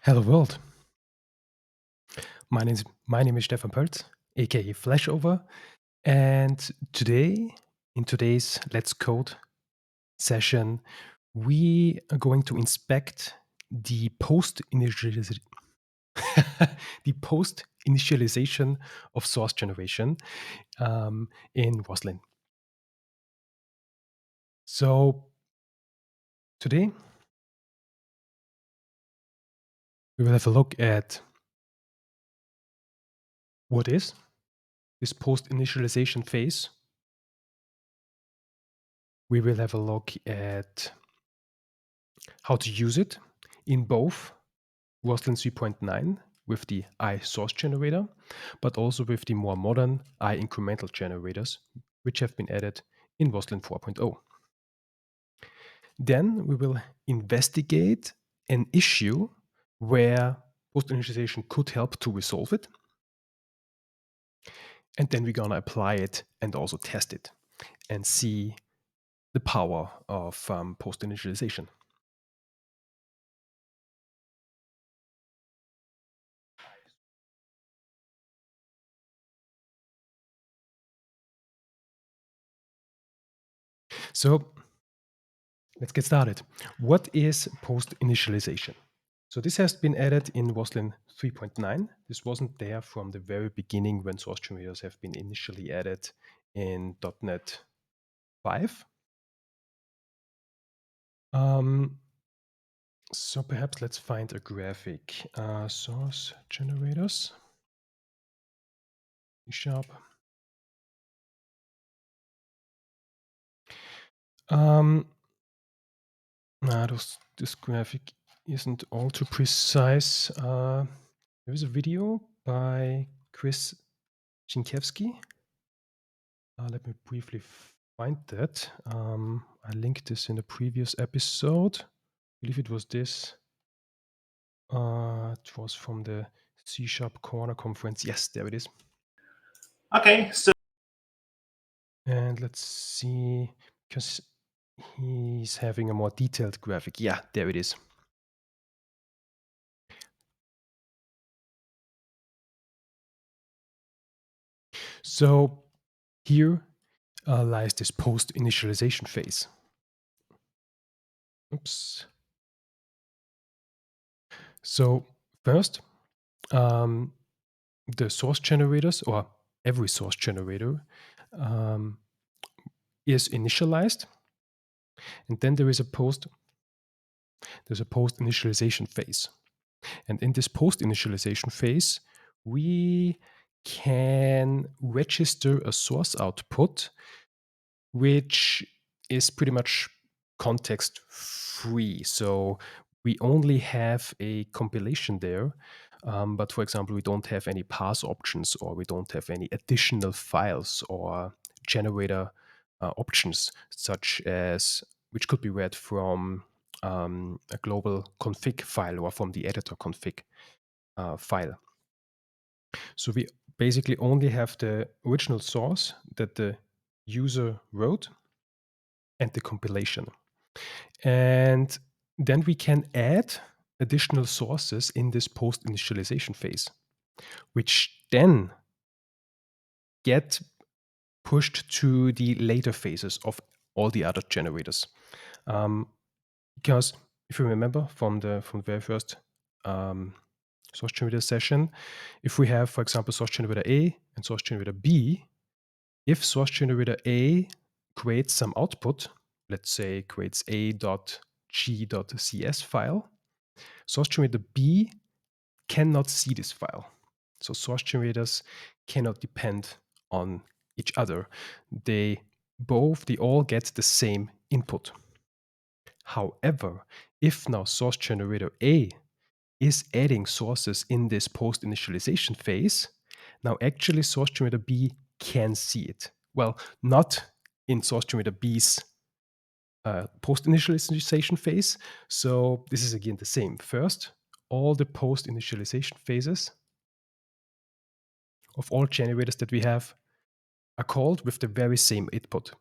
Hello world. My name is Stefan Pölz, aka Flashover, and in today's Let's Code session, we are going to inspect the post initialization the post initialization of source generation in Roslyn. So today we will have a look at what is this post initialization phase. We will have a look at how to use it in both Roslyn 3.9 with the I source generator, but also with the more modern I incremental generators, which have been added in Roslyn 4.0. Then we will investigate an issue where post initialization could help to resolve it. And then we're going to apply it and also test it and see the power of post initialization. So let's get started. What is post initialization? So this has been added in Roslyn 3.9. This wasn't there from the very beginning when source generators have been initially added in .NET 5. So perhaps let's find a graphic. Source generators, C#. This graphic isn't all too precise. There is a video by Chris Zinkewski. Let me briefly find that. I linked this in a previous episode. I believe it was this. It was from the C# Corner conference. Yes, there it is. Okay, so And let's see, because he's having a more detailed graphic. Yeah, there it is. So here lies this post initialization phase. Oops. So first, the source generators, or every source generator, is initialized, and then there's a post initialization phase. And in this post initialization phase, we can register a source output which is pretty much context free. So we only have a compilation there, but for example, we don't have any parse options, or we don't have any additional files or generator options, such as which could be read from a global config file or from the editor config file. So we basically only have the original source that the user wrote and the compilation. And then we can add additional sources in this post initialization phase, which then get pushed to the later phases of all the other generators. Because if you remember from the very first source generator session, if we have, for example, source generator A and source generator B, if source generator A creates some output, let's say creates a.g.cs file, source generator B cannot see this file. So source generators cannot depend on each other. They all get the same input. However, if now source generator A is adding sources in this post initialization phase, now actually source generator B can see it. Well, not in source generator B's post initialization phase. So this is again the same. First, all the post initialization phases of all generators that we have are called with the very same input.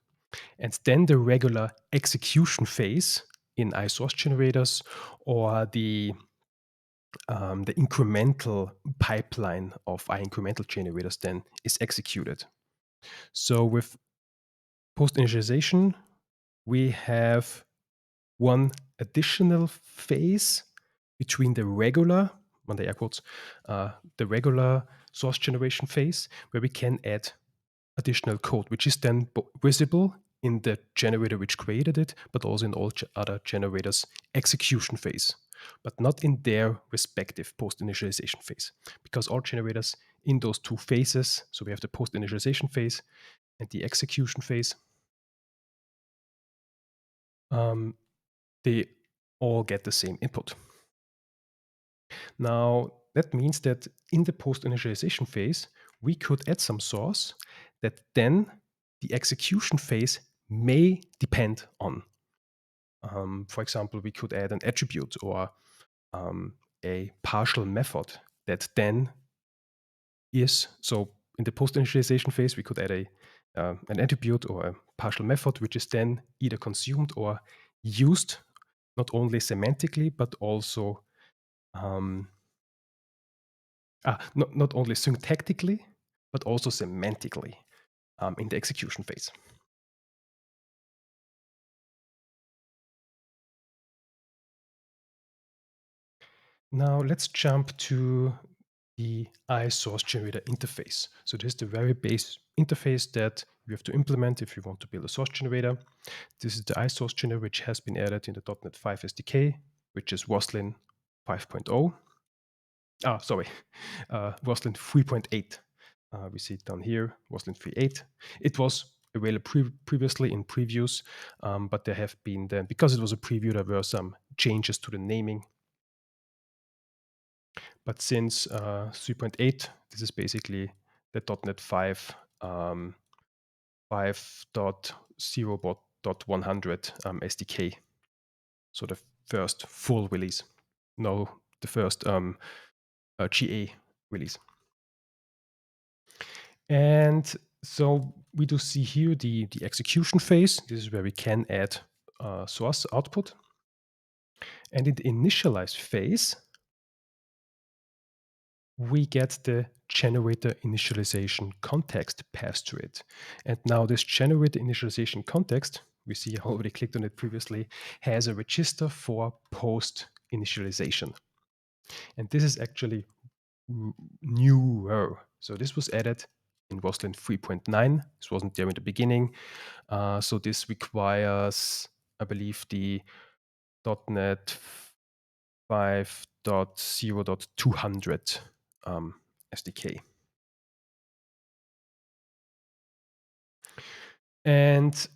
And then the regular execution phase in iSource generators, or the the incremental pipeline of incremental generators then is executed. So with post initialization, we have one additional phase between the regular, on the air quotes, the regular source generation phase, where we can add additional code, which is then visible in the generator which created it, but also in all other generators' execution phase, but not in their respective post-initialization phase, because all generators in those two phases, so we have the post-initialization phase and the execution phase, they all get the same input. Now, that means that in the post-initialization phase, we could add some source that then the execution phase may depend on. For example, we could add an attribute or a partial method that then is, so in the post-initialization phase, we could add an attribute or a partial method, which is then either consumed or used not only semantically, but also not only syntactically, but also semantically in the execution phase. Now let's jump to the iSource generator interface. So this is the very base interface that you have to implement if you want to build a source generator. This is the iSource generator, which has been added in the .NET 5 SDK, which is Roslyn 5.0. Roslyn 3.8. We see it down here, Roslyn 3.8. It was available previously in previews, but there have been, because it was a preview, there were some changes to the naming. But since 3.8, this is basically the .NET 5 5.0.100 SDK. So the first full release. No, the first GA release. And so we do see here the execution phase. This is where we can add source output. And in the initialize phase, we get the generator initialization context passed to it. And now this generator initialization context, we see I already clicked on it previously, has a register for post initialization. And this is actually newer. So this was added in Roslyn 3.9. This wasn't there in the beginning. So this requires, I believe, the .NET 5.0.200 SDK. And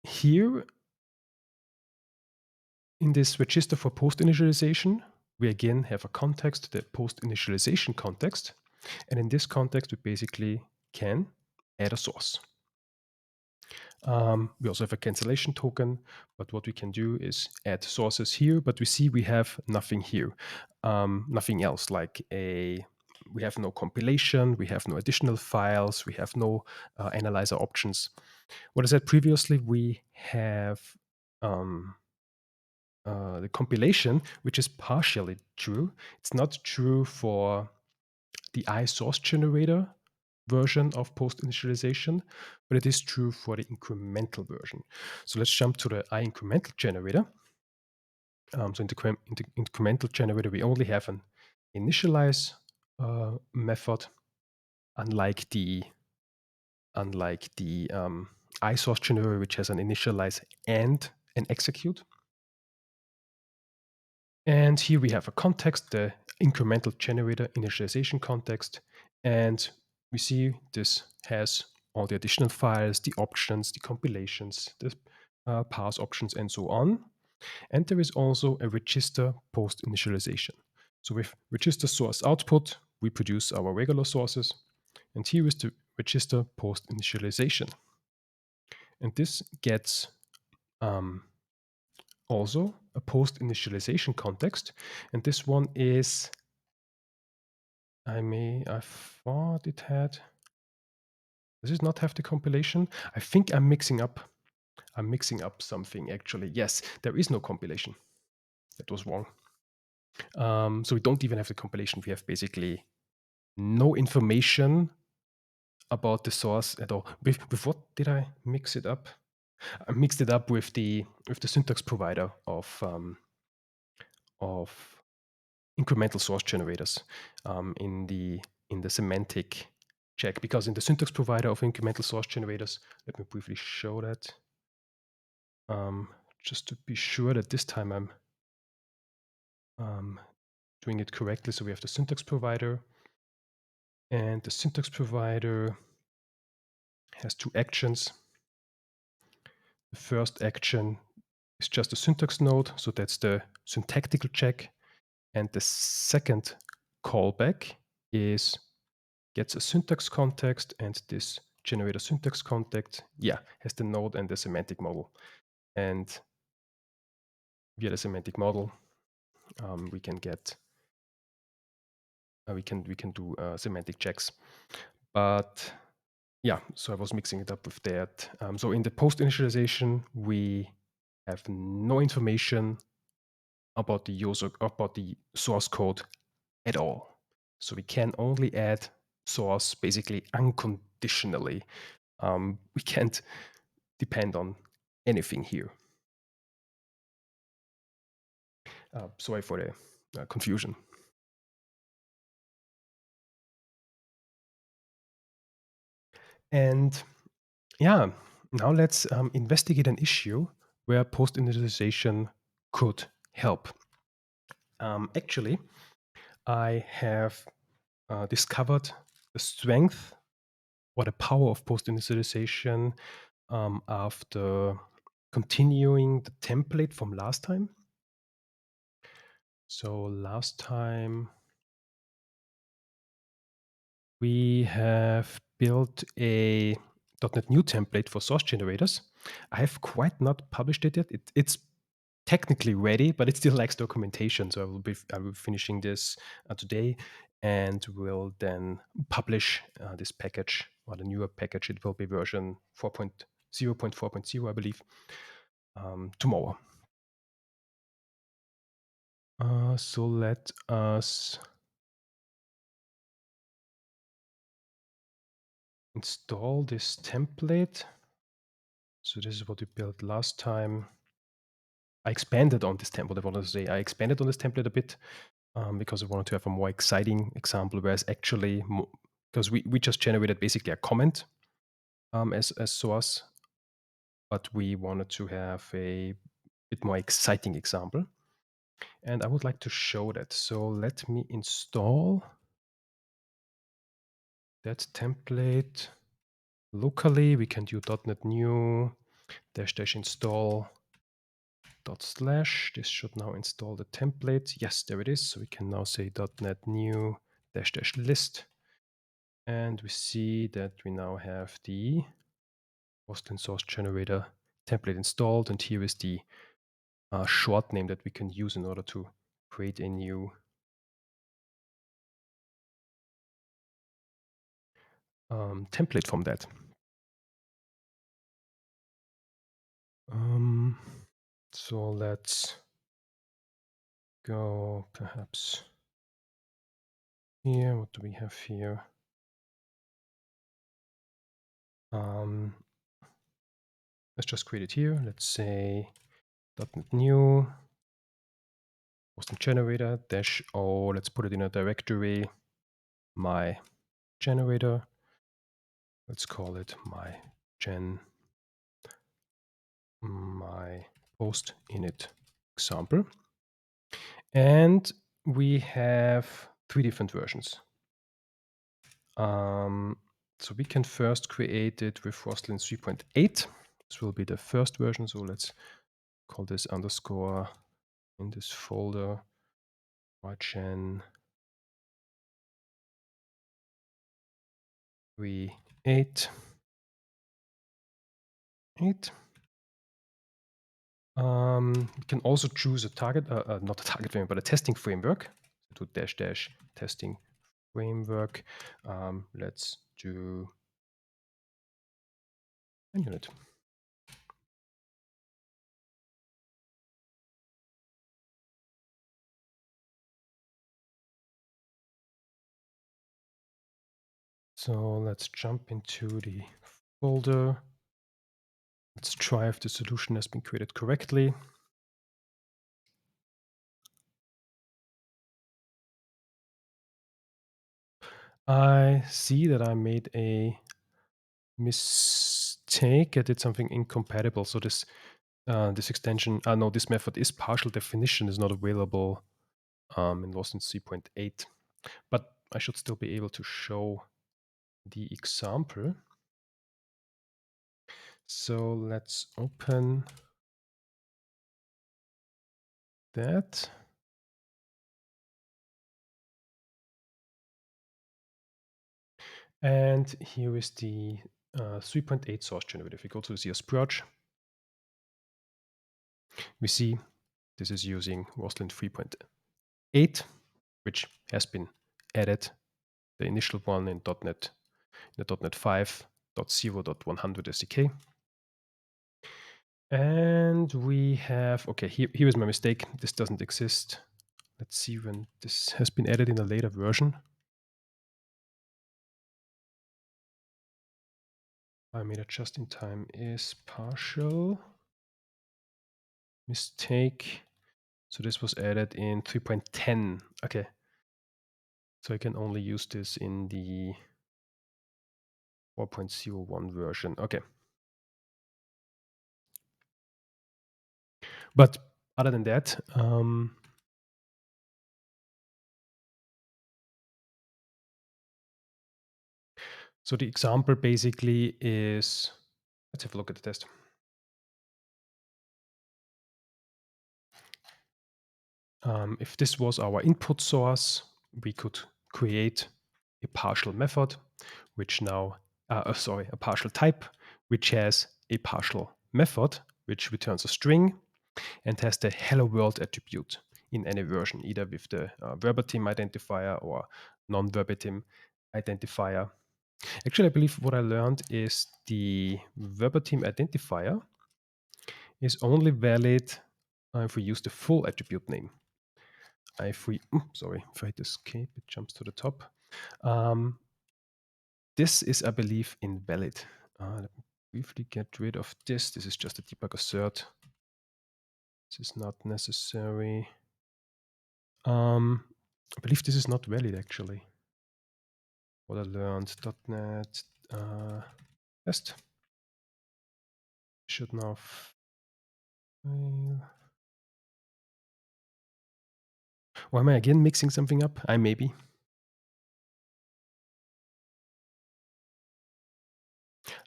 here in this register for post initialization, we again have a context, the post initialization context. And in this context, we basically can add a source. We also have a cancellation token, but what we can do is add sources here, but we see we have nothing here, nothing else we have no compilation, we have no additional files, we have no analyzer options. What I said previously, we have the compilation, which is partially true. It's not true for the iSource generator version of post-initialization, but it is true for the incremental version. So let's jump to the incremental generator. So in the incremental generator, we only have an initialize method, unlike the iSource generator, which has an initialize and an execute. And here we have a context, the incremental generator initialization context. And we see this has all the additional files, the options, the compilations, the parse options, and so on. And there is also a register post initialization. So with register source output, we produce our regular sources. And here is the register post initialization. And this gets also a post initialization context. And this one is, I thought it had, does it not have the compilation? I think I'm mixing up something actually. Yes, there is no compilation. That was wrong. So we don't even have the compilation. We have basically no information about the source at all. With what did I mix it up? I mixed it up with the syntax provider of incremental source generators in the semantic check, because in the syntax provider of incremental source generators, let me briefly show that, just to be sure that this time I'm doing it correctly. So we have the syntax provider, and the syntax provider has two actions. The first action is just a syntax node, so that's the syntactical check. And the second callback is gets a syntax context, and this generator syntax context, has the node and the semantic model. And via the semantic model, we can get we can do semantic checks. But so I was mixing it up with that. So in the post initialization, we have no information about the source code at all. So we can only add source basically unconditionally. We can't depend on anything here. Sorry for the confusion. And now let's investigate an issue where post-initialization could help. Actually, I have discovered the strength or the power of post-initialization after continuing the template from last time. So last time we have built a .NET New template for source generators. I have quite not published it yet. It's technically ready, but it still lacks documentation. So I will be finishing this today, and will then publish this package, or the newer package. It will be version 4.0.4.0, I believe, tomorrow. So let us install this template. So this is what we built last time. I expanded on this template. I wanted to say I expanded on this template a bit because I wanted to have a more exciting example, whereas actually, because we just generated basically a comment as source, but we wanted to have a bit more exciting example. And I would like to show that. So let me install that template locally. We can do .NET New -- install // This should now install the template. Yes, there it is. So we can now say .NET New -- list. And we see that we now have the Roslyn source generator template installed. And here is the short name that we can use in order to create a new template from that. So let's go perhaps here. What do we have here? Let's just create it here. Let's say .NET New Roslyn generator -o. Let's put it in a directory. My generator. Let's call it my post init example. And we have 3 different versions. So we can first create it with Roslyn 3.8. This will be the first version. So let's call this underscore in this folder mygen 3.8. We can also choose a target, not a target framework, but a testing framework. So do -- testing framework. Let's do a unit. So let's jump into the folder. Let's try if the solution has been created correctly. I see that I made a mistake. I did something incompatible. So this extension, no, this method is partial definition is not available in Roslyn 3.8, but I should still be able to show the example. So let's open that. And here is the 3.8 source generator. If we go to the CS Purge, we see this is using Roslyn 3.8, which has been added, the initial one in .NET, in the .NET 5.0.100 SDK. And we have, okay, here is my mistake. This doesn't exist. Let's see when this has been added in a later version. I made it just in time is partial mistake. So this was added in 3.10. Okay. So I can only use this in the 4.01 version. Okay. But other than that, so the example basically is, let's have a look at the test. If this was our input source, we could create a partial method, which now, a partial type, which has a partial method, which returns a string and has the hello world attribute in any version, either with the verbatim identifier or non-verbatim identifier. Actually, I believe what I learned is the verbatim identifier is only valid if we use the full attribute name. If I hit escape, it jumps to the top. This is, I believe, invalid. Let me briefly get rid of this. This is just a debug assert. This is not necessary. I believe this is not valid, actually. What I learned, .NET test should now fail. Or am I again mixing something up? I may be.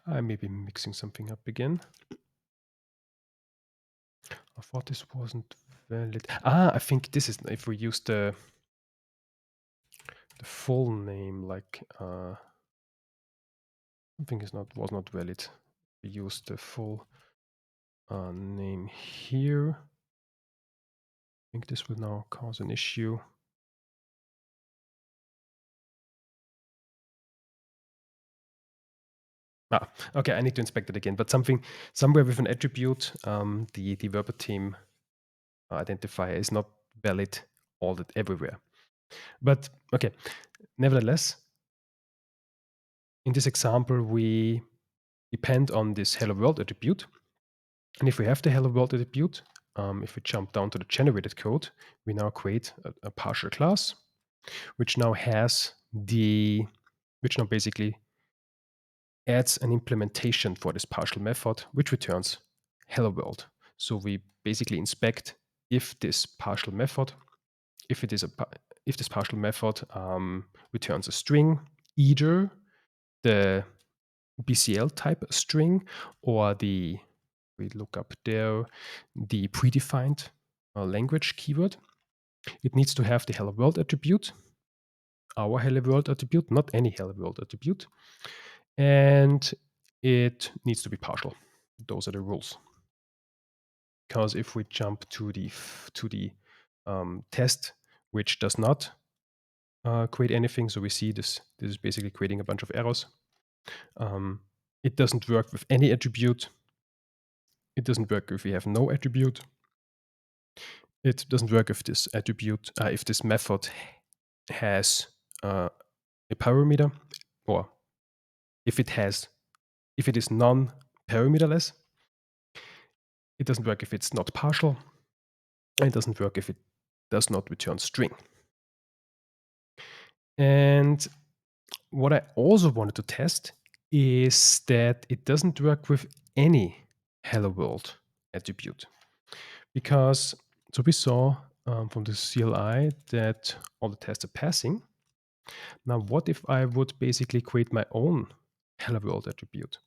I may be mixing something up again. I thought this wasn't valid. I think this is if we use the full name, like something was not valid. We use the full name here. I think this will now cause an issue. Okay, I need to inspect it again. But somewhere with an attribute, the verbatim identifier is not valid everywhere. But okay, nevertheless, in this example, we depend on this hello world attribute. And if we have the hello world attribute, if we jump down to the generated code, we now create a partial class, which now basically adds an implementation for this partial method, which returns hello world. So we basically inspect if this partial method, if this partial method returns a string, either the BCL type string or we look up there, the predefined language keyword. It needs to have the hello world attribute, our hello world attribute, not any hello world attribute. And it needs to be partial. Those are the rules. Because if we jump to the test, which does not create anything, so we see this is basically creating a bunch of errors. It doesn't work with any attribute. It doesn't work if we have no attribute. It doesn't work if this attribute, if this method has a parameter, or if it is non-parameterless. It doesn't work if it's not partial. And it doesn't work if it does not return string. And what I also wanted to test is that it doesn't work with any hello world attribute. Because, so we saw from the CLI that all the tests are passing. Now, what if I would basically create my own hello world attribute?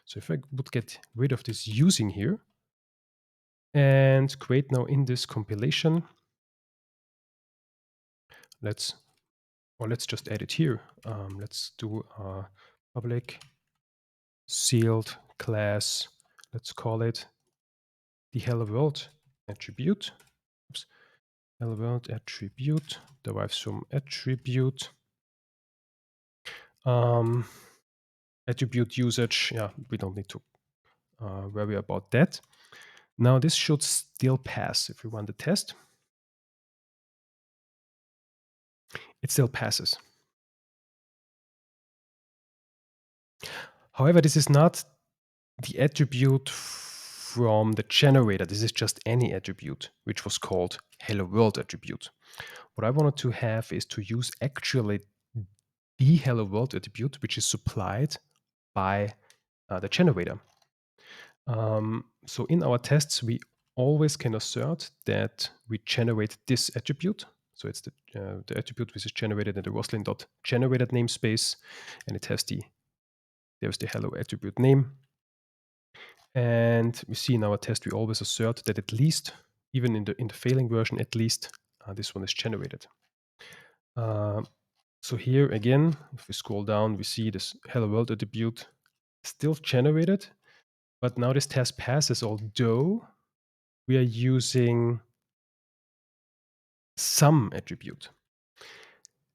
So if I would get rid of this using here and create now in this compilation, let's just add it here. Let's do a public sealed class. Let's call it the hello world attribute. Oops. Hello world attribute derives from attribute. Attribute usage, yeah, we don't need to worry about that. Now this should still pass. If we run the test, it still passes. However, this is not the attribute from the generator. This is just any attribute, which was called hello world attribute. What I wanted to have is to use actually the hello world attribute, which is supplied by the generator. So in our tests, we always can assert that we generate this attribute. So it's the attribute which is generated in the Roslyn.generated namespace, and it has there's the hello attribute name. And we see in our test, we always assert that at least, even in the failing version, at least this one is generated. So here again, if we scroll down, we see this hello world attribute still generated, but now this test passes, although we are using some attribute.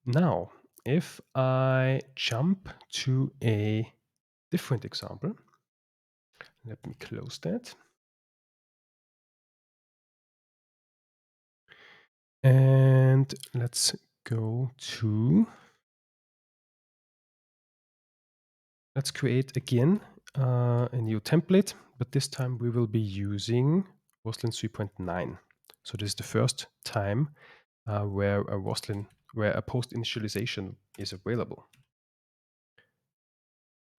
Now, if I jump to a different example, let me close that. And let's go to, let's create again a new template, but this time we will be using Roslyn 3.9. So this is the first time where a post initialization is available.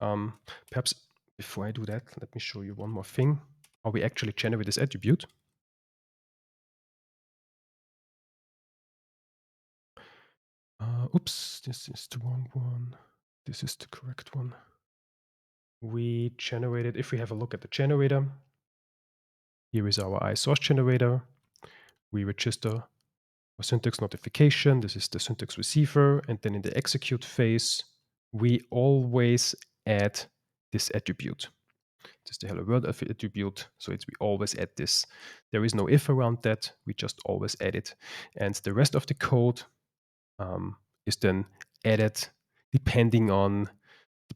Perhaps before I do that, let me show you one more thing, how we actually generate this attribute. Oops, this is the wrong one. This is the correct one. We generated, if we have a look at the generator, here is our iSource generator. We register a syntax notification. This is the syntax receiver. And then in the execute phase, we always add this attribute. This is the hello world attribute. So we always add this. There is no if around that. We just always add it. And the rest of the code is then added depending on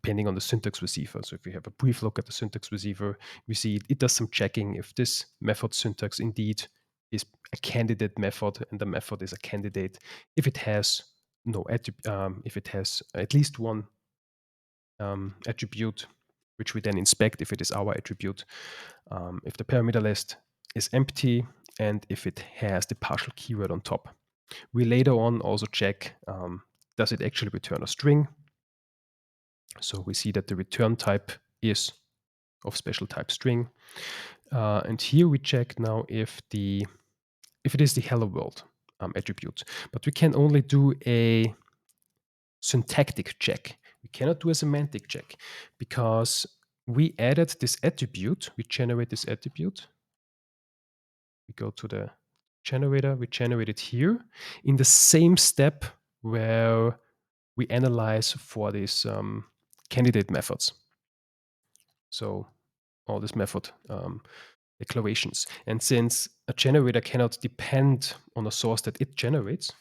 the syntax receiver. So if we have a brief look at the syntax receiver, we see it does some checking if this method syntax indeed is a candidate method and the method is a candidate. If it has if it has at least one attribute, which we then inspect if it is our attribute, if the parameter list is empty, and if it has the partial keyword on top. We later on also check, does it actually return a string? So we see that the return type is of special type string. And here we check now if it is the hello world attribute. But we can only do a syntactic check. We cannot do a semantic check because we added this attribute. We generate this attribute. We go to the generator. We generate it here in the same step where we analyze for these candidate methods. So all this method declarations. And since a generator cannot depend on a source that it generates,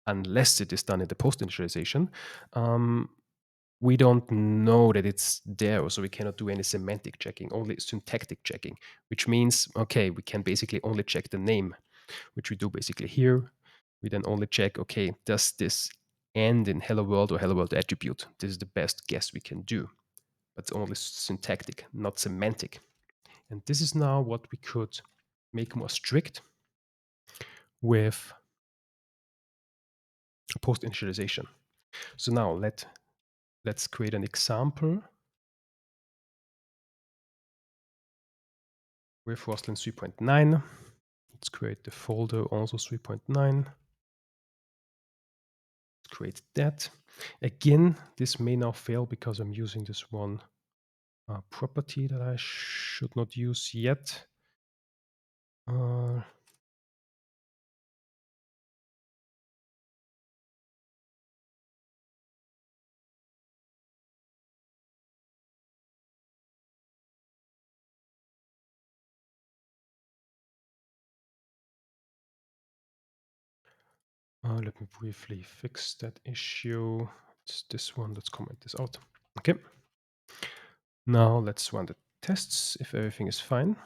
unless it is done in the post initialization, we don't know that it's there. So we cannot do any semantic checking, only syntactic checking, which means, okay, we can basically only check the name, which we do basically here. We then only check, okay, does this end in hello world or hello world attribute. This is the best guess we can do, but it's only syntactic, not semantic. And this is now what we could make more strict with post initialization. So now let's create an example with Roslyn 3.9. Let's create the folder also 3.9. Let's create that. Again, this may now fail because I'm using this one property that I should not use yet. Let me briefly fix that issue. It's this one. Let's comment this out. Okay. Now let's run the tests if everything is fine.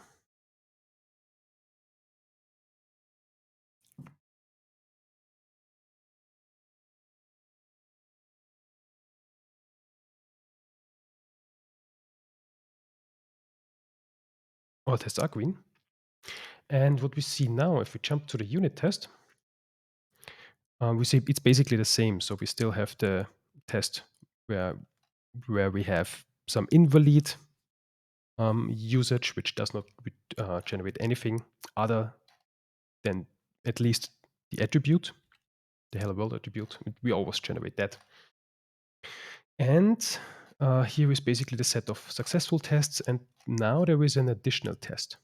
All tests are green. And what we see now, if we jump to the unit test, we see it's basically the same. So we still have the test where we have some invalid usage, which does not generate anything other than at least the attribute, the hello world attribute. We always generate that. And here is basically the set of successful tests. And now there is an additional test.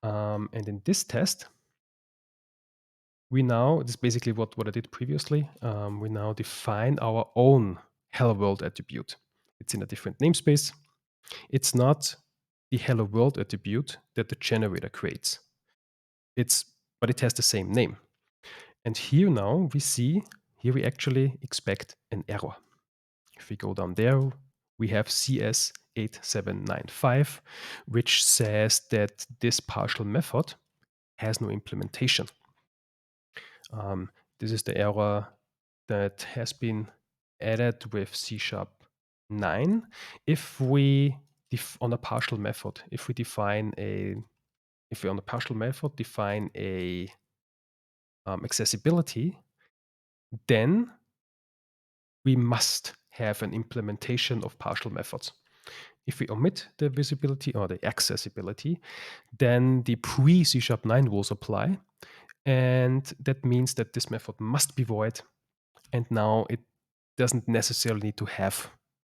And in this test, this is basically what I did previously. We now define our own hello world attribute. It's in a different namespace. It's not the hello world attribute that the generator creates. But it has the same name. And here now we actually expect an error. If we go down there, we have CS8795, which says that this partial method has no implementation. This is the error that has been added with C#9. If we on a partial method, if we on a partial method define a accessibility, then we must have an implementation of partial methods. If we omit the visibility or the accessibility, then the pre-C#9 rules apply. And that means that this method must be void. And now it doesn't necessarily need to have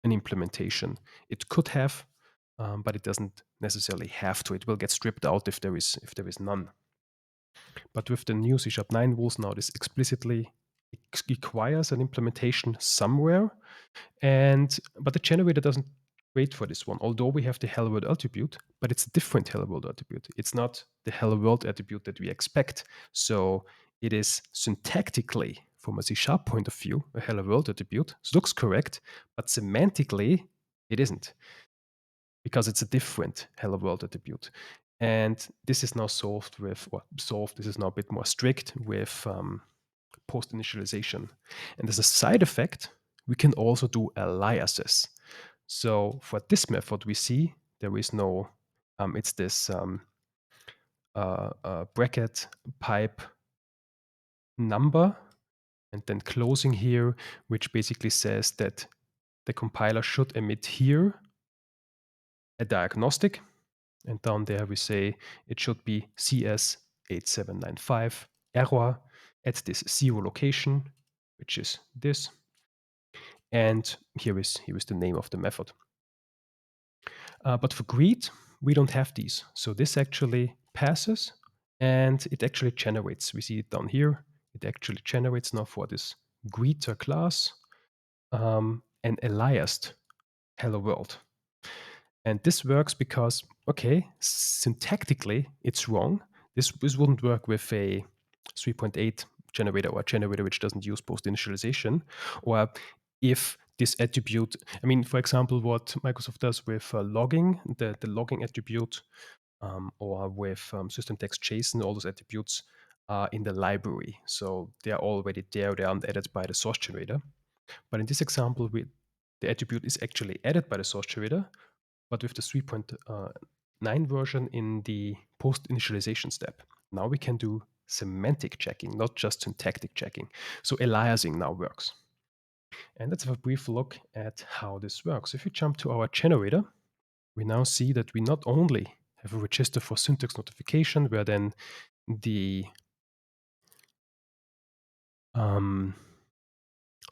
an implementation. It could have, but it doesn't necessarily have to. It will get stripped out if there is none. But with the new C#9 rules now, this explicitly requires an implementation somewhere. But the generator doesn't wait for this one, although we have the hello world attribute, but it's a different hello world attribute. It's not the hello world attribute that we expect. So it is syntactically, from a C# point of view, a hello world attribute. It looks correct, but semantically, it isn't, because it's a different hello world attribute. And this is now this is now a bit more strict with post initialization. And as a side effect, we can also do aliases. So for this method, we see there is no, it's this bracket pipe number and then closing here, which basically says that the compiler should emit here a diagnostic. And down there we say it should be CS8795 error at this 0 location, which is this. And here is the name of the method. But for greet, we don't have these. So this actually passes and it actually generates. We see it down here. It actually generates now for this greeter class an aliased hello world. And this works because, okay, syntactically, it's wrong. This wouldn't work with a 3.8 generator or a generator which doesn't use post initialization. Or if this attribute, I mean, for example, what Microsoft does with logging, the logging attribute, or with system text JSON, all those attributes are in the library. So they're already there. They aren't added by the source generator. But in this example, the attribute is actually added by the source generator, but with the 3.9 version in the post initialization step. Now we can do semantic checking, not just syntactic checking. So aliasing now works. And let's have a brief look at how this works. If we jump to our generator, we now see that we not only have a register for syntax notification, where then the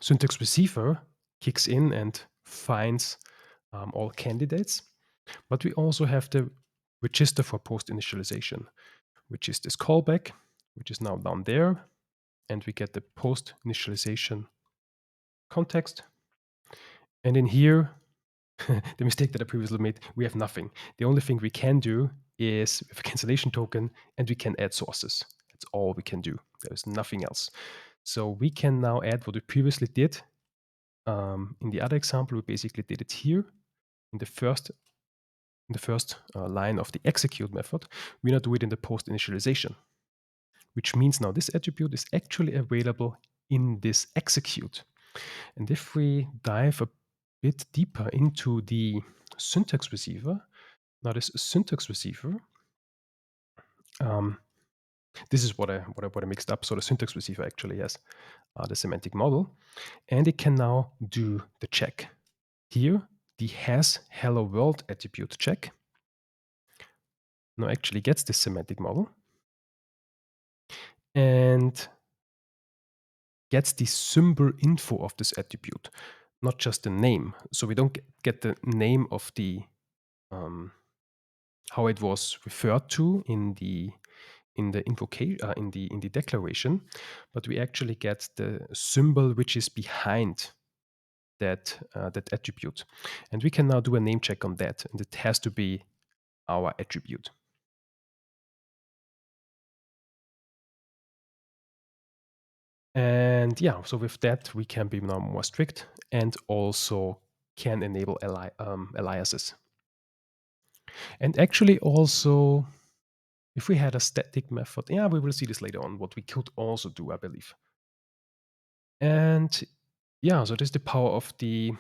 syntax receiver kicks in and finds all candidates, but we also have the register for post initialization, which is this callback, which is now down there, and we get the post initialization context. And in here, the mistake that I previously made, we have nothing. The only thing we can do is with a cancellation token, and we can add sources. That's all we can do. There's nothing else. So we can now add what we previously did. In the other example, we basically did it here in the first line of the execute method. We now do it in the post initialization, which means now this attribute is actually available in this execute. And if we dive a bit deeper into the syntax receiver, now this syntax receiver, this is what I mixed up. So the syntax receiver actually has the semantic model, and it can now do the check. Here, the has hello world attribute check now actually gets this semantic model and gets the symbol info of this attribute, not just the name. So we don't get the name of the how it was referred to in the invocation in the declaration, but we actually get the symbol which is behind that that attribute, and we can now do a name check on that, and it has to be our attribute. And yeah, so with that, we can be now more strict and also can enable aliases. And actually also, if we had a static method, yeah, we will see this later on, what we could also do, I believe. And yeah, so this is the power of the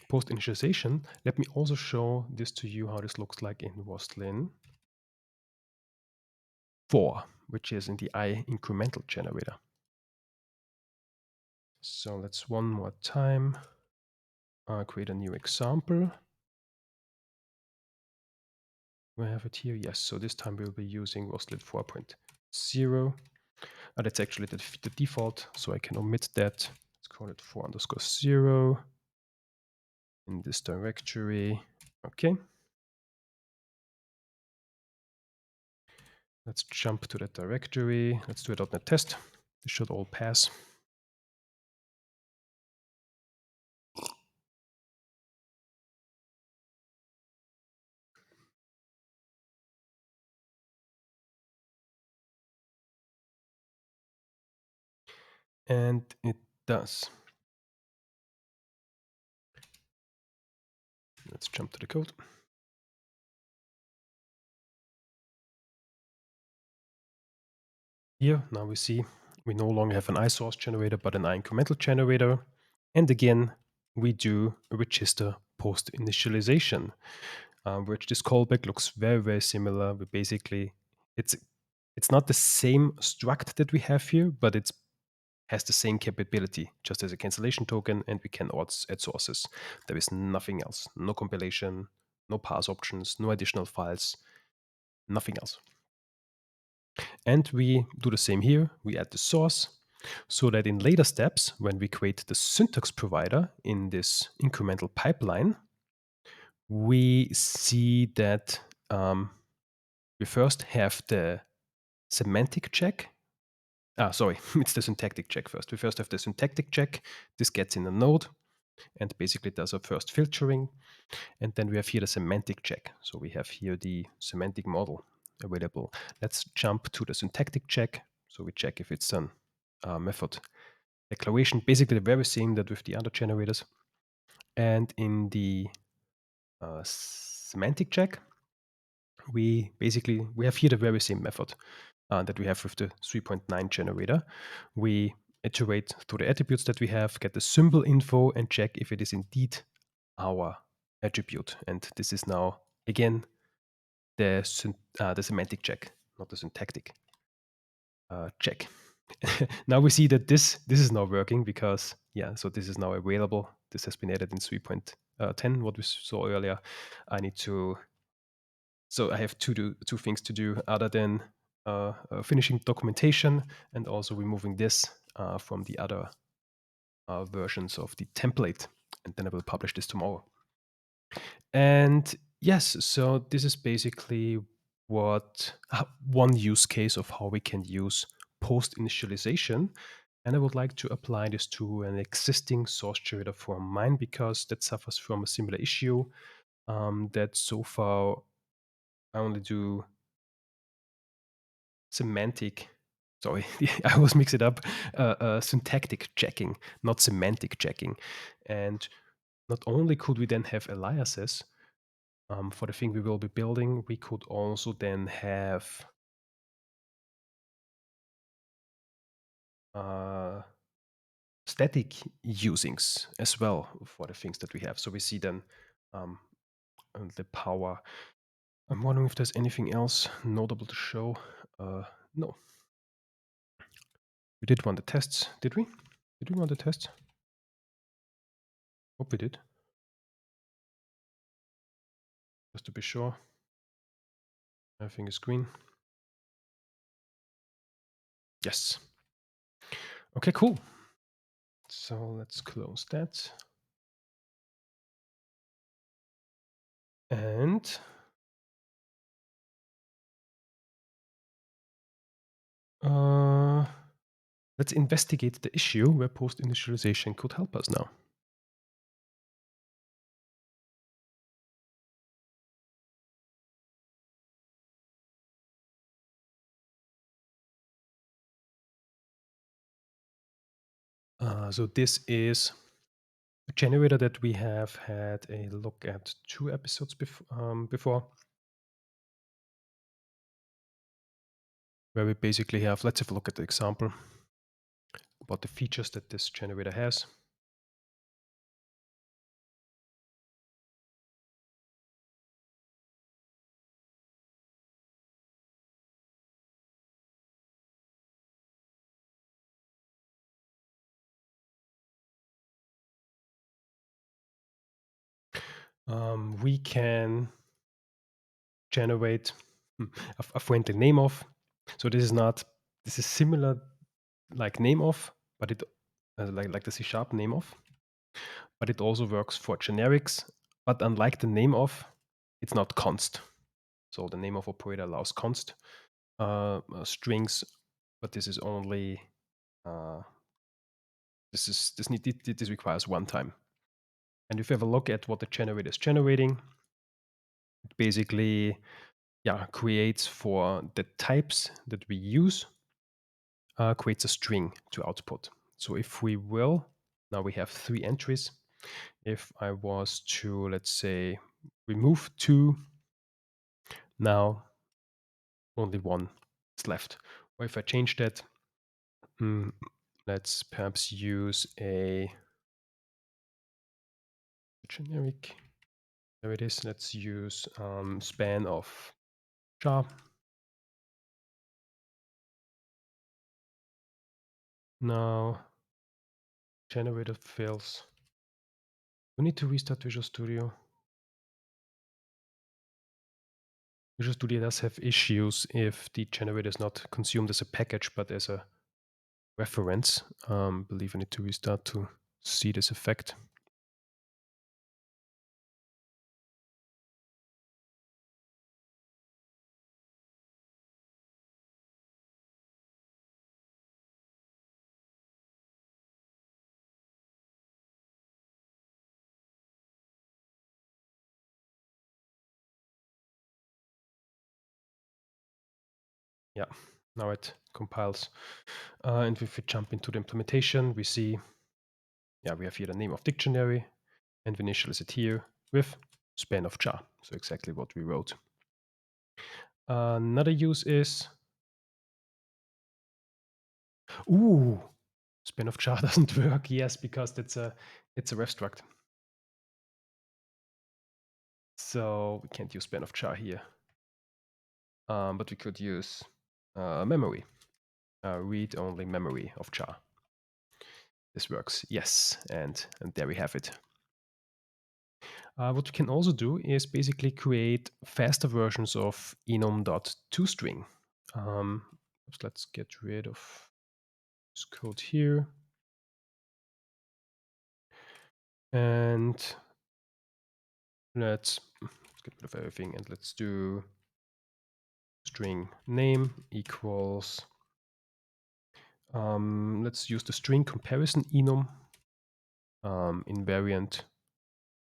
post initialization. Let me also show this to you, how this looks like in Roslyn 4, which is in the I incremental generator. So let's one more time create a new example. Do I have it here? Yes. So this time we'll be using Roslyn 4.0. That's actually the default, so I can omit that. Let's call it 4_0 in this directory. Okay. Let's jump to that directory. Let's do a .NET test. This should all pass. And it does. Let's jump to the code. Here, now we see we no longer have an iSource generator, but an incremental generator. And again, we do a register post initialization, which this callback looks very, very similar. We basically, it's not the same struct that we have here, but it has the same capability, just as a cancellation token, and we can add sources. There is nothing else. No compilation, no parse options, no additional files, nothing else. And we do the same here. We add the source so that in later steps, when we create the syntax provider in this incremental pipeline, we see that we first have the semantic check. Sorry, it's the syntactic check first. We first have the syntactic check. This gets in a node and basically does a first filtering. And then we have here the semantic check. So we have here the semantic model available. Let's jump to the syntactic check. So we check if it's an method declaration, basically the very same that with the other generators. And in the semantic check, we have here the very same method. that we have with the 3.9 generator. We iterate through the attributes that we have, get the symbol info, and check if it is indeed our attribute. And this is now, again, the semantic check, not the syntactic check. Now we see that this is now working because, so this is now available. This has been added in 3.10, what we saw earlier. So I have two things to do other than finishing documentation and also removing this from the other versions of the template. And then I will publish this tomorrow. And yes, so this is basically one use case of how we can use post initialization. And I would like to apply this to an existing source generator for mine because that suffers from a similar issue that so far I only do semantic. Sorry, I always mix it up. Syntactic checking, not semantic checking. And not only could we then have aliases for the thing we will be building, we could also then have static usings as well for the things that we have. So we see then the power. I'm wondering if there's anything else notable to show. No. We did run the tests, did we? Did we run the tests? Hope we did. Just to be sure. Everything is green. Yes. Okay, cool. So let's close that. And let's investigate the issue where post initialization could help us now. So this is a generator that we have had a look at 2 episodes before, where we basically have, let's have a look at the example about the features that this generator has. We can generate a friendly name of. So this is similar like name of, but it like the C# name of, but it also works for generics. But unlike the name of, it's not const. So the name of operator allows const strings, but this is only this requires one time. And if you have a look at what the generator is generating, it basically creates for the types that we use, creates a string to output. So if we will, now we have 3 entries. If I was to, let's say, remove 2, now only 1 is left. Or if I change that, let's perhaps use a generic. There it is. Let's use span of jar. Now, generator fails. We need to restart Visual Studio. Visual Studio does have issues if the generator is not consumed as a package, but as a reference. Believe I need to restart to see this effect. Yeah, now it compiles. And if we jump into the implementation, we see, we have here the name of dictionary, and we initialize it here with span of jar. So exactly what we wrote. Another use is Ooh, span of char doesn't work. Yes, because it's a ref struct. So we can't use span of char here. But we could use memory, read-only memory of char. This works, yes, and there we have it. What we can also do is basically create faster versions of enum.toString. Let's get rid of this code here. And let's get rid of everything, and let's do string name equals, let's use the string comparison enum, invariant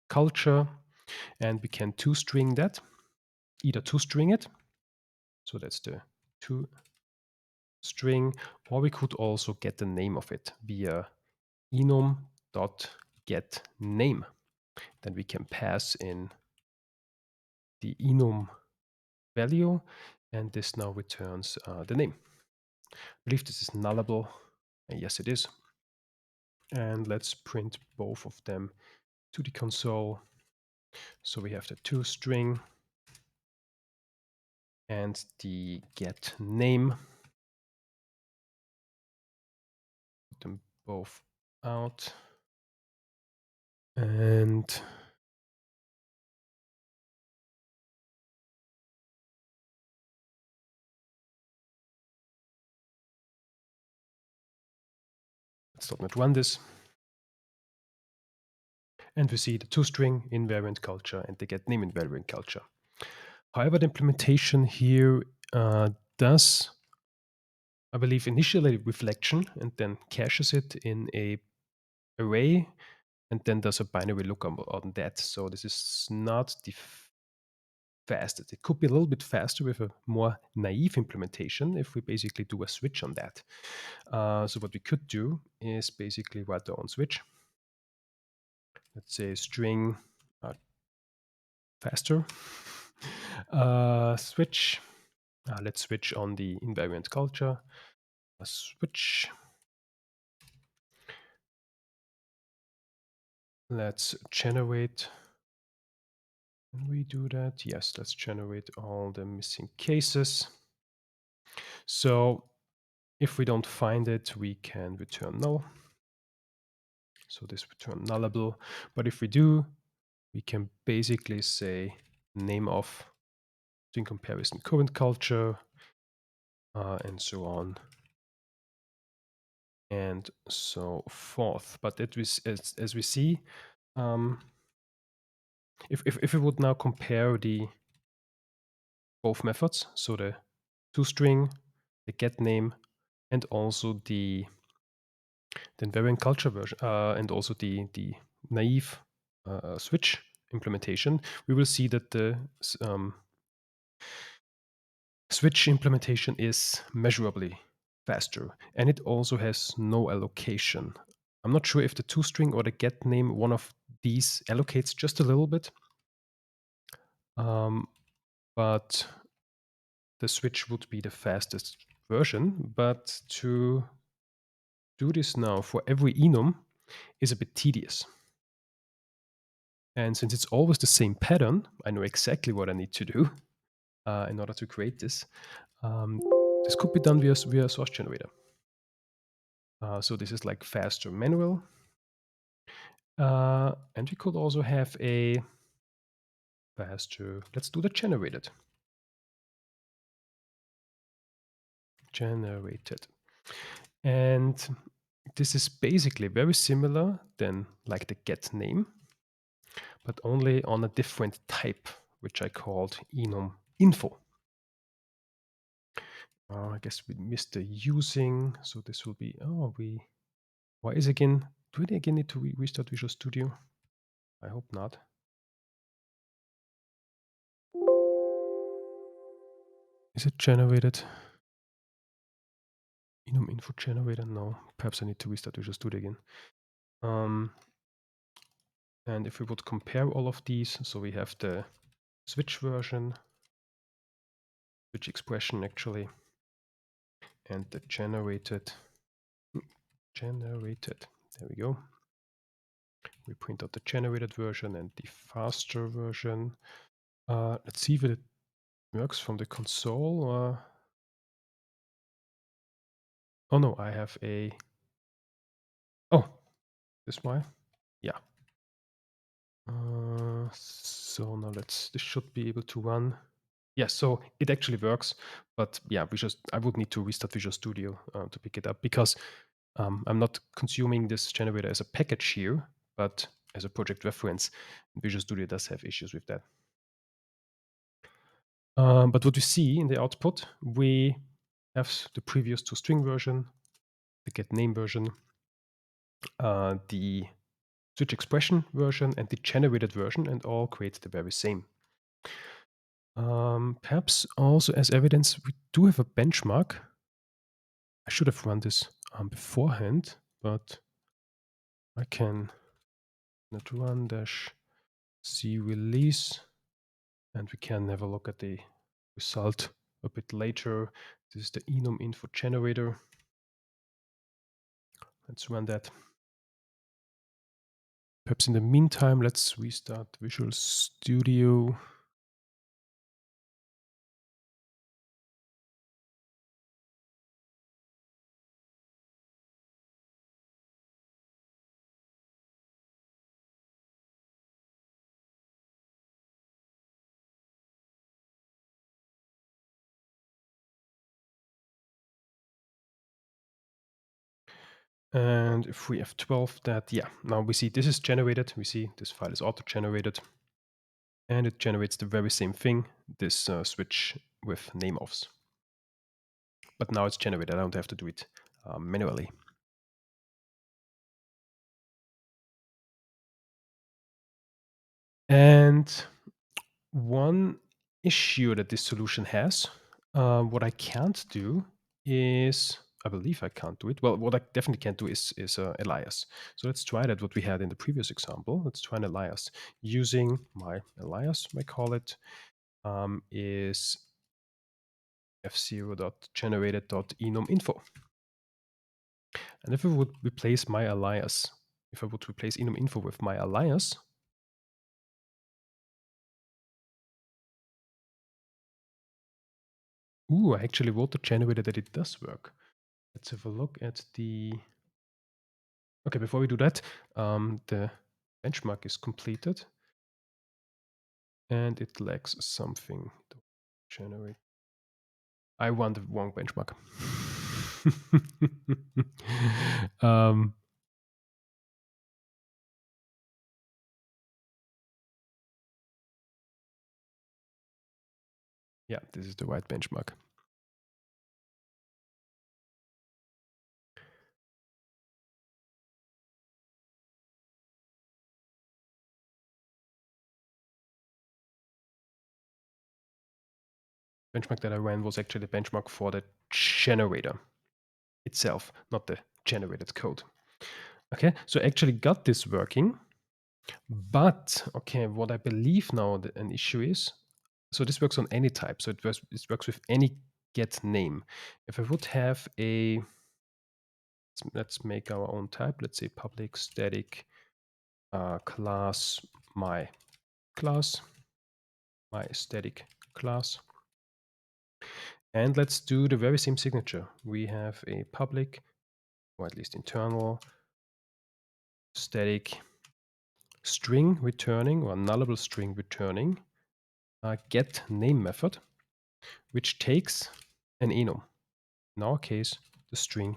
culture, and we can toString that, either toString it, so that's the toString, or we could also get the name of it via enum.getName. Then we can pass in the enum value, and this now returns the name. I believe this is nullable. Yes, it is. And let's print both of them to the console. So we have the toString and the get name. Put them both out. And let's not run this. And we see the toString invariant culture and the get name invariant culture. However, the implementation here does, I believe, initially reflection and then caches it in a array and then does a binary lookup on that. So this is not the fastest. It could be a little bit faster with a more naive implementation if we basically do a switch on that. So what we could do is basically write our own switch. Let's say string faster switch. Let's switch on the invariant culture. Switch. Let's generate. Can we do that? Yes, let's generate all the missing cases. So if we don't find it, we can return null. So this return nullable. But if we do, we can basically say name of string comparison current culture, and so on and so forth. But as we see, if we would now compare the both methods, so the toString, the get name, and also the invariant culture version, and also the naive switch implementation, we will see that the switch implementation is measurably faster, and it also has no allocation. I'm not sure if the toString or the get name, one of these allocates just a little bit, but the switch would be the fastest version. But to do this now for every enum is a bit tedious. And since it's always the same pattern, I know exactly what I need to do in order to create this. This could be done via source generator. So this is like faster manual. And we could also have a faster, let's do the generated. Generated. And this is basically very similar than like the get name, but only on a different type, which I called enum info. I guess we missed the using, so this will be, why is again, do we again need to restart Visual Studio? I hope not. Is it generated? Enum info generator? No, perhaps I need to restart Visual Studio again. And if we would compare all of these, so we have the switch version, switch expression actually, and the generated generated. There we go. We print out the generated version and the faster version. Let's see if it works from the console. Oh no, I have a. Oh, this why? Yeah. So now this should be able to run. Yeah, so it actually works, but yeah, I would need to restart Visual Studio to pick it up because I'm not consuming this generator as a package here, but as a project reference. Visual Studio does have issues with that. But what you see in the output, we have the previous toString version, the getName version, the switch expression version, and the generated version, and all create the very same. Perhaps also as evidence, we do have a benchmark. I should have run this beforehand, but I can not run dash c release, and we can have a look at the result a bit later. This is the enum info generator. Let's run that. Perhaps in the meantime, let's restart Visual Studio. And if we F12 that, yeah, now we see this is generated. We see this file is auto-generated. And it generates the very same thing, this switch with name offs. But now it's generated. I don't have to do it manually. And one issue that this solution has, what I can't do is, I believe I can't do it. Well, what I definitely can't do is alias. So let's try that, what we had in the previous example. Let's try an alias. Using my alias, I call it, is f0.generated.enuminfo. And if I would replace my alias, if I would replace enuminfo with my alias, I actually auto-generated that it does work. Let's have a look at the. Okay, before we do that, the benchmark is completed and it lacks something to generate. I want the wrong benchmark. Yeah, this is the right benchmark. Benchmark that I ran was actually the benchmark for the generator itself, not the generated code. Okay, so I actually got this working, but okay, what I believe now an issue is, so this works on any type, so it works with any get name. If I would have a, let's make our own type, let's say public static class my class, my static class. And let's do the very same signature. We have a public, or at least internal, static string returning, or nullable string returning, get name method, which takes an enum. In our case, the string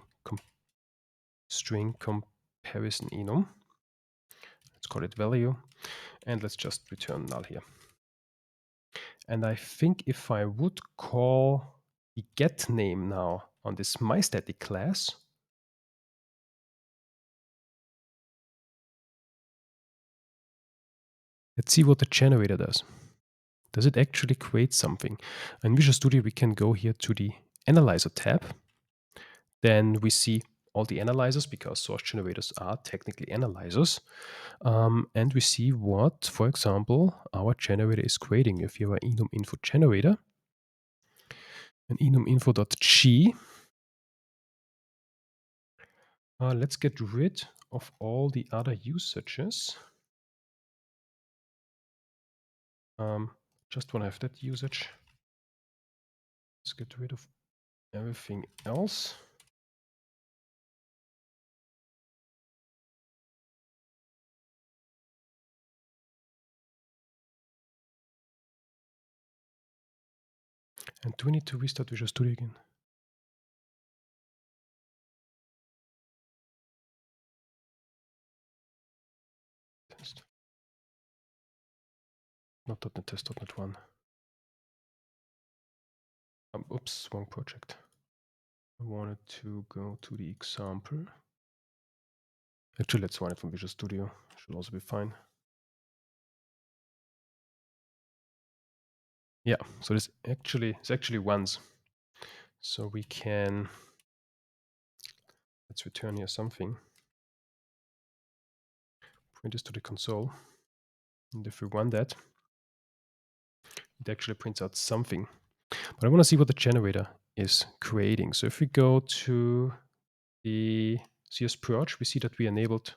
comparison enum. Let's call it value, and let's just return null here. And I think if I would call the get name now on this myStatic class, let's see what the generator does. Does it actually create something? In Visual Studio, we can go here to the Analyzer tab. Then we see all the analyzers, because source generators are technically analyzers. And we see what, for example, our generator is creating. If you have an enuminfo generator, an enuminfo.g, Let's get rid of all the other usages. Just want to have that usage. Let's get rid of everything else. And do we need to restart Visual Studio again? Test. Not .NET Test, .NET 1. Oops, wrong project. I wanted to go to the example. Actually, let's run it from Visual Studio. Should also be fine. Yeah, so it's actually ones. So we can, let's return here something. Print this to the console. And if we run that, it actually prints out something. But I want to see what the generator is creating. So if we go to the CS Purge, we see that we enabled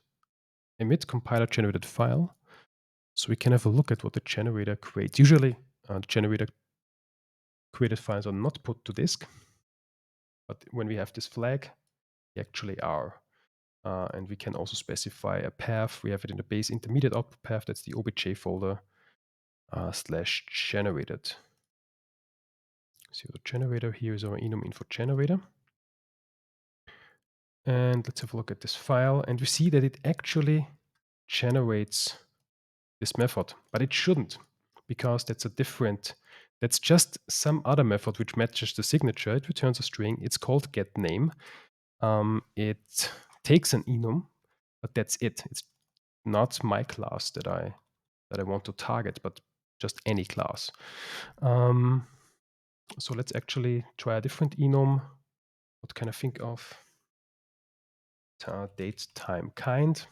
emit compiler generated file. So we can have a look at what the generator creates. Usually, the generator created files are not put to disk. But when we have this flag, they actually are. And we can also specify a path. We have it in the base intermediate output path. That's the obj folder / generated. So the generator here is our enum info generator. And let's have a look at this file. And we see that it actually generates this method, but it shouldn't, because that's just some other method which matches the signature. It returns a string. It's called getName. It takes an enum, but that's it. It's not my class that I want to target, but just any class. So let's actually try a different enum. What can I think of? Date time kind,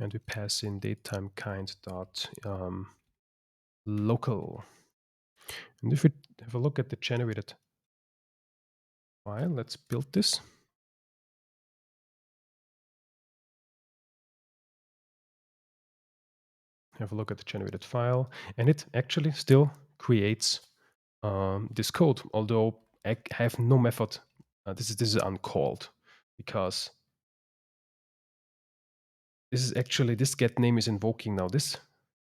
and we pass in date time kind dot local. And if we have a look at the generated file, let's build this. Have a look at the generated file, and it actually still creates this code, although I have no method. This is uncalled, because this get name is invoking now this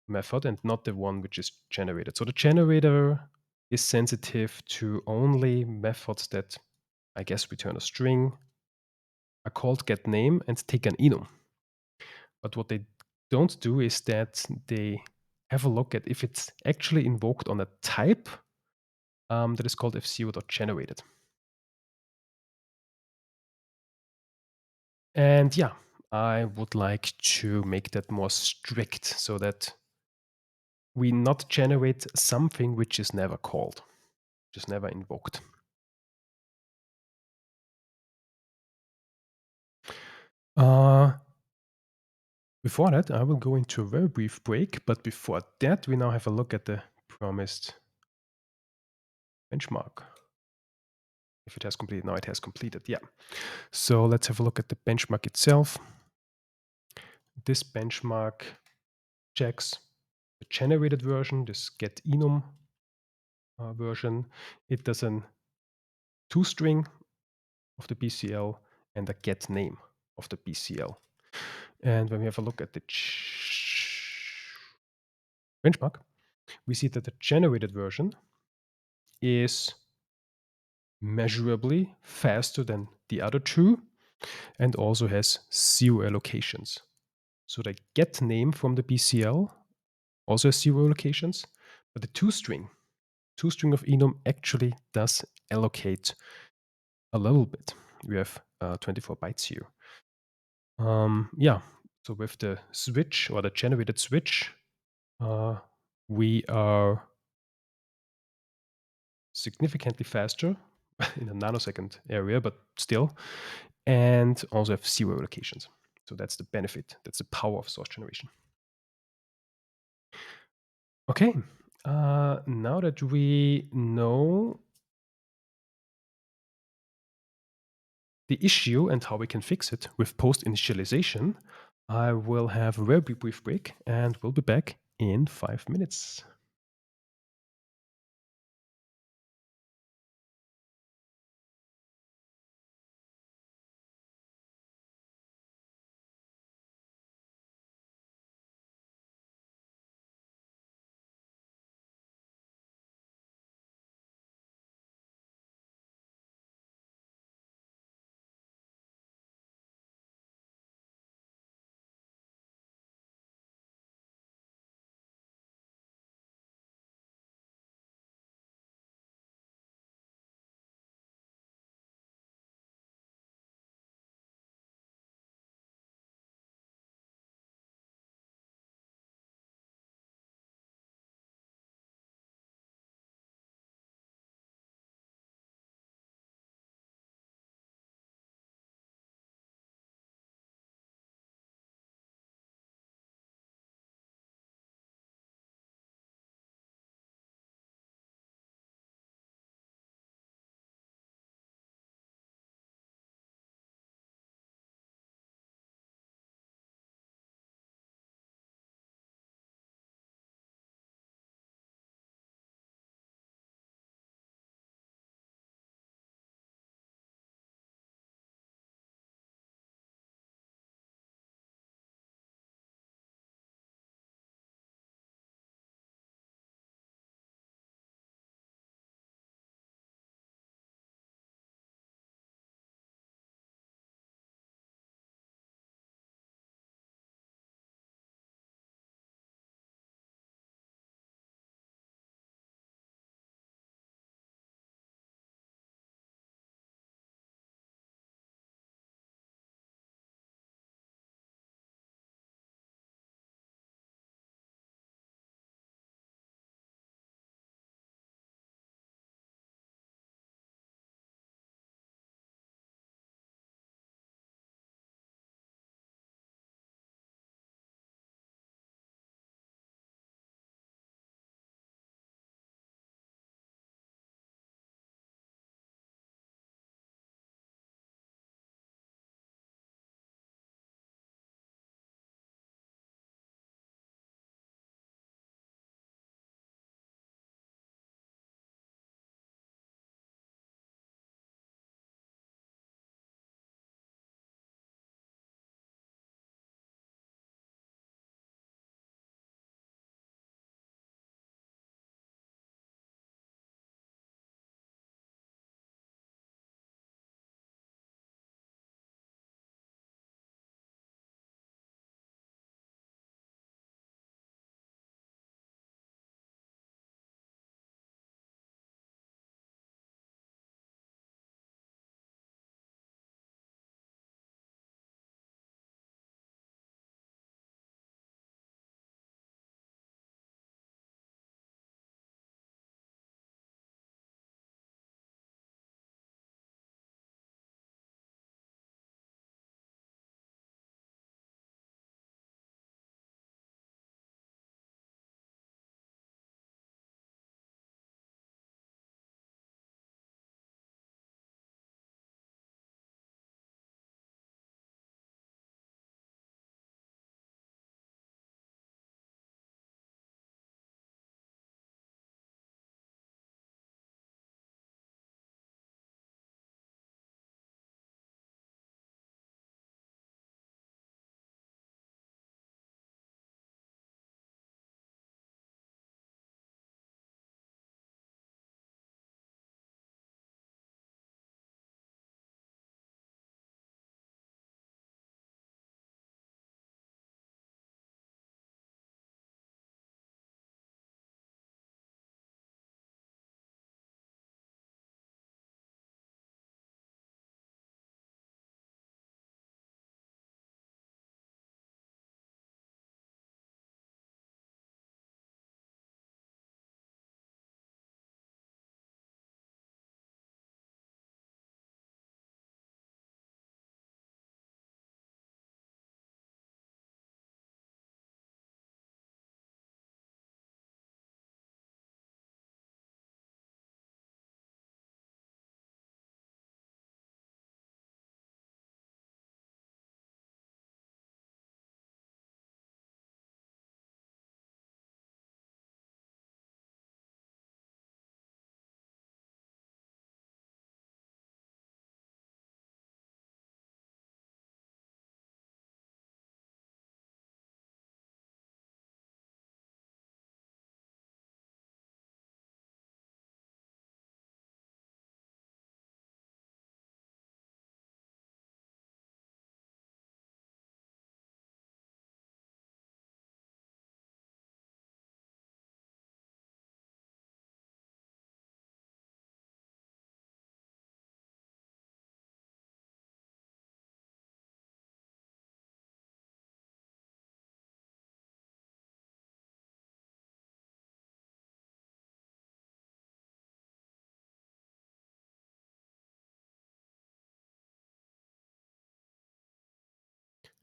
method and not the one which is generated. So the generator is sensitive to only methods that, I guess, return a string, are called getName, and take an enum. But what they don't do is that they have a look at if it's actually invoked on a type that is called fco.generated. And yeah, I would like to make that more strict so that we not generate something which is never called, which is never invoked. Before that, I will go into a very brief break, but before that, we now have a look at the promised benchmark. If it has completed, now it has completed, yeah. So let's have a look at the benchmark itself. This benchmark checks the generated version, this getEnum version. It does an toString of the BCL and a getName of the BCL. And when we have a look at the benchmark, we see that the generated version is measurably faster than the other two and also has 0 allocations. So the getName from the BCL also has 0 allocations, but the toString of enum actually does allocate a little bit. We have 24 bytes here. Yeah, so with the switch or the generated switch, we are significantly faster in a nanosecond area, but still, and also have 0 allocations. So that's the benefit. That's the power of source generation. Okay, now that we know the issue and how we can fix it with post initialization, I will have a very brief break and we'll be back in 5 minutes.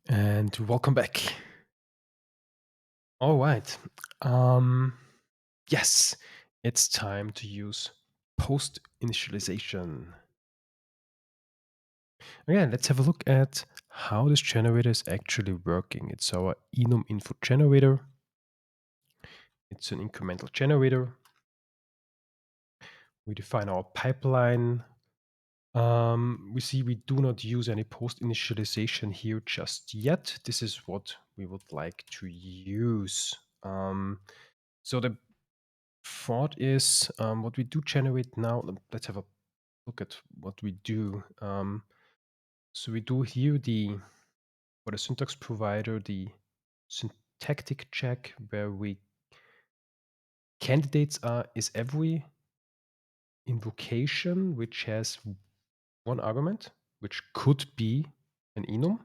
And welcome back. All right. Um, yes, it's time to use post initialization. Again, let's have a look at how this generator is actually working. It's our enum info generator. It's an incremental generator. We define our pipeline. We see we do not use any post initialization here just yet. This is what we would like to use. So the thought is what we do generate now. Let's have a look at what we do. So we do here for the syntax provider, the syntactic check where we candidates is every invocation which has one argument, which could be an enum,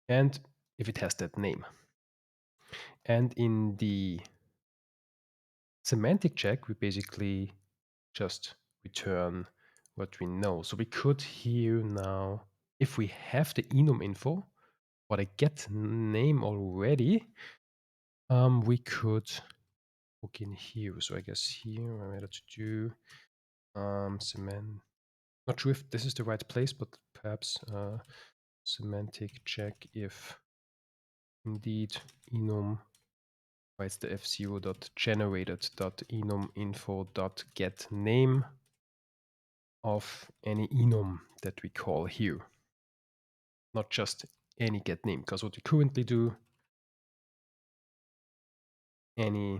and if it has that name. And in the semantic check, we basically just return what we know. So we could here now, if we have the enum info or the get name already, we could hook in here. So I guess here I'm ready to do not sure if this is the right place, but perhaps semantic check if indeed enum writes the f0.generated.enuminfo.getName of any enum that we call here. Not just any get name, because what we currently do, any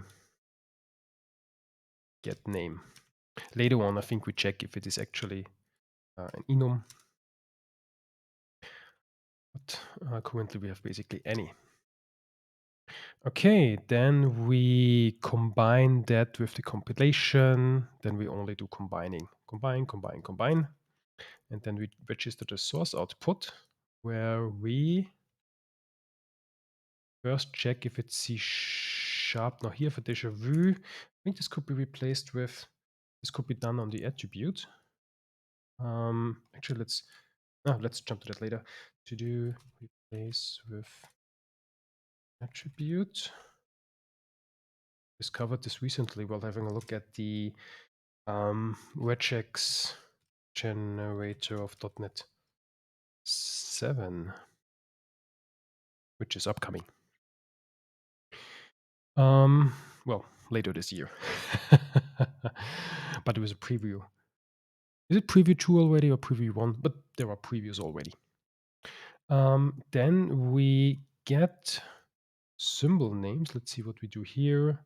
get name. Later on, I think we check if it is actually an enum, but currently we have basically any. Okay, then we combine that with the compilation. Then we only do combining. Combine, combine, combine. And then we register the source output where we first check if it's C#. Now here for déjà vu, I think this could be replaced with, this could be done on the attribute. Actually, let's jump to that later. To do replace with attribute. Discovered this recently while having a look at the regex generator of .NET 7, which is upcoming. Well, later this year. But it was a preview. Is it preview 2 already or preview 1? But there are previews already. Then we get symbol names. Let's see what we do here.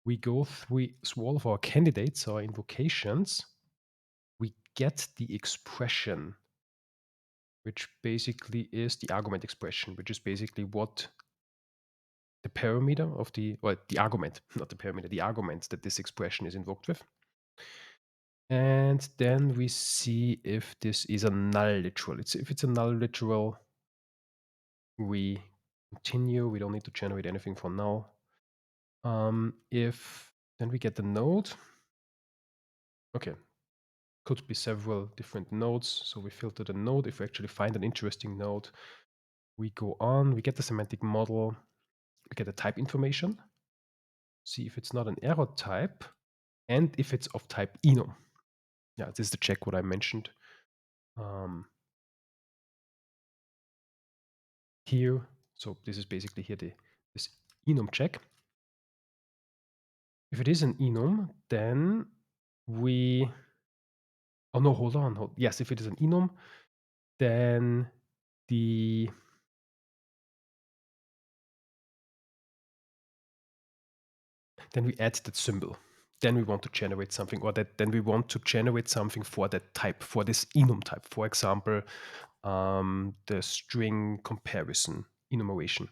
We go through all of our candidates, our invocations. We get the expression, which basically is the argument expression, which is basically what the parameter of the argument, not the parameter, the argument that this expression is invoked with. And then we see if this is a null literal. If it's a null literal, we continue. We don't need to generate anything for null. If then we get the node. Okay, could be several different nodes. So we filter the node. If we actually find an interesting node, we go on. We get the semantic model. We get the type information. See if it's not an error type, and if it's of type enum. Yeah, this is the check what I mentioned here. So this is basically here this enum check. If it is an enum, then we... Oh no, hold on. Yes, if it is an enum, then the... Then we add that symbol. Then we want to generate something, or then we want to generate something for that type, for this enum type. For example, the string comparison enumeration.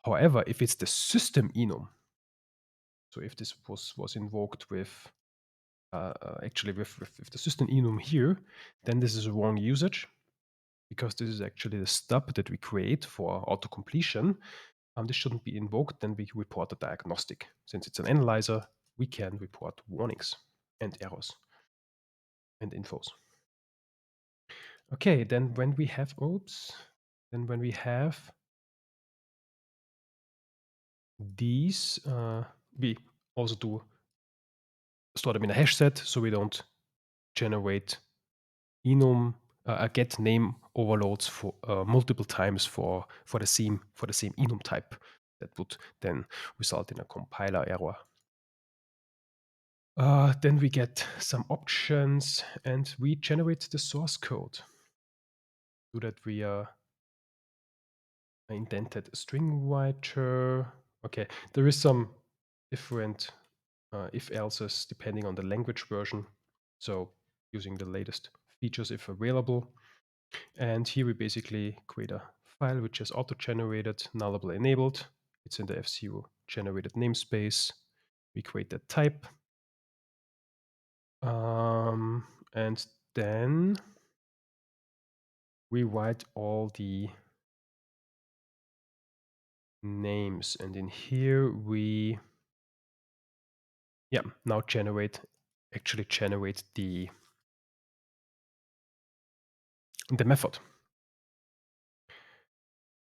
However, if it's the system enum, so if this was invoked with actually with the system enum here, then this is a wrong usage, because this is actually the stub that we create for autocompletion. This shouldn't be invoked. Then we report a diagnostic. Since it's an analyzer, we can report warnings and errors and infos. Okay, then when we have these we also do store them in a hash set, so we don't generate enum get name overloads for multiple times for the same enum type. That would then result in a compiler error. Then we get some options and we generate the source code. Do that via indented string writer. Okay, there is some different if else's depending on the language version. So using the latest features if available. And here we basically create a file which is auto-generated, nullable enabled. It's in the F0 generated namespace. We create that type. And then we write all the names. And in here we now actually generate the method.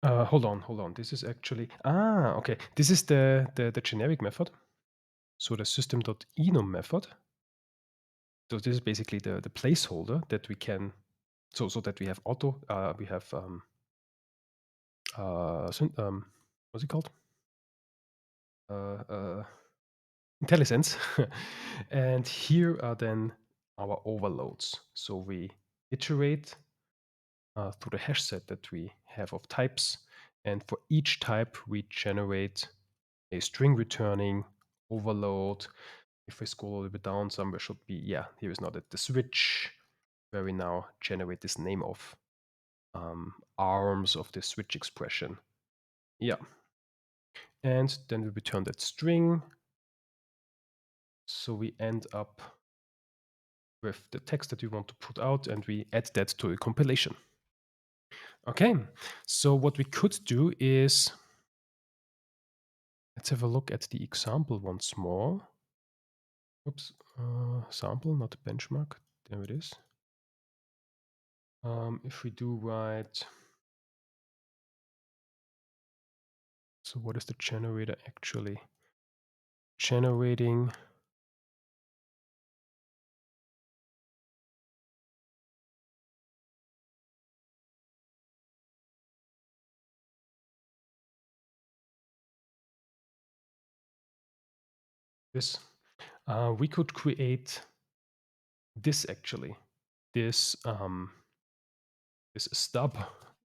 Hold on. This is actually okay. This is the generic method. So the system.enum method. So this is basically the placeholder that we can so that we have we have what's it called? Uh, IntelliSense. And here are then our overloads. So we iterate through the hash set that we have of types. And for each type, we generate a string returning overload. If I scroll a little bit down, somewhere should be, here is now the switch, where we now generate this name of arms of the switch expression. Yeah. And then we return that string. So we end up with the text that we want to put out, and we add that to a compilation. Okay, so what we could do is, let's have a look at the example once more. Oops, sample, not benchmark. There it is. If we do write, so what is the generator actually generating? This. We could create this actually, this this stub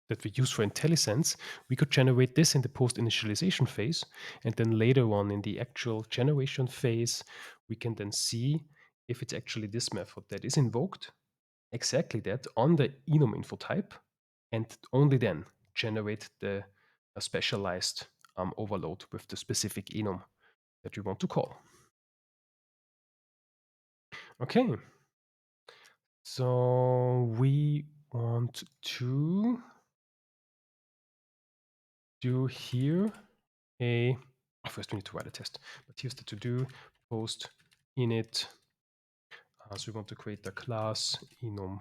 that we use for IntelliSense. We could generate this in the post-initialization phase, and then later on in the actual generation phase, we can then see if it's actually this method that is invoked, exactly that, on the enum info type, and only then generate the specialized overload with the specific enum that you want to call. Okay, so we want to do here first we need to write a test, but here's the to-do post init. So we want to create the class enum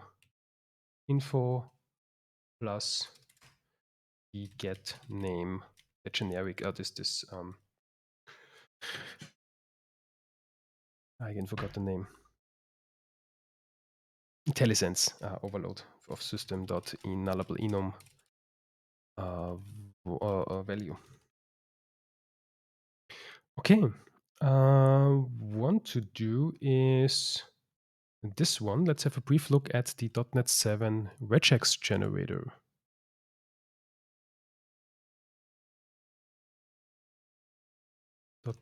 info plus the get name, the generic, I again forgot the name. IntelliSense overload of system.nullable enum value. Okay, want to do is this one. Let's have a brief look at the .NET 7 regex generator.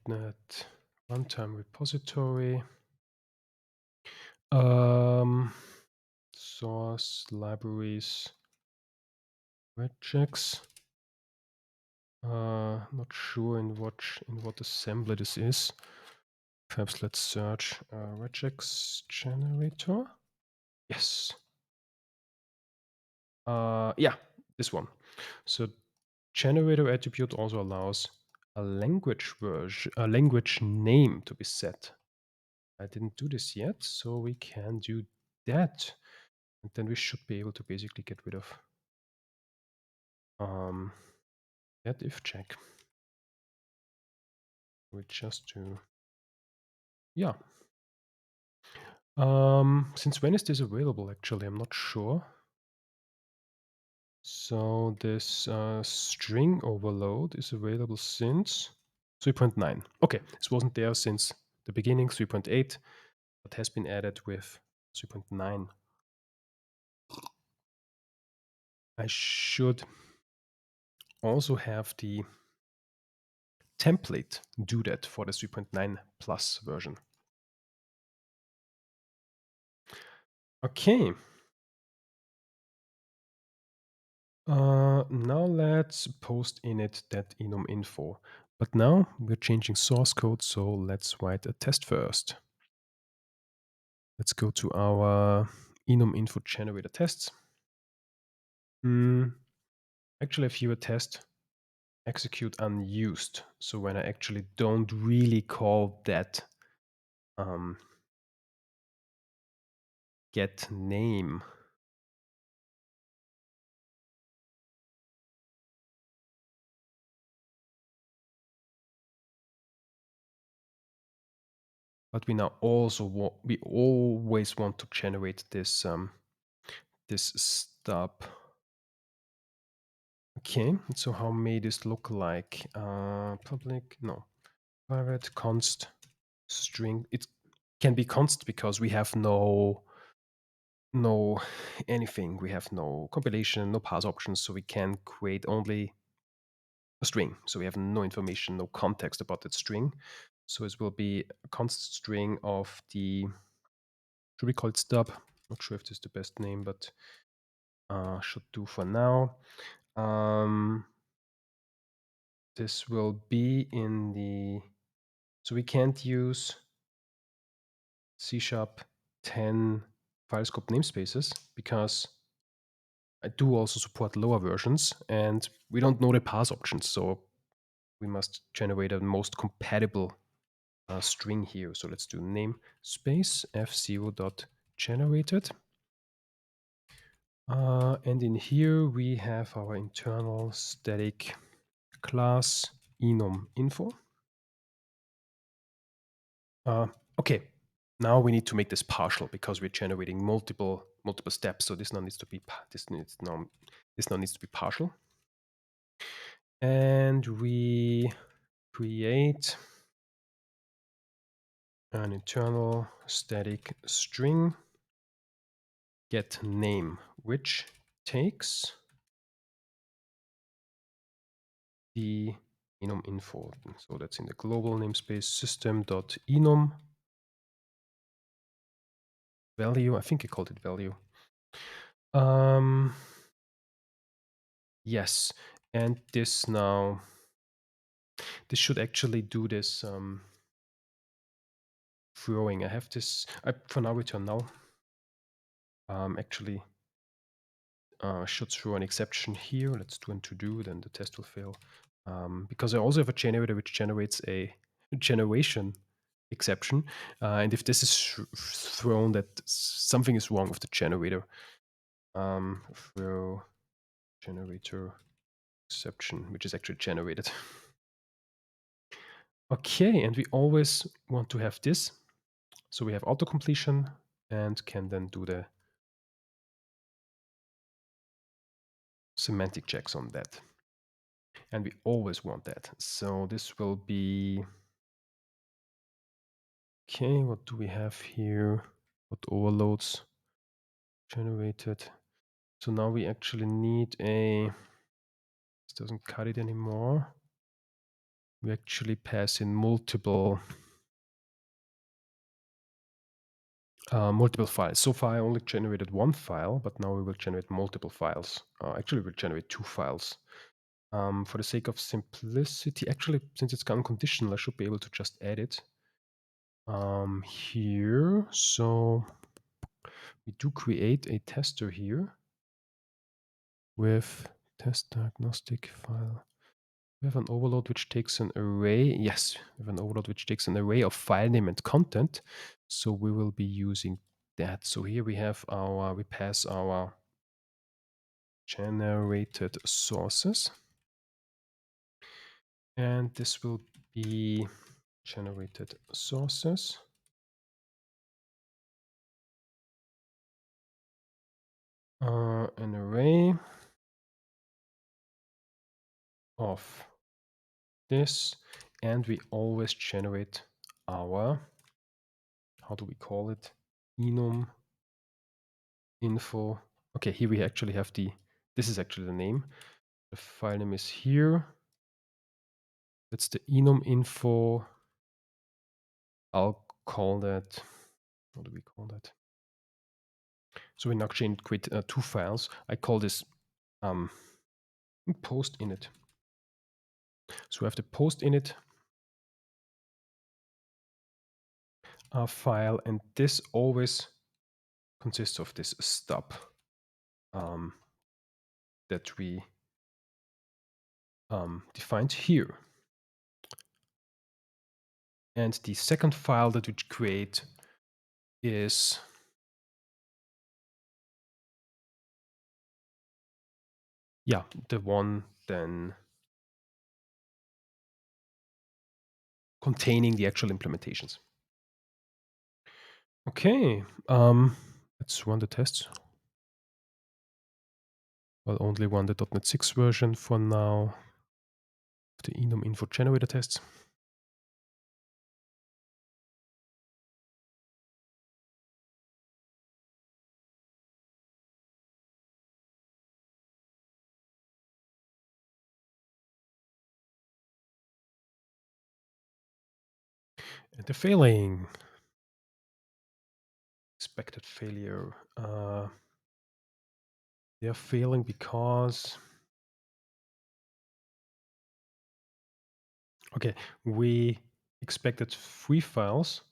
.NET runtime repository. Source libraries regex. Not sure in what assembly this is. Perhaps let's search regex generator. Yes. Yeah, this one. So generator attribute also allows a language name to be set. I didn't do this yet, so we can do that. And then we should be able to basically get rid of that if check. We just do, yeah. Since when is this available? Actually, I'm not sure. So this string overload is available since 3.9. Okay, this wasn't there since the beginning, 3.8, but has been added with 3.9. I should also have the template do that for the 3.9 plus version. Okay. Now let's post init that enum info. But now we're changing source code, so let's write a test first. Let's go to our enum info generator tests. Actually, if you a test execute unused, so when I actually don't really call that get name. But we now also we always want to generate this this stub. Okay, so how may this look like? Public, no, private const string. It can be const because we have no anything. We have no compilation, no parse options, so we can create only a string. So we have no information, no context about that string. So it will be a const string of the, should we call it stub? Not sure if this is the best name, but should do for now. This will be in the, so we can't use C# 10 file scope namespaces because I do also support lower versions and we don't know the parse options. So we must generate a most compatible string here. So let's do namespace f0.generated. And in here we have our internal static class enum info. Okay, now we need to make this partial because we're generating multiple steps. So this now needs to be this now needs to be partial. And we create an internal static string get name, which takes the enum info. So that's in the global namespace system.enum value. I think I called it value. Yes, and this now, this should actually do this throwing. I have this, for now return null. Actually, should throw an exception here. Let's do an to do, then the test will fail. Because I also have a generator which generates a generation exception. And if this is thrown, that something is wrong with the generator. Throw generator exception, which is actually generated. Okay, and we always want to have this. So we have autocompletion and can then do the semantic checks on that. And we always want that. So this will be, okay, what do we have here? What overloads generated? So now we actually need a, this doesn't cut it anymore. We actually pass in multiple files. So far I only generated one file, but now we will generate multiple files. Actually, we'll generate two files. For the sake of simplicity, actually, since it's unconditional, I should be able to just add it here. So we do create a tester here with test diagnostic file. We have an overload which takes an array. Yes, we have an overload which takes an array of file name and content. So we will be using that. So here we have our, we pass our generated sources. And this will be generated sources. An array of this, and we always generate our, how do we call it? Enum info. Okay, here we actually have this is actually the name. The file name is here. That's the enum info. I'll call that, what do we call that? So we now create two files. I call this post init. So we have the post init file, and this always consists of this stub that we defined here. And the second file that we create is the one then containing the actual implementations. Okay, let's run the tests. I'll only run the .NET 6 version for now, the enum info generator tests. And they're failing. Expected failure. They're failing because, okay, we expected 3 files,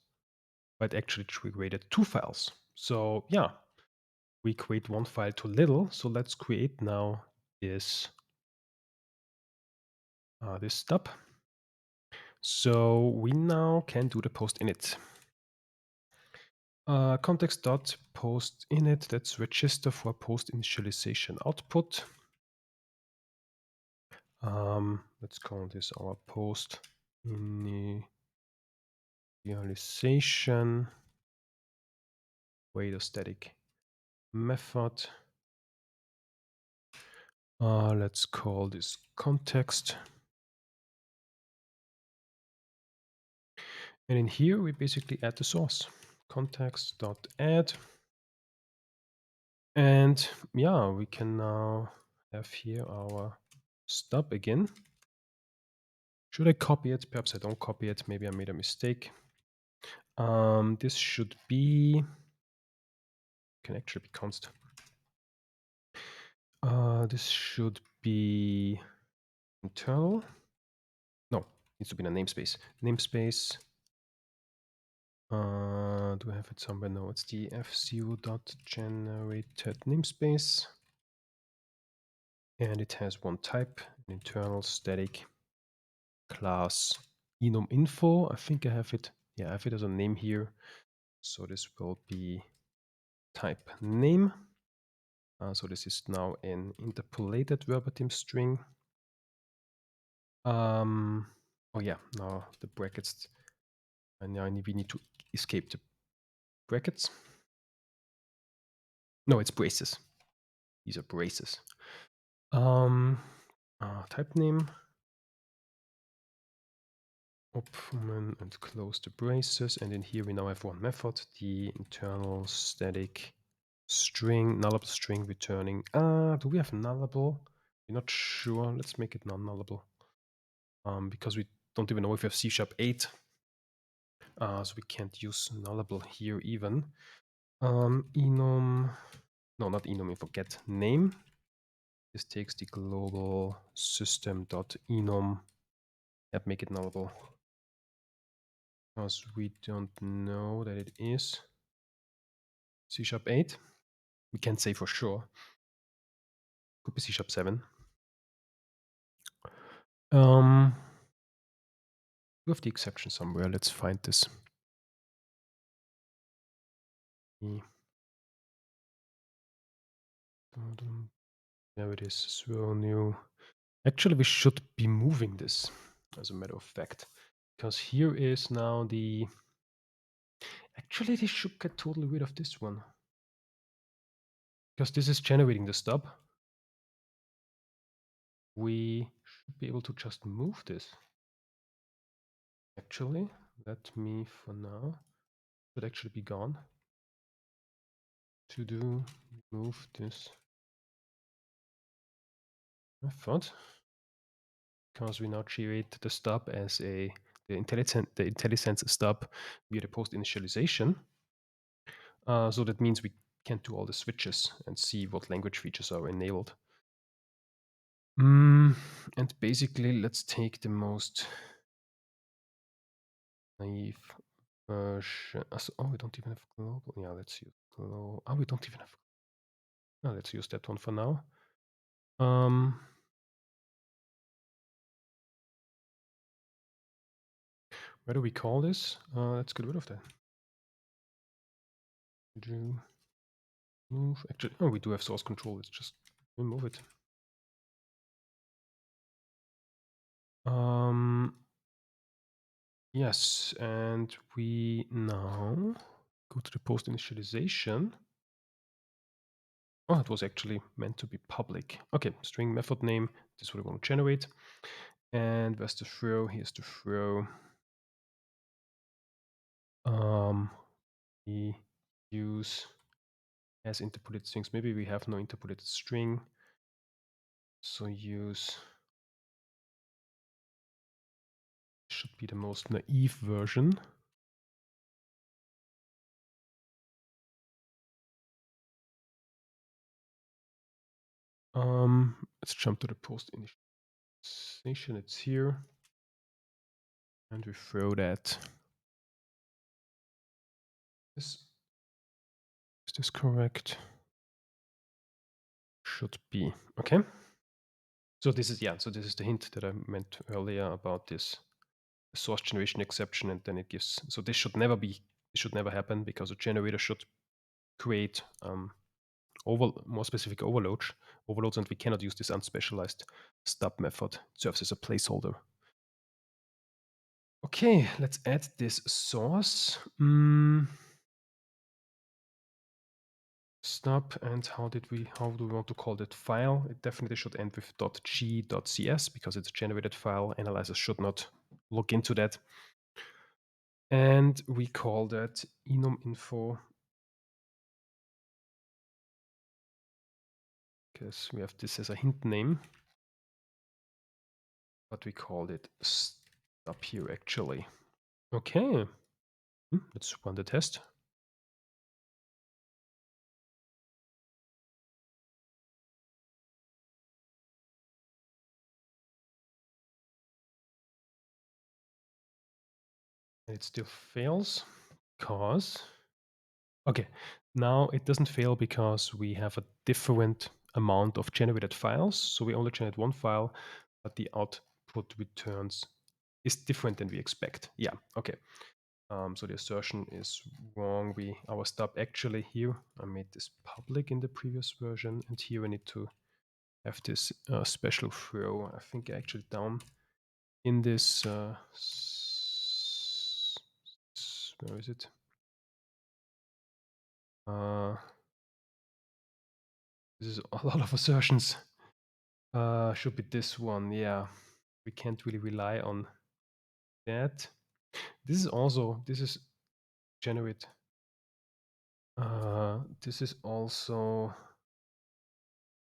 but actually we created 2 files. So yeah, we create one file too little. So let's create now this this stub. So we now can do the post init. Context.post init, that's register for post initialization output. Let's call this our post initialization wait static method. Let's call this context. And in here, we basically add the source, context.add. And yeah, we can now have here our stub again. Should I copy it? Perhaps I don't copy it. Maybe I made a mistake. This should be, can actually be const. This should be internal. No, needs to be in a namespace. Namespace. Do I have it somewhere? No, it's the f0.generated namespace. And it has one type, an internal static class enum info. I think I have it. Yeah, I have it as a name here. So this will be type name. So this is now an interpolated verbatim string. Oh yeah, now the brackets. And now we need to escape the brackets. No, it's braces. These are braces. Type name. Open and close the braces. And in here we now have one method, the internal static string, nullable string returning. Do we have nullable? We're not sure. Let's make it non-nullable. Because we don't even know if we have C#8. So we can't use nullable here even. Enum, no, not enum, forget name. This takes the global system.enum and make it nullable. Because we don't know that it is C#8. We can't say for sure. Could be C#7. We have the exception somewhere. Let's find this. There it is. So new. Actually, we should be moving this, as a matter of fact, because here is now the. Actually, they should get totally rid of this one because this is generating the stub. We should be able to just move this. Actually, let me for now. Should actually be gone. To do move this method because we now create the stub as the IntelliSense stub via the post initialization. So that means we can do all the switches and see what language features are enabled. And basically, let's take the most naive version. Oh, we don't even have global. Yeah, let's use global. Oh, we don't even have. Oh, let's use that one for now. Where do we call this? Let's get rid of that. Do move. Actually, oh, we do have source control. Let's just remove it. Yes, and we now go to the post initialization. Oh, it was actually meant to be public. Okay, string method name. This is what we want to generate. And where's the throw? Here's the throw. We use as interpolated strings. Maybe we have no interpolated string. So use should be the most naive version. Let's jump to the post initialization. It's here. And we throw that. Is this correct? Should be. Okay. So this is, yeah, so this is the hint that I meant earlier about this source generation exception, and then it gives, so this should never be, this should never happen because a generator should create more specific overloads, and we cannot use this unspecialized stub method. It serves as a placeholder. Okay, let's add this source. Stub, and how do we want to call that file? It definitely should end with .g.cs because it's a generated file. Analyzers should not look into that. And we call that enum info because we have this as a hint name, but we called it stub here actually. Okay, let's run the test. And it still fails because, okay, now it doesn't fail because we have a different amount of generated files. So we only generate one file, but the output returns is different than we expect. Yeah, okay. So the assertion is wrong. Our stub actually here, I made this public in the previous version, and here we need to have this special throw. I think actually down in this, where is it? This is a lot of assertions. Should be this one, yeah. We can't really rely on that. This is generate. This is also,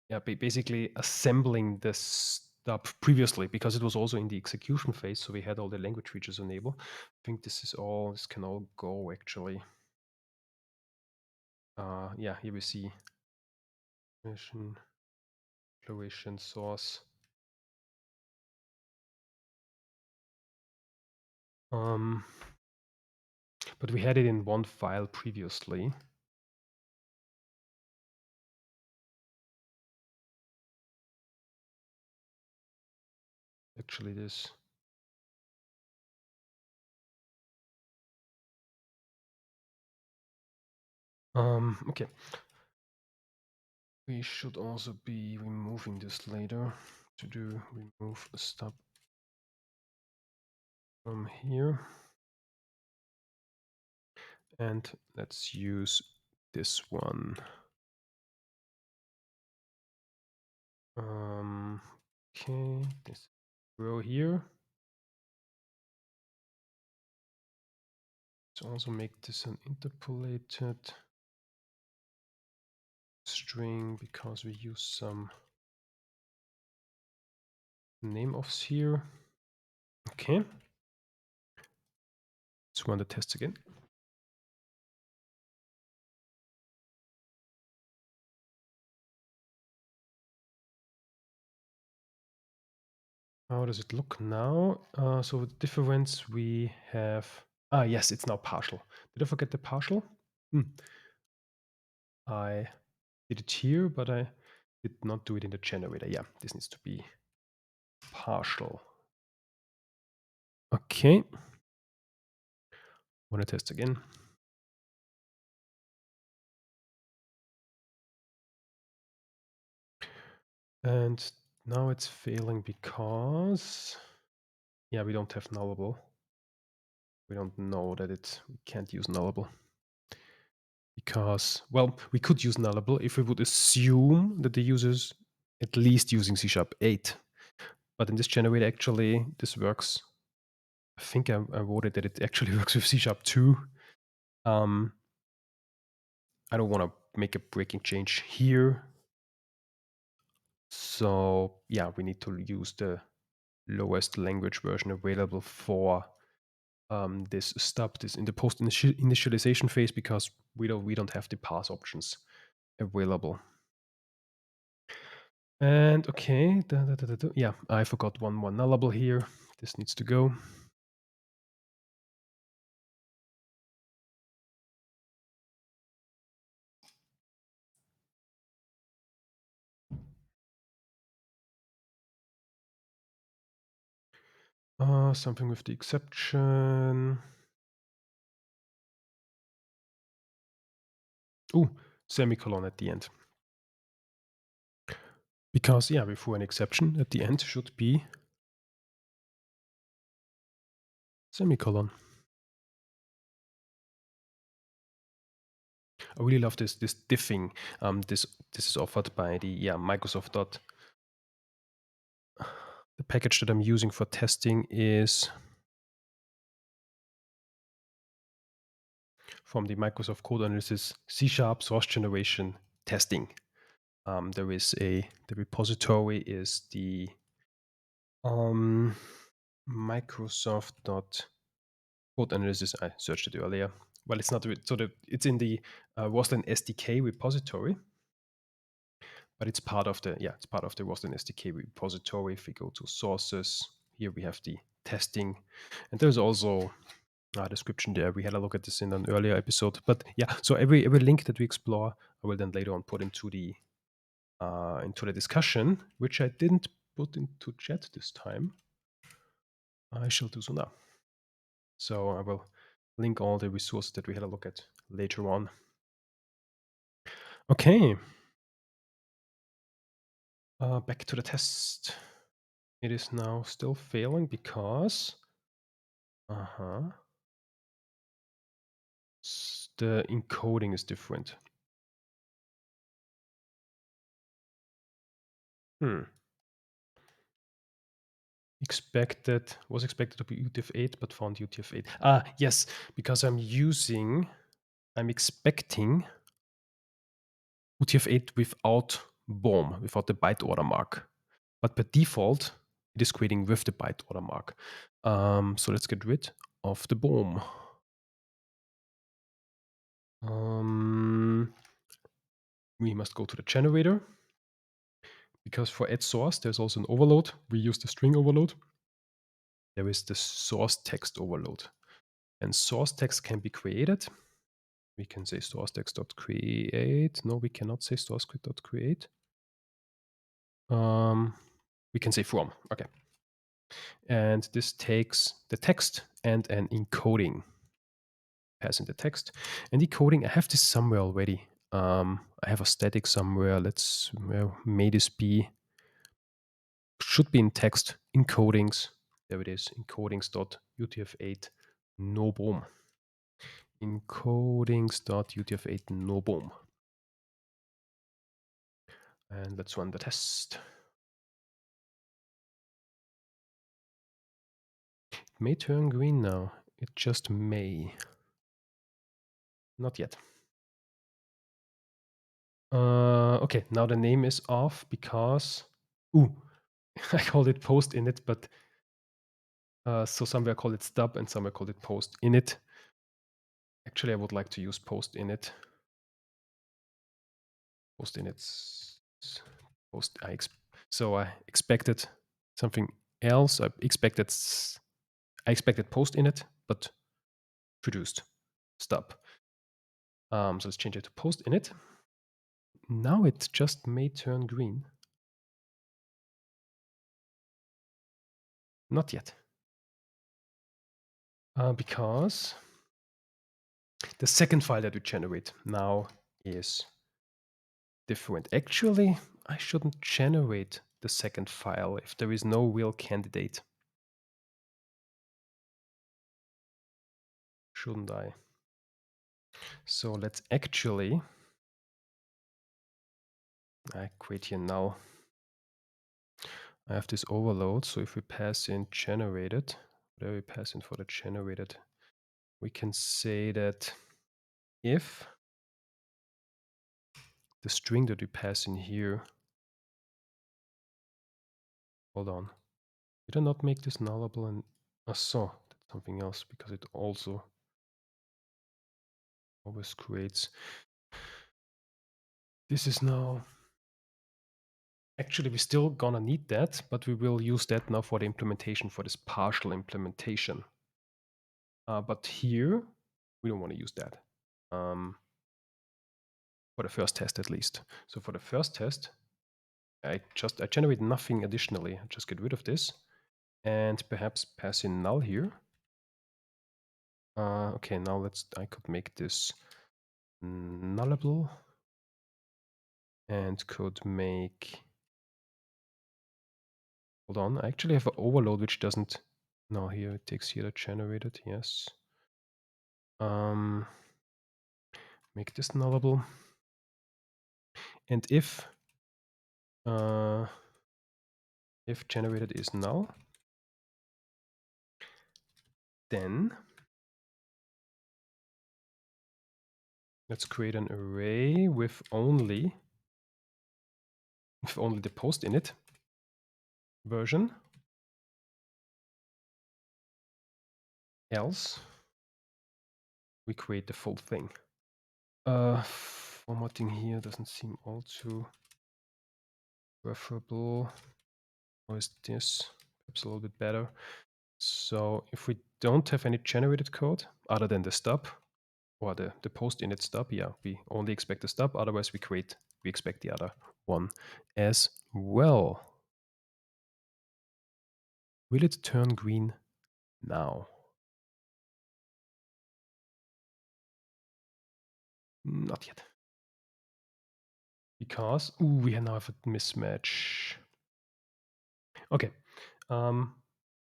yeah, basically assembling this stuff previously because it was also in the execution phase. So we had all the language features enabled. I think this can all go actually. Yeah, here we see mission, declaration, source. But we had it in one file previously. Actually, this. Okay. We should also be removing this later to do remove stub. from here. And let's use this one. Okay, this row here. Let's also make this an interpolated string because we use some name offs here. Okay. Let's run the tests again. How does it look now? So the difference we have, yes, it's now partial. Did I forget the partial? I did it here, but I did not do it in the generator. Yeah, this needs to be partial. Okay. Want to test again. And now it's failing because, yeah, we don't have nullable. We don't know that we can't use nullable. Because, well, we could use nullable if we would assume that the user's at least using C#8. But in this generator, actually, this works. I think I wrote it that it actually works with C#2. I don't want to make a breaking change here. So yeah, we need to use the lowest language version available for this stub, this in the post initialization phase, because we don't have the pass options available. And okay, yeah, I forgot one more nullable here. This needs to go. Something with the exception. Oh, semicolon at the end. Because, yeah, before an exception at the end should be semicolon. I really love this diffing. This is offered by the Microsoft dot. The package that I'm using for testing is from the Microsoft Code Analysis C# source generation testing. There is the repository is the Microsoft dot code analysis. I searched it earlier. Well, it's not it's in the Roslyn SDK repository, but it's part of the Roslyn SDK repository. If we go to sources, here we have the testing, and there's also a description there. We had a look at this in an earlier episode, but yeah. So every link that we explore, I will then later on put into the discussion, which I didn't put into chat this time. I shall do so now. So I will link all the resources that we had a look at later on. Okay. Back to the test. It is now still failing because the encoding is different. Was expected to be UTF-8, but found UTF-8. Yes, because I'm expecting UTF-8 without BOM, without the byte order mark. But by default, it is creating with the byte order mark. So let's get rid of the BOM. We must go to the generator, because for add source, there's also an overload. We use the string overload. There is the source text overload. And source text can be created. We can say source text.create. No, we cannot say source text.create. We can say from. Okay. And this takes the text and an encoding. Pass in the text. And decoding, I have this somewhere already. I have a static somewhere. Where may this be? Should be in text encodings. There it is, encodings.utf8 no boom. Encodings.utf8 no boom. And let's run the test. It may turn green now. It just may. Not yet. Okay, now the name is off because, I called it post init, but so somewhere called it stub and somewhere called it post init. Actually, I would like to use post init. Post init. So I expected something else. I expected post init, but produced stub. So let's change it to post init. Now it just may turn green. Not yet. Because the second file that we generate now is different. Actually, I shouldn't generate the second file if there is no real candidate. Shouldn't I? So let's actually, I create here null. I have this overload, so if we pass in generated, whatever we pass in for the generated, we can say that if the string that we pass in here, hold on, did I not make this nullable? And so that's something else because it also always creates. This is now, actually we're still gonna need that, but we will use that now for the implementation, for this partial implementation. But here, we don't want to use that. For the first test at least. So for the first test, I generate nothing additionally. I just get rid of this and perhaps pass in null here. Okay, now I could make this nullable and could make, hold on, I actually have an overload which doesn't, no, here it takes here the generated, yes. Make this nullable. And if generated is null, then let's create an array with only the post init version. Else, we create the full thing. Formatting here doesn't seem all too preferable. Or is this perhaps a little bit better? So if we don't have any generated code other than the stub or the post init stub, yeah, we only expect the stub. Otherwise, we expect the other one as well. Will it turn green now? Not yet. Because, we now have a mismatch. Okay.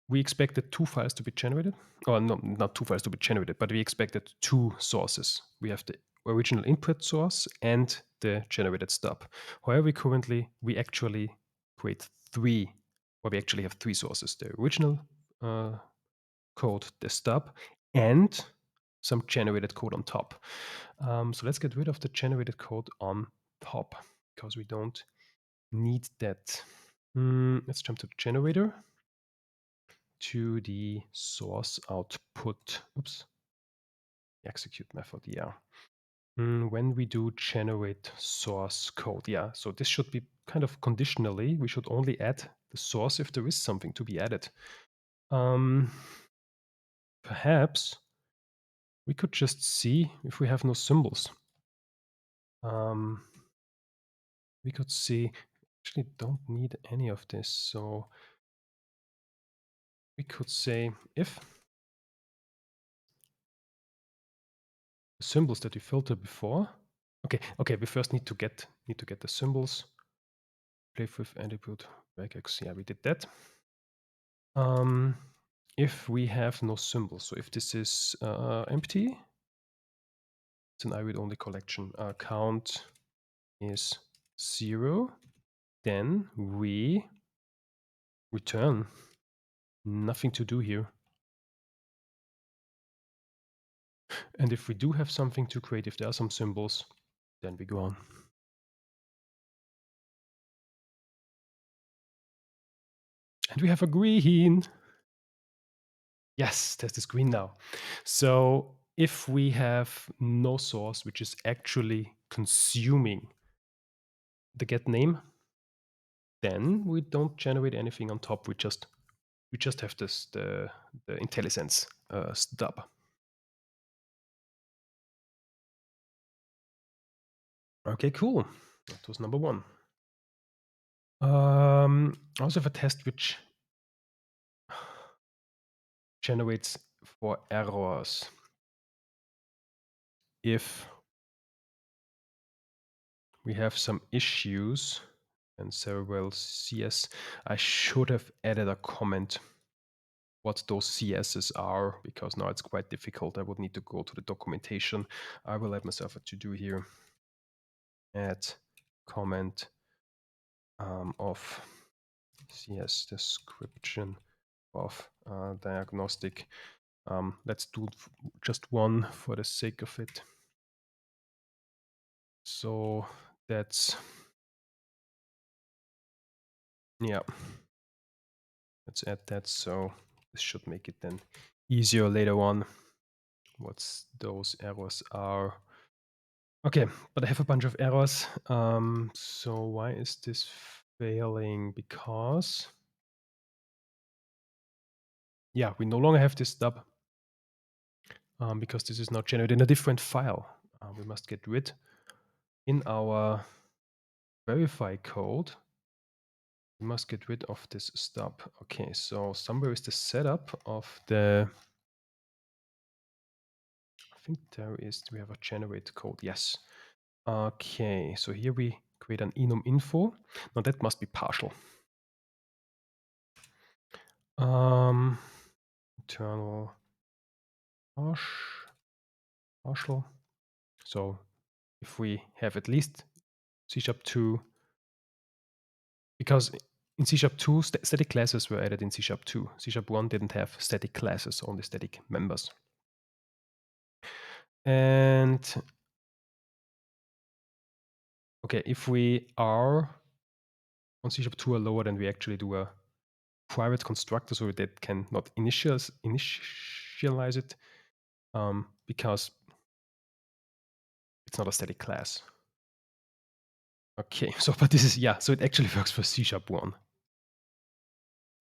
We expected two files to be generated. Or no, not two files to be generated, but we expected two sources. We have the original input source and the generated stub. However, we actually create three, or we actually have three sources. The original code, the stub, and some generated code on top. So let's get rid of the generated code on top because we don't need that. Let's jump to the generator, to the source output. Oops. Execute method, yeah. When we do generate source code, yeah. So this should be kind of conditionally. We should only add the source if there is something to be added. Perhaps we could just see if we have no symbols. We could see, actually don't need any of this. So we could say if the symbols that we filtered before. Okay, we first need to get the symbols. Play with attribute regex. Yeah, we did that. If we have no symbol, so if this is empty, it's an I read only collection. Count is 0, then we return. Nothing to do here. And if we do have something to create, if there are some symbols, then we go on. And we have a green. Yes, test is green now. So if we have no source, which is actually consuming the get name, then we don't generate anything on top. We just have this the IntelliSense stub. Okay, cool. That was number one. I also have a test which generates for errors. If we have some issues and several CS, I should have added a comment what those CSs are, because now it's quite difficult. I would need to go to the documentation. I will add myself a to-do here. Add comment of CS description of diagnostic. Let's do just one for the sake of it. So that's, yeah, let's add that. So this should make it then easier later on. What those errors are. Okay, but I have a bunch of errors. So why is this failing? Because, yeah, we no longer have this stub because this is now generated in a different file. We must get rid in our verify code. We must get rid of this stub. Okay, so somewhere is the setup of the, I think there is, we have a generate code. Yes. Okay, so here we create an enum info. Now that must be partial. Internal partial. So if we have at least C#2, because in C#2 static classes were added in C#2. C#1 didn't have static classes, only static members. And okay, if we are on C#2 or lower, then we actually do a private constructor so that can not initialize it because it's not a static class. Okay, so but this is, yeah, so it actually works for C#1.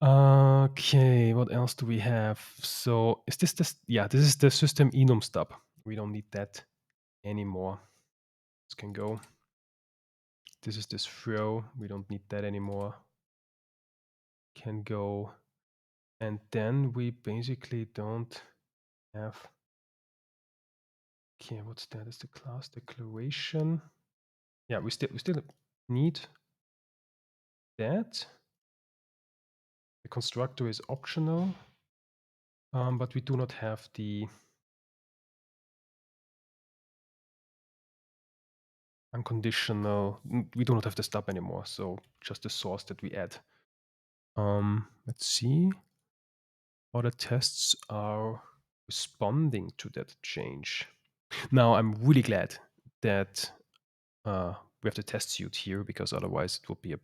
Okay, what else do we have? So is this, yeah, this is the system enum stub. We don't need that anymore. This can go. This is this throw. We don't need that anymore. Can go. And then we basically don't have, okay, what's that? Is the class declaration. Yeah, we still need that. The constructor is optional, but we do not have the unconditional. We do not have the stub anymore, so just the source that we add. Let's see. Other tests are responding to that change. Now I'm really glad that we have the test suite here, because otherwise it would be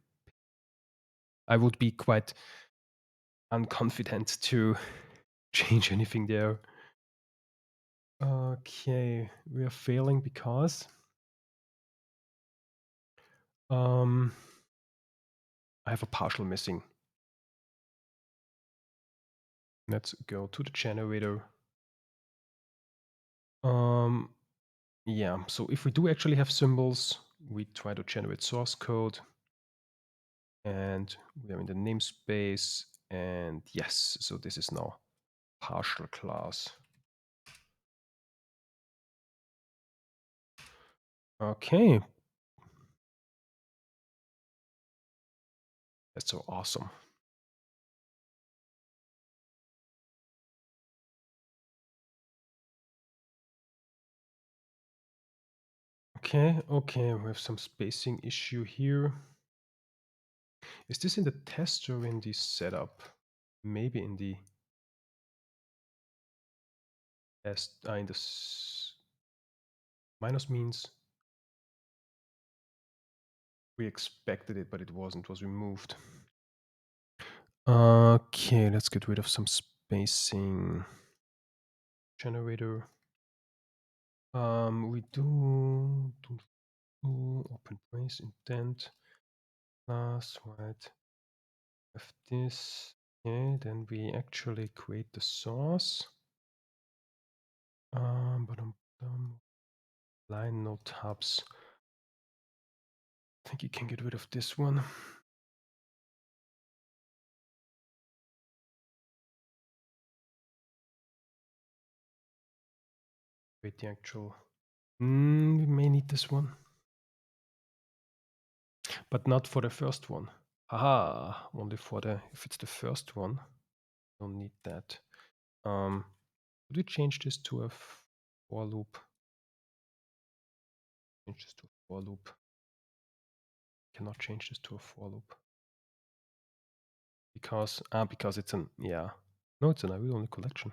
I would be quite unconfident to change anything there. Okay, we are failing because I have a partial missing. Let's go to the generator. Yeah, so if we do actually have symbols, we try to generate source code. And we are in the namespace. And yes, so this is now partial class. Okay. That's so awesome. Okay, okay, we have some spacing issue here. Is this in the test or in the setup? Maybe in the test, in the minus means we expected it, but it wasn't, it was removed. Okay, let's get rid of some spacing. Generator. We do open brace intent class, right? Have this. Okay, then we actually create the source. But line no tabs. I think you can get rid of this one. Wait, the actual. We may need this one, but not for the first one. Haha, only for the, if it's the first one, don't need that. Could we change this to a for loop? Change this to a for loop. Cannot change this to a for loop. Because it's an, yeah. No, it's an I would only collection.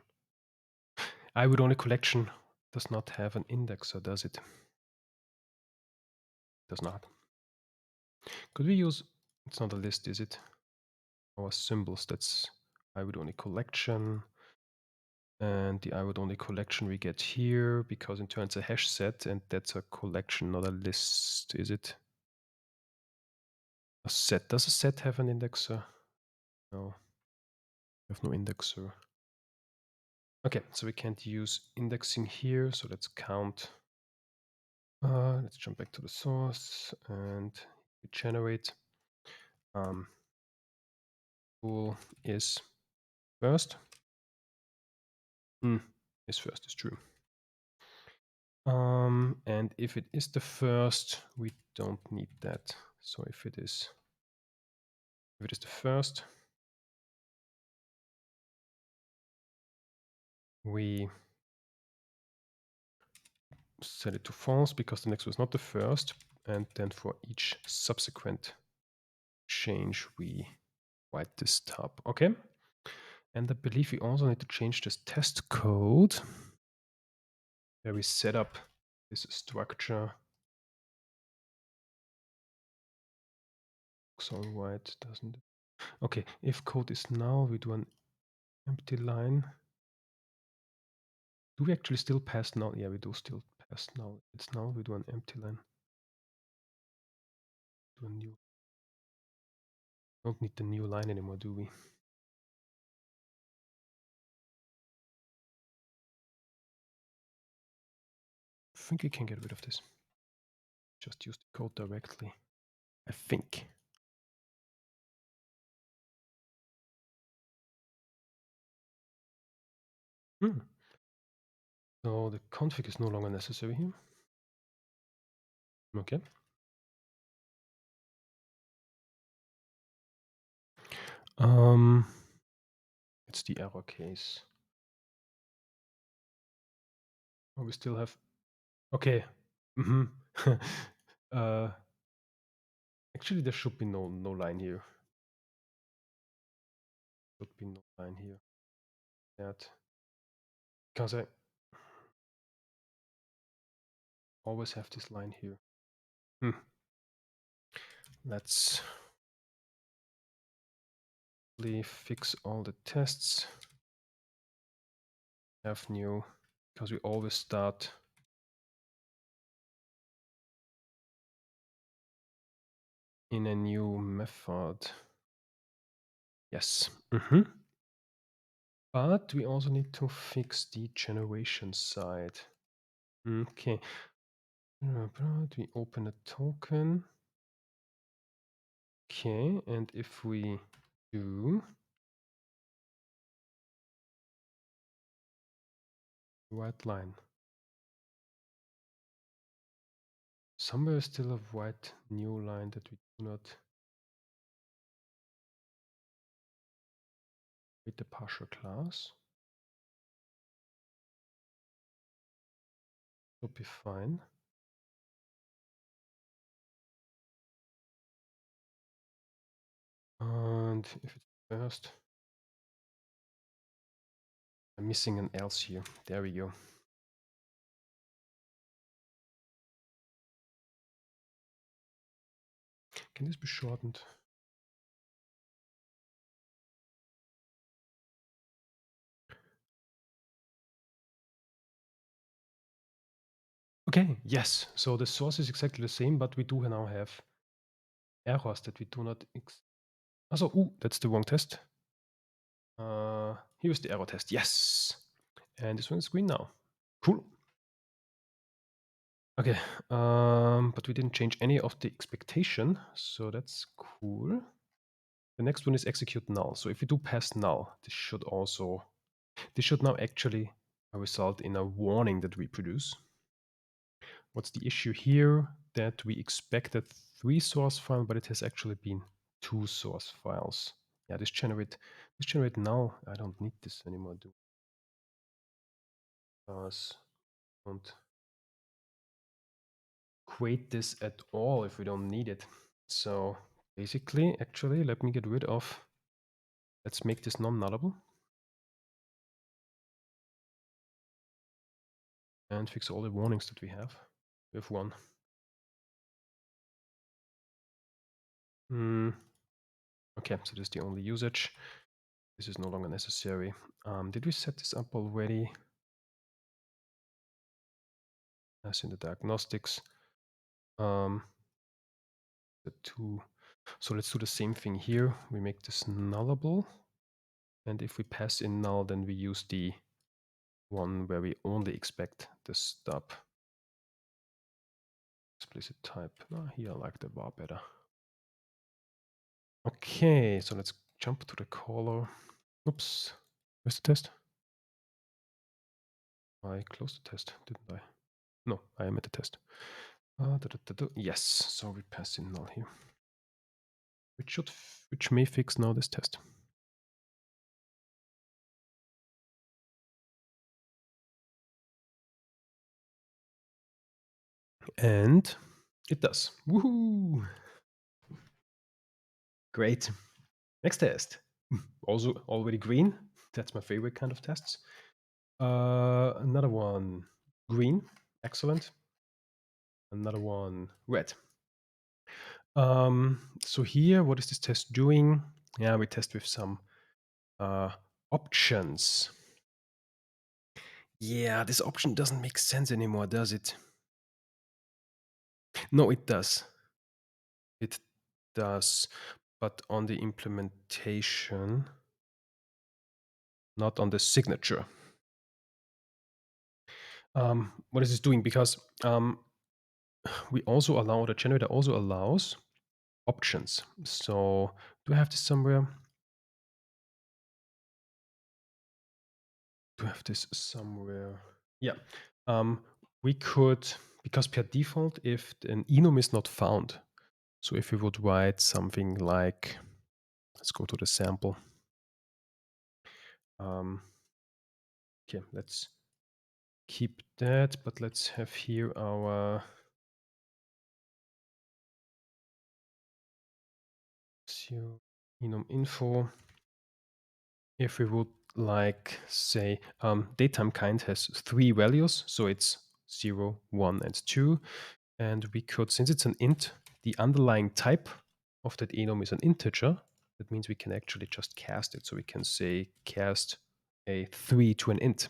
I would only collection does not have an indexer, does it? Does not. Could we use, it's not a list, is it? Our symbols, that's I would only collection. And the I would only collection we get here because in turn it's a hash set and that's a collection, not a list, is it? A set. Does a set have an indexer? No. We have no indexer. Okay, so we can't use indexing here, so let's count. Let's jump back to the source and we generate. Bool is first. Is first is true. And if it is the first, we don't need that. So if it is the first, we set it to false because the next was not the first. And then for each subsequent change, we write this tab. Okay. And I believe we also need to change this test code where we set up this structure. Looks all right, doesn't it? Okay, if code is null, we do an empty line. Do we actually still pass null? Yeah, we do still pass null. It's null, we do an empty line. Do a new. Don't need the new line anymore, do we? I think we can get rid of this. Just use the code directly. I think. So the config is no longer necessary here. Okay. It's the error case. Oh, we still have. Okay. Actually, there should be no line here. Should be no line here. That because I always have this line here. Let's fix all the tests. Have new, because we always start in a new method. Yes. But we also need to fix the generation side. Okay. We open a token. Okay, and if we do white line, somewhere is still a white new line that we do not with the partial class. Should be fine. And if it's first, I'm missing an else here. There we go. Can this be shortened? Okay, yes. So the source is exactly the same, but we do now have errors that we do not. Also, that's the wrong test. Here's the error test. Yes. And this one is green now. Cool. Okay, but we didn't change any of the expectation, so that's cool. The next one is execute null. So if we do pass null, this should now actually result in a warning that we produce. What's the issue here? That we expected 3 source files, but it has actually been 2 source files. Yeah, this generate null. I don't need this anymore. Don't create this at all if we don't need it. So basically, actually, let me get rid of. Let's make this non-nullable and fix all the warnings that we have. We have one. Okay, so this is the only usage. This is no longer necessary. Did we set this up already? As in the diagnostics. The two. So let's do the same thing here. We make this nullable. And if we pass in null, then we use the one where we only expect the stub. Explicit type. Here I like the var better. Okay, so let's jump to the caller. Oops. Where's the test? I closed the test, didn't I? No, I am at the test. Yes, so we pass in null here. Which may fix now this test. And it does. Woohoo! Great. Next test. Also already green. That's my favorite kind of tests. Another one green. Excellent. Another one red. So here, what is this test doing? Yeah, we test with some options. Yeah, this option doesn't make sense anymore, does it? No, it does. It does, but on the implementation, not on the signature. What is this doing? Because we also allow, the generator also allows options. So do I have this somewhere? Do I have this somewhere? Yeah. We could, because per default, if an enum is not found, so if we would write something like, let's go to the sample. Okay, let's keep that, but let's have here our enum info. If we would like, say, datetime kind has 3 values, so it's 0, 1, and 2. And we could, since it's an int, the underlying type of that enum is an integer. That means we can actually just cast it. So we can say cast a 3 to an int.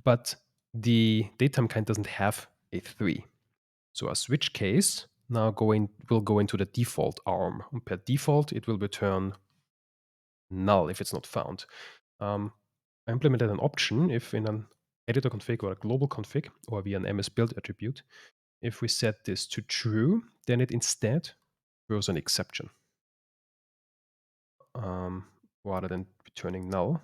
But the datetime kind doesn't have a 3. So a switch case now will go into the default arm. And per default, it will return null if it's not found. I implemented an option if in an editor config or a global config or via an MS build attribute, if we set this to true, then it instead throws an exception rather than returning null.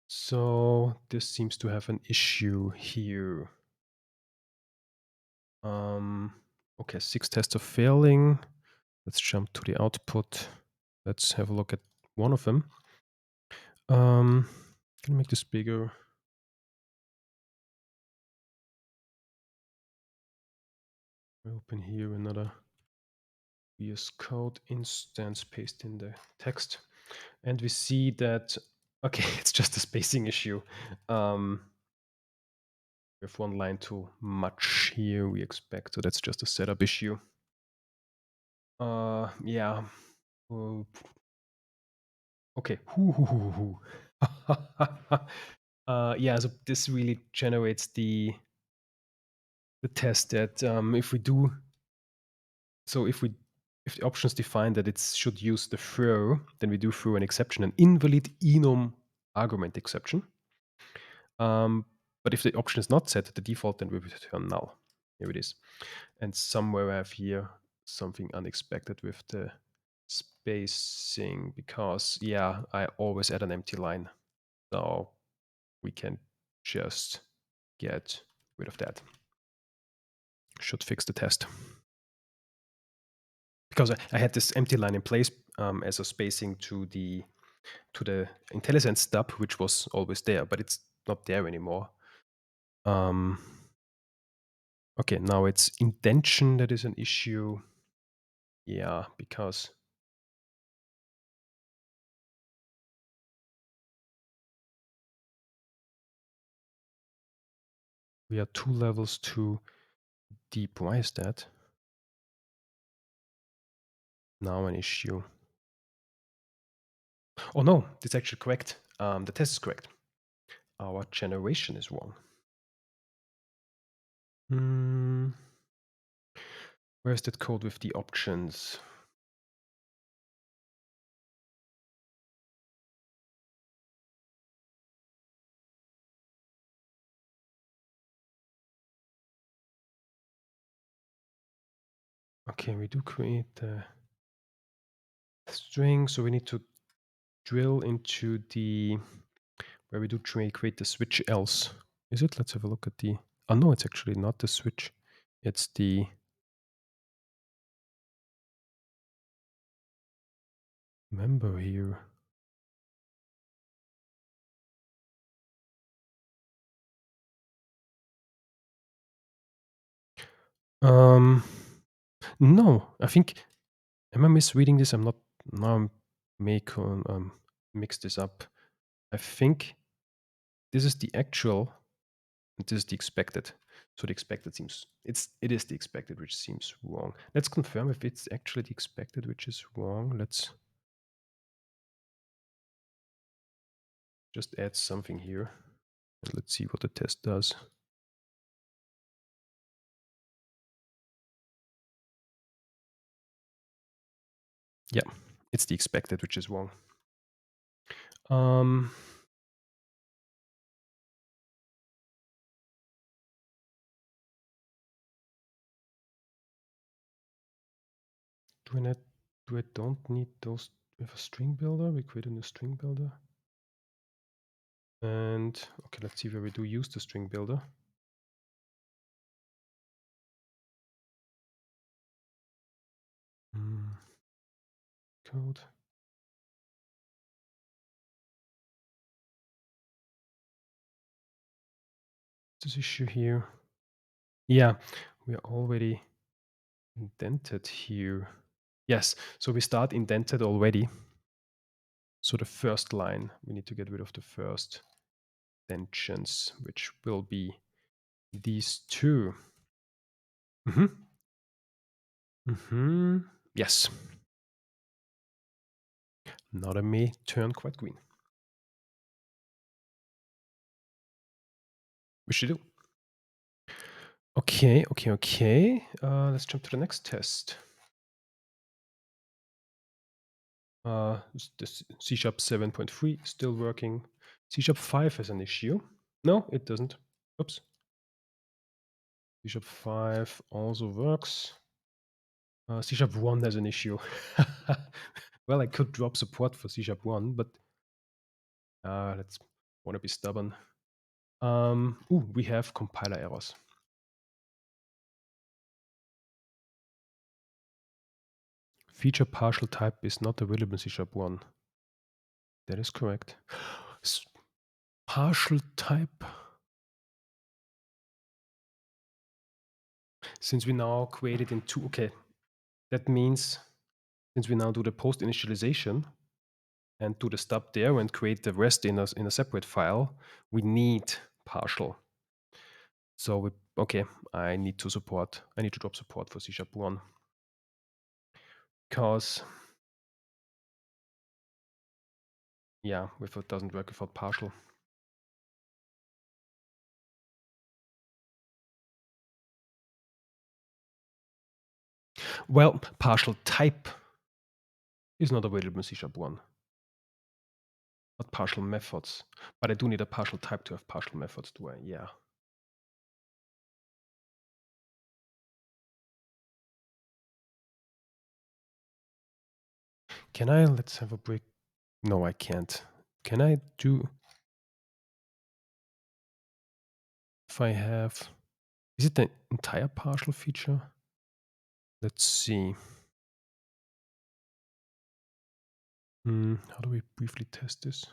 So this seems to have an issue here. Okay, 6 tests are failing. Let's jump to the output. Let's have a look at one of them. Can I make this bigger? I Open here another VS Code instance, paste in the text. And we see that, okay, it's just a spacing issue. We have one line too much here, we expect, so that's just a setup issue. Yeah. Okay. Yeah, so this really generates the test that if we do, so if the options define that it should use the throw, then we do throw an exception, an invalid enum argument exception. But if the option is not set, the default then will return null. Here it is. And somewhere I have here something unexpected with the spacing because, yeah, I always add an empty line. So we can just get rid of that. Should fix the test. Because I had this empty line in place as a spacing to the IntelliSense stub, which was always there, but it's not there anymore. Okay, now it's indentation that is an issue. Yeah, because we are 2 levels too deep. Why is that? Now an issue. Oh no, that's actually correct. The test is correct. Our generation is wrong. Where's that code with the options? Okay, we do create the string, so we need to drill into the where we do create the switch else. Is it? Let's have a look at the. Oh no, it's actually not the switch. It's the member here. No, I think. Am I misreading this? I'm not. Now I'm mix this up. I think this is the actual, and this is the expected. So the expected it is the expected, which seems wrong. Let's confirm if it's actually the expected, which is wrong. Let's just add something here. And let's see what the test does. Yeah, it's the expected, which is wrong. Do I don't need those with a string builder? We created a string builder. And okay, let's see where we do use the string builder. Code. This issue here. Yeah, we are already indented here. Yes, so we start indented already. So the first line, we need to get rid of the first indentions, which will be these two. Yes. Now they may turn quite green. We should do. Okay. Let's jump to the next test. The C# 7.3 still working. C# 5 has an issue. No, it doesn't. Oops. C# 5 also works. C# 1 has an issue. Well, I could drop support for C# 1, but let's want to be stubborn. We have compiler errors. Feature partial type is not available in C# 1. That is correct. Partial type. since we now created in two, okay, that means since we now do the post initialization and do the stub there and create the rest in a separate file, we need partial. So okay, I need to drop support for C#1 because yeah, if it doesn't work without partial. Well, partial type is not available in C#1, but partial methods. But I do need a partial type to have partial methods, do I? Yeah. Can I? Let's have a break. No, I can't. Can I do? If I have, is it the entire partial feature? Let's see. How do we briefly test this?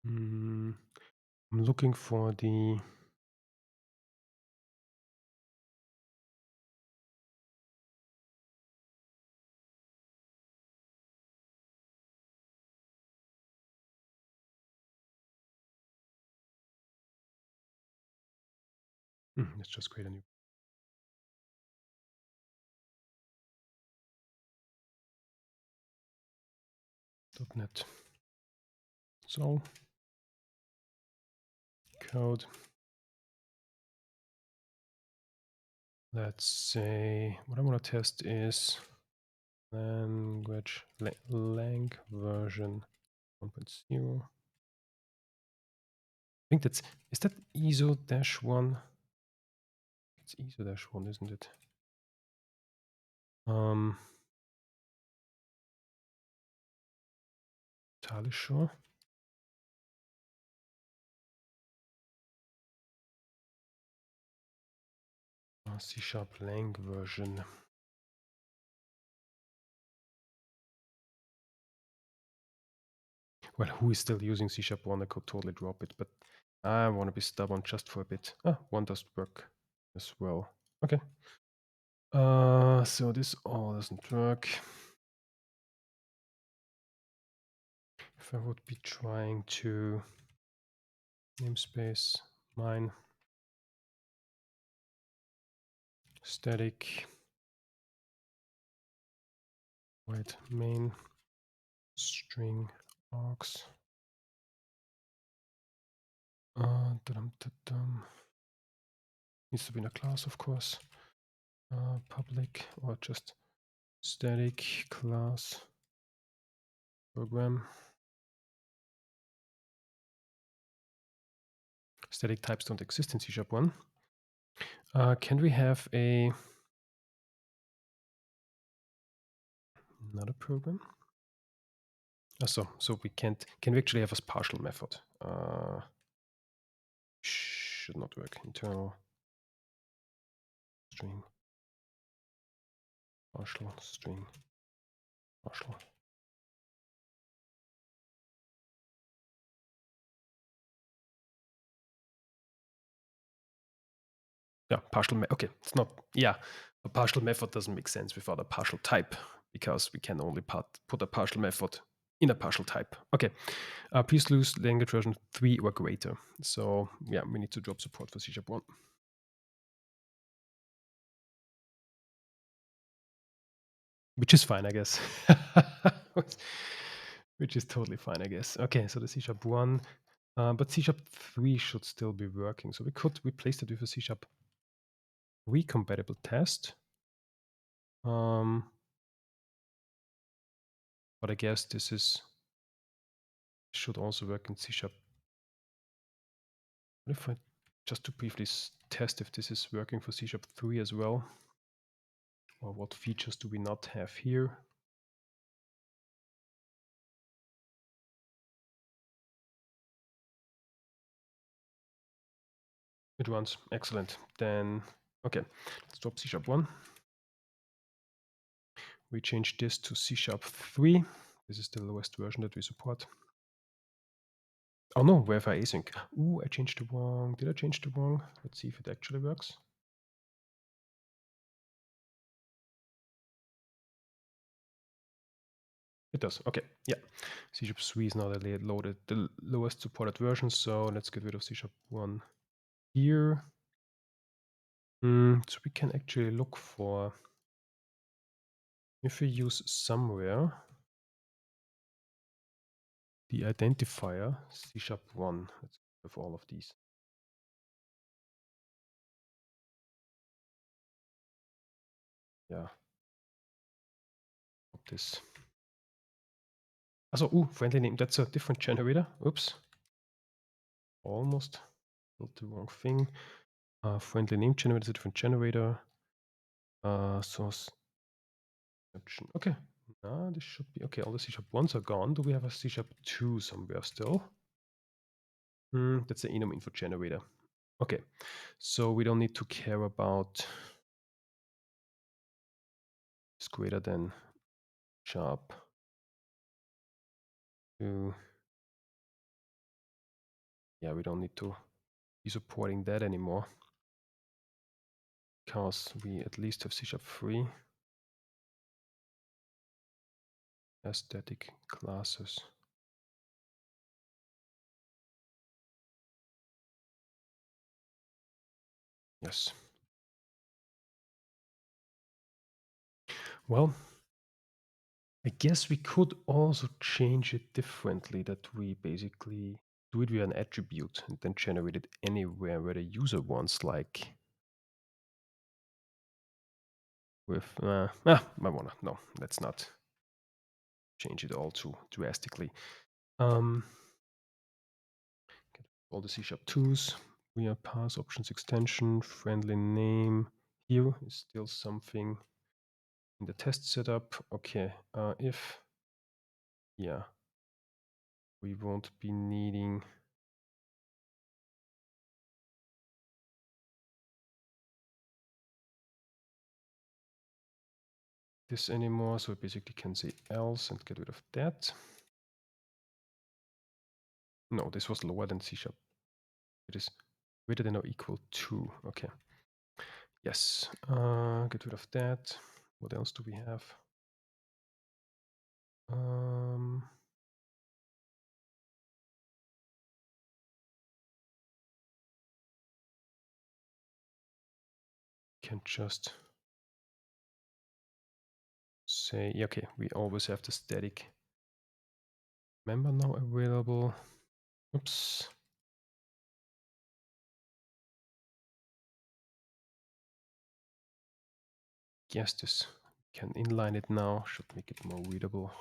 I'm looking for the. Let's just create a new. .NET. So code. Let's say what I want to test is lang version 1.0. I think is that ISO-1? It's ISO-1, isn't it? Talisha. C# lang version. Well, who is still using C#1? I could totally drop it, but I want to be stubborn just for a bit. One does work as well. Okay. So this all doesn't work. If I would be trying to namespace mine static void main string args. Needs to be in a class, of course. Public or just static class program. Static types don't exist in C#1. Can we have another program? So we can't. Can we actually have a partial method? Should not work. Internal string partial string partial. Yeah, partial. Okay, it's not. Yeah, a partial method doesn't make sense without a partial type because we can only put a partial method in a partial type. Okay, please use language version 3 or greater. So yeah, we need to drop support for C#1. Which is fine, I guess. Which is totally fine, I guess. Okay, so the C#1, but C#3 should still be working. So we could replace it with a C#3 compatible test. But I guess this should also work in C#. What if I just to briefly test if this is working for C#3 as well? Or what features do we not have here? It runs. Excellent. Then, okay, let's drop C#1. We change this to C#3. This is the lowest version that we support. Oh no, verify async. Ooh, I changed the wrong. Did I change the wrong? Let's see if it actually works. It does. Okay. Yeah. C#3 is now the lowest supported version. So let's get rid of C#1 here. So we can actually look for, if we use somewhere the identifier C#1. Let's have all of these. Yeah. This. Also, friendly name. That's a different generator. Oops. Almost built the wrong thing. Friendly name generator is a different generator. Source exception. Okay. This should be okay. All the C#1s are gone. Do we have a C#2 somewhere still? That's the enum info generator. Okay. So we don't need to care about is greater than sharp 2. Yeah, we don't need to be supporting that anymore because we at least have C#3 as static classes. Yes. Well, I guess we could also change it differently, that we basically do it with an attribute and then generate it anywhere where the user wants, like with, I wanna, no, let's not change it all too drastically. Get all the C#2s, we are pass options extension, friendly name. Here is still something in the test setup. Okay, if, yeah, we won't be needing this anymore, so we basically can say else and get rid of that. No, this was lower than C#. It is greater than or equal to. Okay. Yes. Get rid of that. What else do we have? Can just say, okay, we always have the static member now available. Oops. Yes, this can inline it now. Should make it more readable.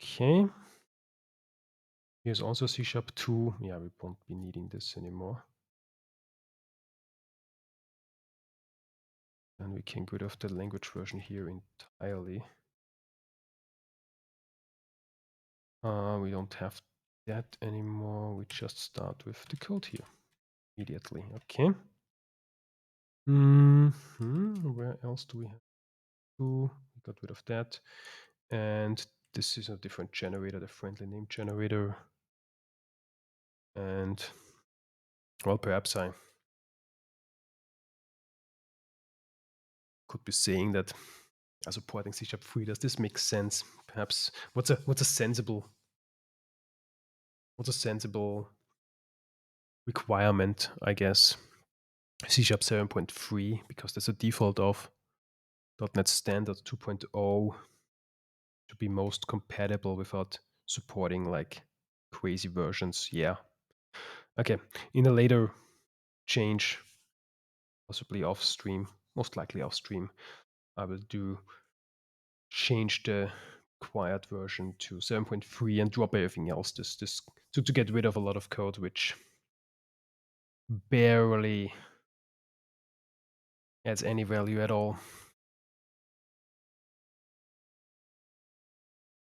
Okay. Here's also C#2. Yeah, we won't be needing this anymore. And we can get rid of the language version here entirely. We don't have that anymore. We just start with the code here immediately. Okay. Where else do we have to? We got rid of that. And this is a different generator, the friendly name generator. And well, perhaps I could be saying that supporting C#3, does this make sense? Perhaps what's a sensible requirement, I guess? C# 7.3, because that's a default of .NET Standard 2.0 to be most compatible without supporting like crazy versions. Yeah. Okay. In a later change, possibly off stream, most likely off stream, I will change the required version to 7.3 and drop everything else. This to get rid of a lot of code which barely adds any value at all.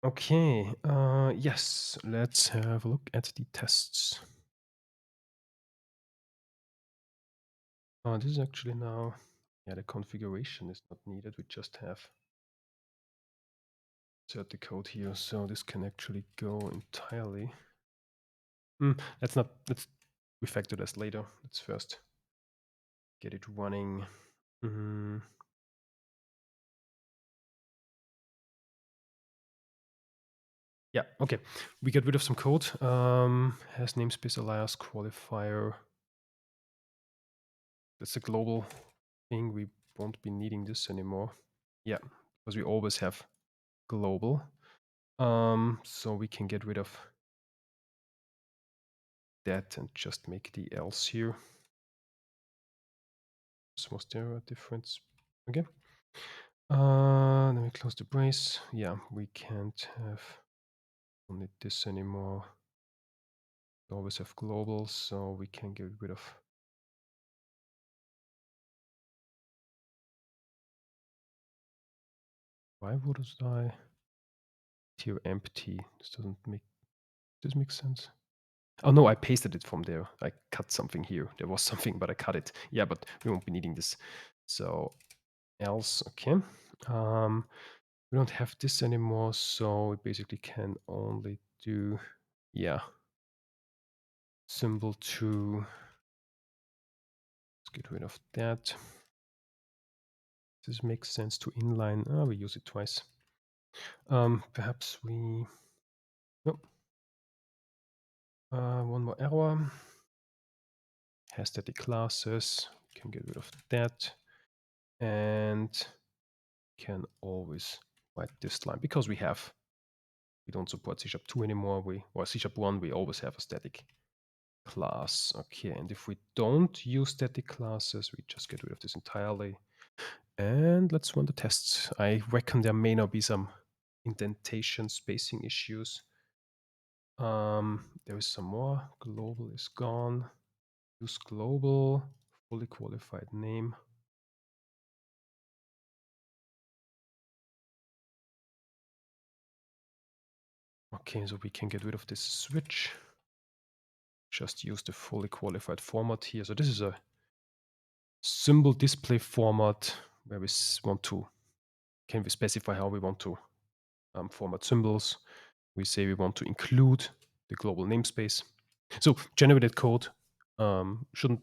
Okay, yes, let's have a look at the tests. This is actually now, yeah, the configuration is not needed. We just have insert the code here, so this can actually go entirely. Let's refactor this later. Let's first get it running. Yeah, okay. We get rid of some code. Has namespace alias qualifier. That's a global thing. We won't be needing this anymore. Yeah, because we always have global. So we can get rid of that and just make the else here. So was there a difference? Okay. Then we close the brace. Yeah, we can't have only this anymore. We always have global, so we can get rid of. Why would I here empty? This doesn't make this make sense. Oh no, I pasted it from there. I cut something here. There was something, but I cut it. Yeah, but we won't be needing this. So else, okay. We don't have this anymore, so we basically can only do, yeah, symbol 2. Let's get rid of that. This makes sense to inline. We use it twice. Perhaps we, no. One more error. Has static classes. We can get rid of that. And can always write this line because we don't support C# 2 anymore. Or C# 1, we always have a static class. Okay, and if we don't use static classes, we just get rid of this entirely. And let's run the tests. I reckon there may now be some indentation spacing issues. There is some more. Global is gone. Use global, fully qualified name. Okay, so we can get rid of this switch. Just use the fully qualified format here. So this is a symbol display format where we want to, can we specify how we want to format symbols. We say we want to include the global namespace. So generated code shouldn't,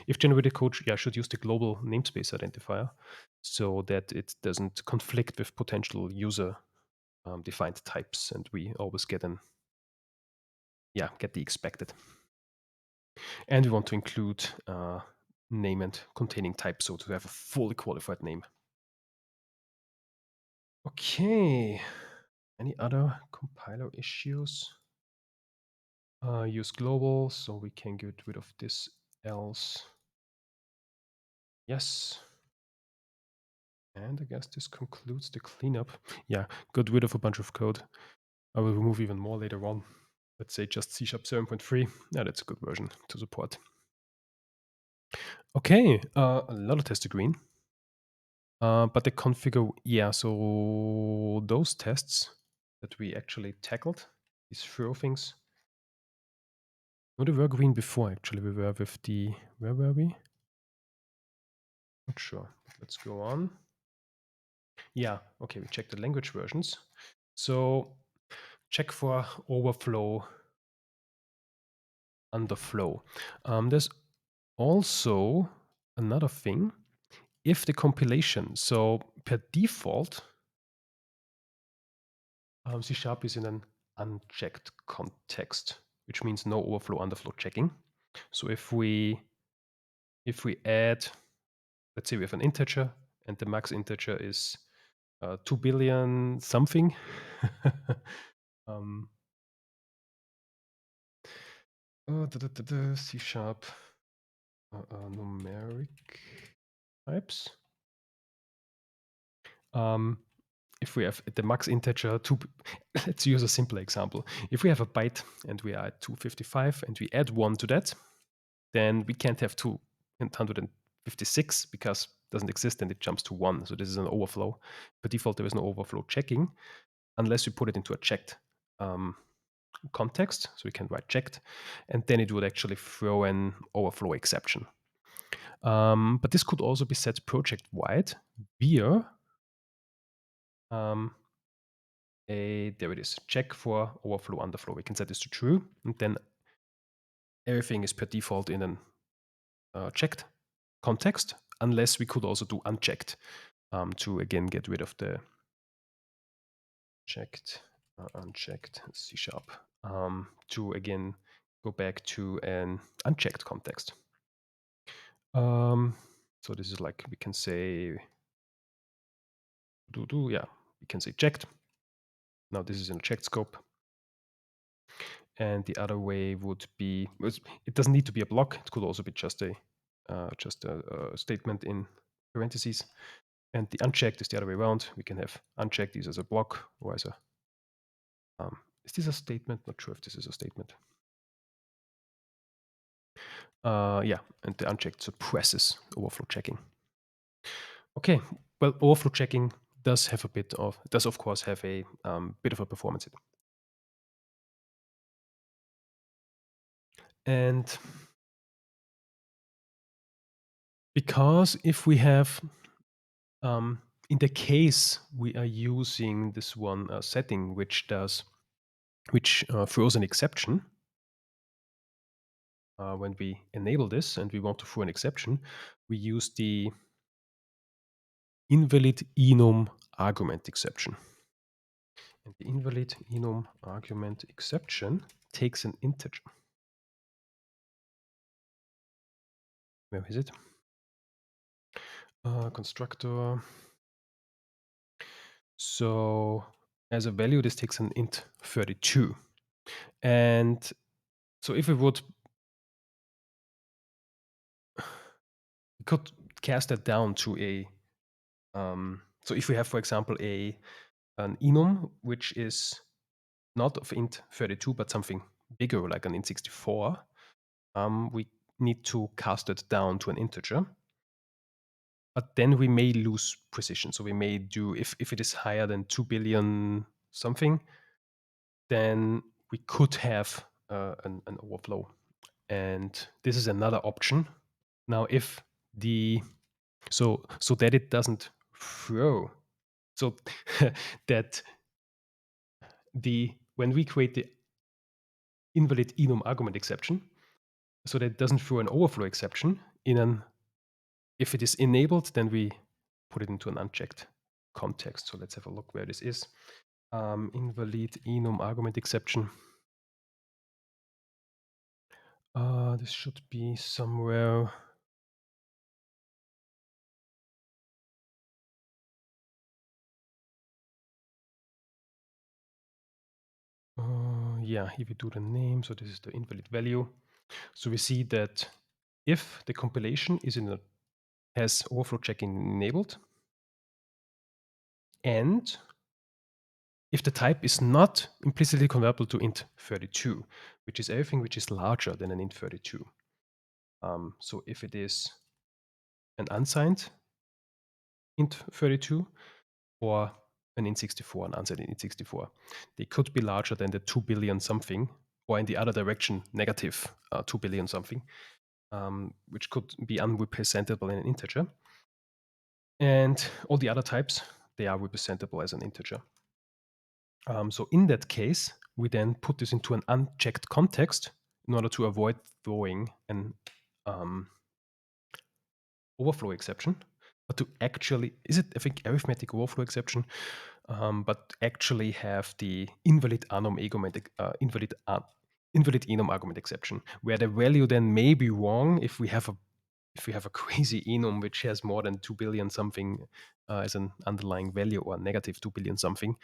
if generated code should use the global namespace identifier so that it doesn't conflict with potential user defined types, and we always get the expected. And we want to include name and containing type, so to have a fully qualified name. Okay. Any other compiler issues? Use global, so we can get rid of this else. Yes. And I guess this concludes the cleanup. Yeah, got rid of a bunch of code. I will remove even more later on. Let's say just C# 7.3. Yeah, that's a good version to support. Okay, a lot of test green. But the configure, yeah, so those tests that we actually tackled, these throw things. No, they were green before, actually. We were with the, where were we? Not sure. Let's go on. Yeah, okay, we check the language versions. So check for overflow, underflow. There's also another thing. If the compilation, so per default, C# is in an unchecked context, which means no overflow, underflow checking. So if we add, let's say we have an integer and the max integer is 2 billion something. C# numeric types. If we have the max integer, let's use a simple example. If we have a byte and we are at 255 and we add 1 to that, then we can't have 256 because it doesn't exist and it jumps to 1. So this is an overflow. By default, there is no overflow checking. unless we put it into a checked context. So we can write checked, and then it would actually throw an overflow exception. But this could also be set project-wide via there it is, check for overflow, underflow. We can set this to true, and then everything is per default in an checked context, unless we could also do unchecked to again get rid of the checked, unchecked C#, to again go back to an unchecked context. So this is like, we can say, yeah, we can say checked. Now this is in a checked scope. And the other way would be, it doesn't need to be a block. It could also be just a statement in parentheses. And the unchecked is the other way around. We can have unchecked is as a block or as a, is this a statement? Not sure if this is a statement. Yeah, and the unchecked suppresses overflow checking. Okay, well, overflow checking does have a bit of, does of course have a bit of a performance hit. And because if we have, in the case we are using this one setting which throws an exception, when we enable this and we want to throw an exception, we use the invalid enum argument exception. And the invalid enum argument exception takes an integer. Where is it? Constructor. So as a value, this takes an int 32. And so if we would, we could cast that down to a, so if we have, for example, an enum which is not of int 32 but something bigger like an int 64, we need to cast it down to an integer. But then we may lose precision. So we may do, if it is higher than 2 billion something, then we could have an overflow. And this is another option. Now, if the, so that it doesn't throw, so that when we create the invalid enum argument exception, so that it doesn't throw an overflow exception if it is enabled, then we put it into an unchecked context. So let's have a look where this is. Invalid enum argument exception. This should be somewhere. Yeah, here we do the name. So this is the invalid value. So we see that if the compilation has overflow checking enabled, and if the type is not implicitly convertible to int 32, which is everything which is larger than an int 32. So if it is an unsigned int 32 or an int 64, an unsigned int 64, they could be larger than the 2 billion something, or in the other direction, negative 2 billion something, which could be unrepresentable in an integer. And all the other types, they are representable as an integer. So in that case, we then put this into an unchecked context in order to avoid throwing an overflow exception, but to actually, is it, I think, arithmetic overflow exception, but actually have the invalid enum argument exception, where the value then may be wrong if we have a crazy enum which has more than 2 billion something as an underlying value, or negative 2 billion something.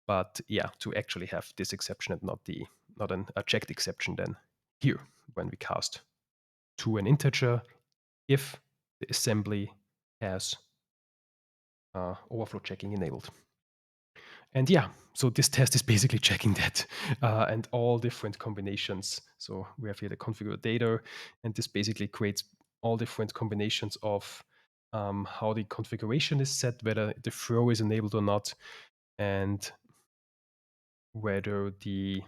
But yeah, to actually have this exception and not a checked exception then here when we cast to an integer if the assembly has overflow checking enabled. And yeah, so this test is basically checking that and all different combinations. So we have here the configure data, and this basically creates all different combinations of how the configuration is set, whether the throw is enabled or not. And whether the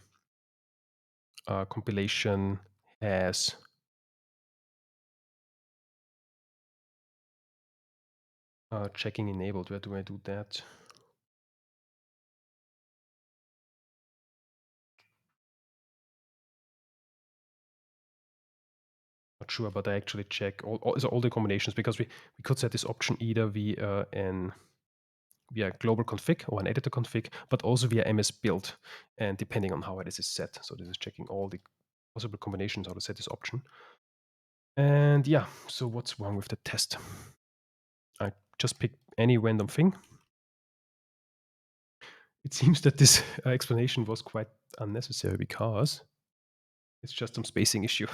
compilation has checking enabled. Where do I do that? Not sure, but I actually check all the combinations, because we could set this option either via global config or an editor config, but also via ms build, and depending on how this is set. So this is checking all the possible combinations how to set this option. And yeah, so what's wrong with the test? I just pick any random thing. It seems that this explanation was quite unnecessary, because it's just some spacing issue.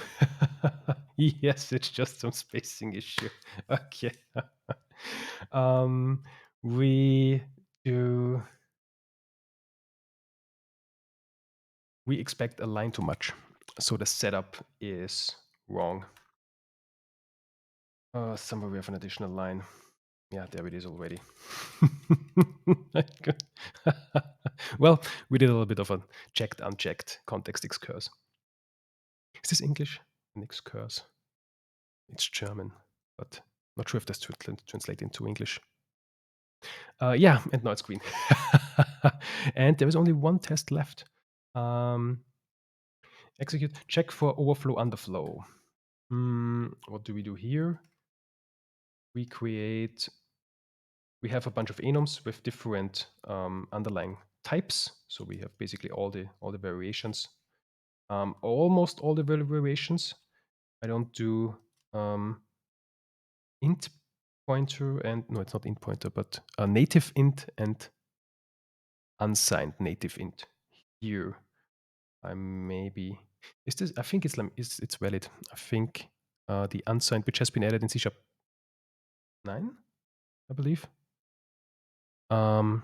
Yes, it's just some spacing issue. Okay. um, we do. We expect a line too much, so the setup is wrong. Somewhere we have an additional line. Yeah, there it is already. Well, we did a little bit of a checked, unchecked context excurse. Is this English? An excurse? It's German, but not sure if that's translated into English. Yeah, and now it's green. And there is only one test left. Execute, check for overflow, underflow. What do we do here? We have a bunch of enums with different underlying types. So we have basically all the variations, almost all the variations. I don't do int pointer and no, it's not int pointer, but a native int and unsigned native int. Here, I maybe is this? I think it's valid. I think the unsigned, which has been added in C# 9, I believe. That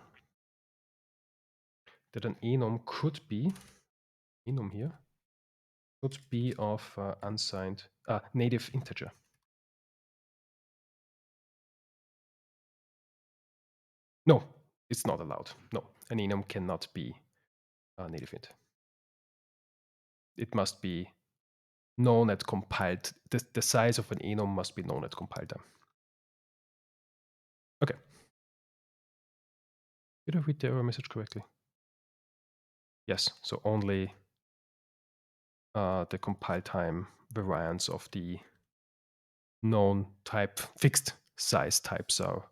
an enum could be enum here could be of unsigned native integer. No, it's not allowed. No, an enum cannot be a native int. It must be known at compiled. The size of an enum must be known at compile time. Okay. Did I read the error message correctly? Yes. So only the compile time variants of the known type, fixed size types are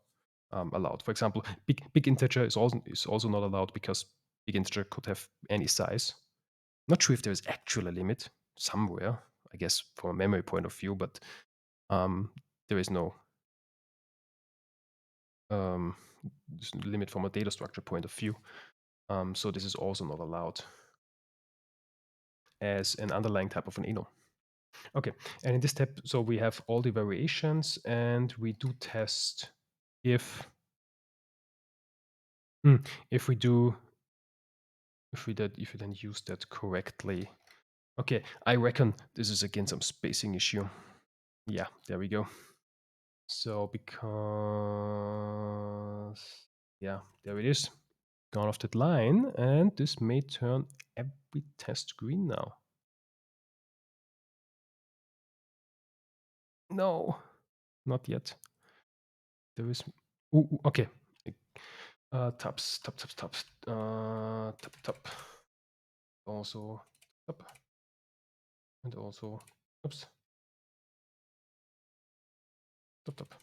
allowed. For example, big integer is also not allowed, because big integer could have any size. Not sure if there is actually a limit somewhere, I guess, from a memory point of view, but there is no limit from a data structure point of view. So this is also not allowed as an underlying type of an enum. Okay, and in this step, so we have all the variations, and we do test if we then use that correctly. Okay, I reckon this is again some spacing issue. Yeah, there we go. So because, yeah, there it is. Gone off that line, and this may turn every test green now. No, not yet. There is, okay. Tabs, tap. Also, tap. And also, oops. Tap.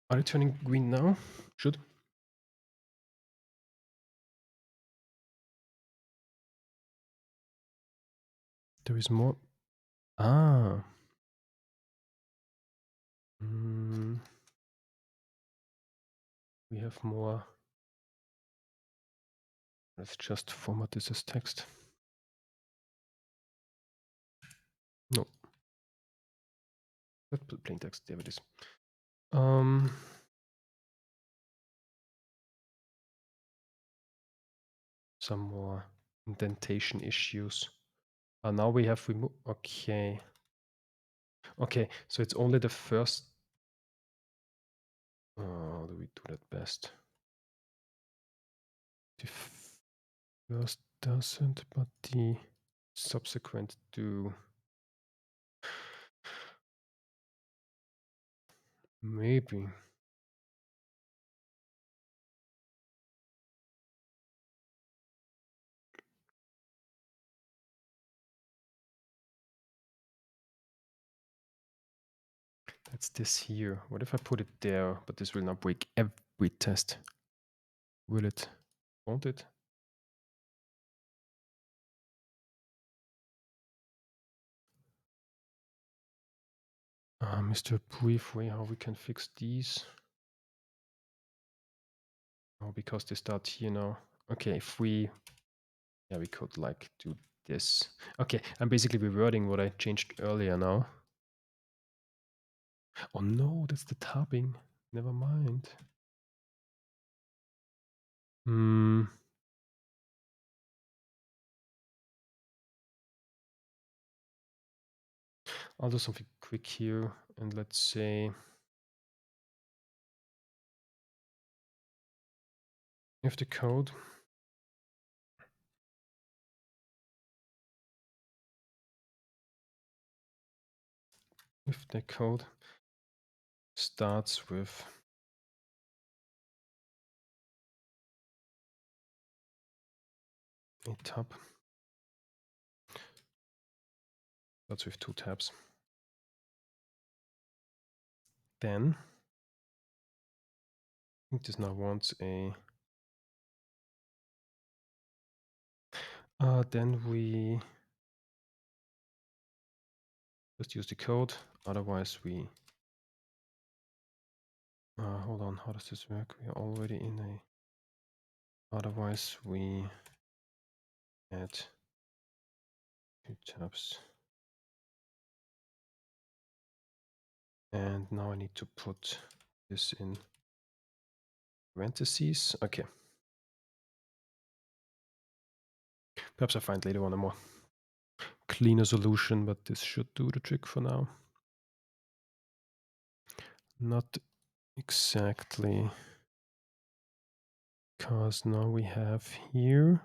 Are they turning green now? Should. There is more. Ah. We have more. Let's just format this as text. No. Let's put plain text. There it is. Some more indentation issues. Now we have removed. Okay. Okay, so it's only the first. How do we do that best? The first doesn't, but the subsequent do. Maybe. That's this here. What if I put it there, but this will not break every test? Will it? Won't it? Mr. Brief way how we can fix these. Oh, because they start here now. Okay, if we, yeah, we could like do this. Okay, I'm basically rewording what I changed earlier now. Oh no, that's the tabbing. Never mind. I'll do something quick here, and let's say if the code starts with a tab, starts with 2 tabs, then I think this now wants a then we just use the code, otherwise we hold on, how does this work? We are already in a, otherwise we add 2 tabs, and now I need to put this in parentheses. Okay, perhaps I find later on a more cleaner solution, but this should do the trick for now. Not exactly, because now we have here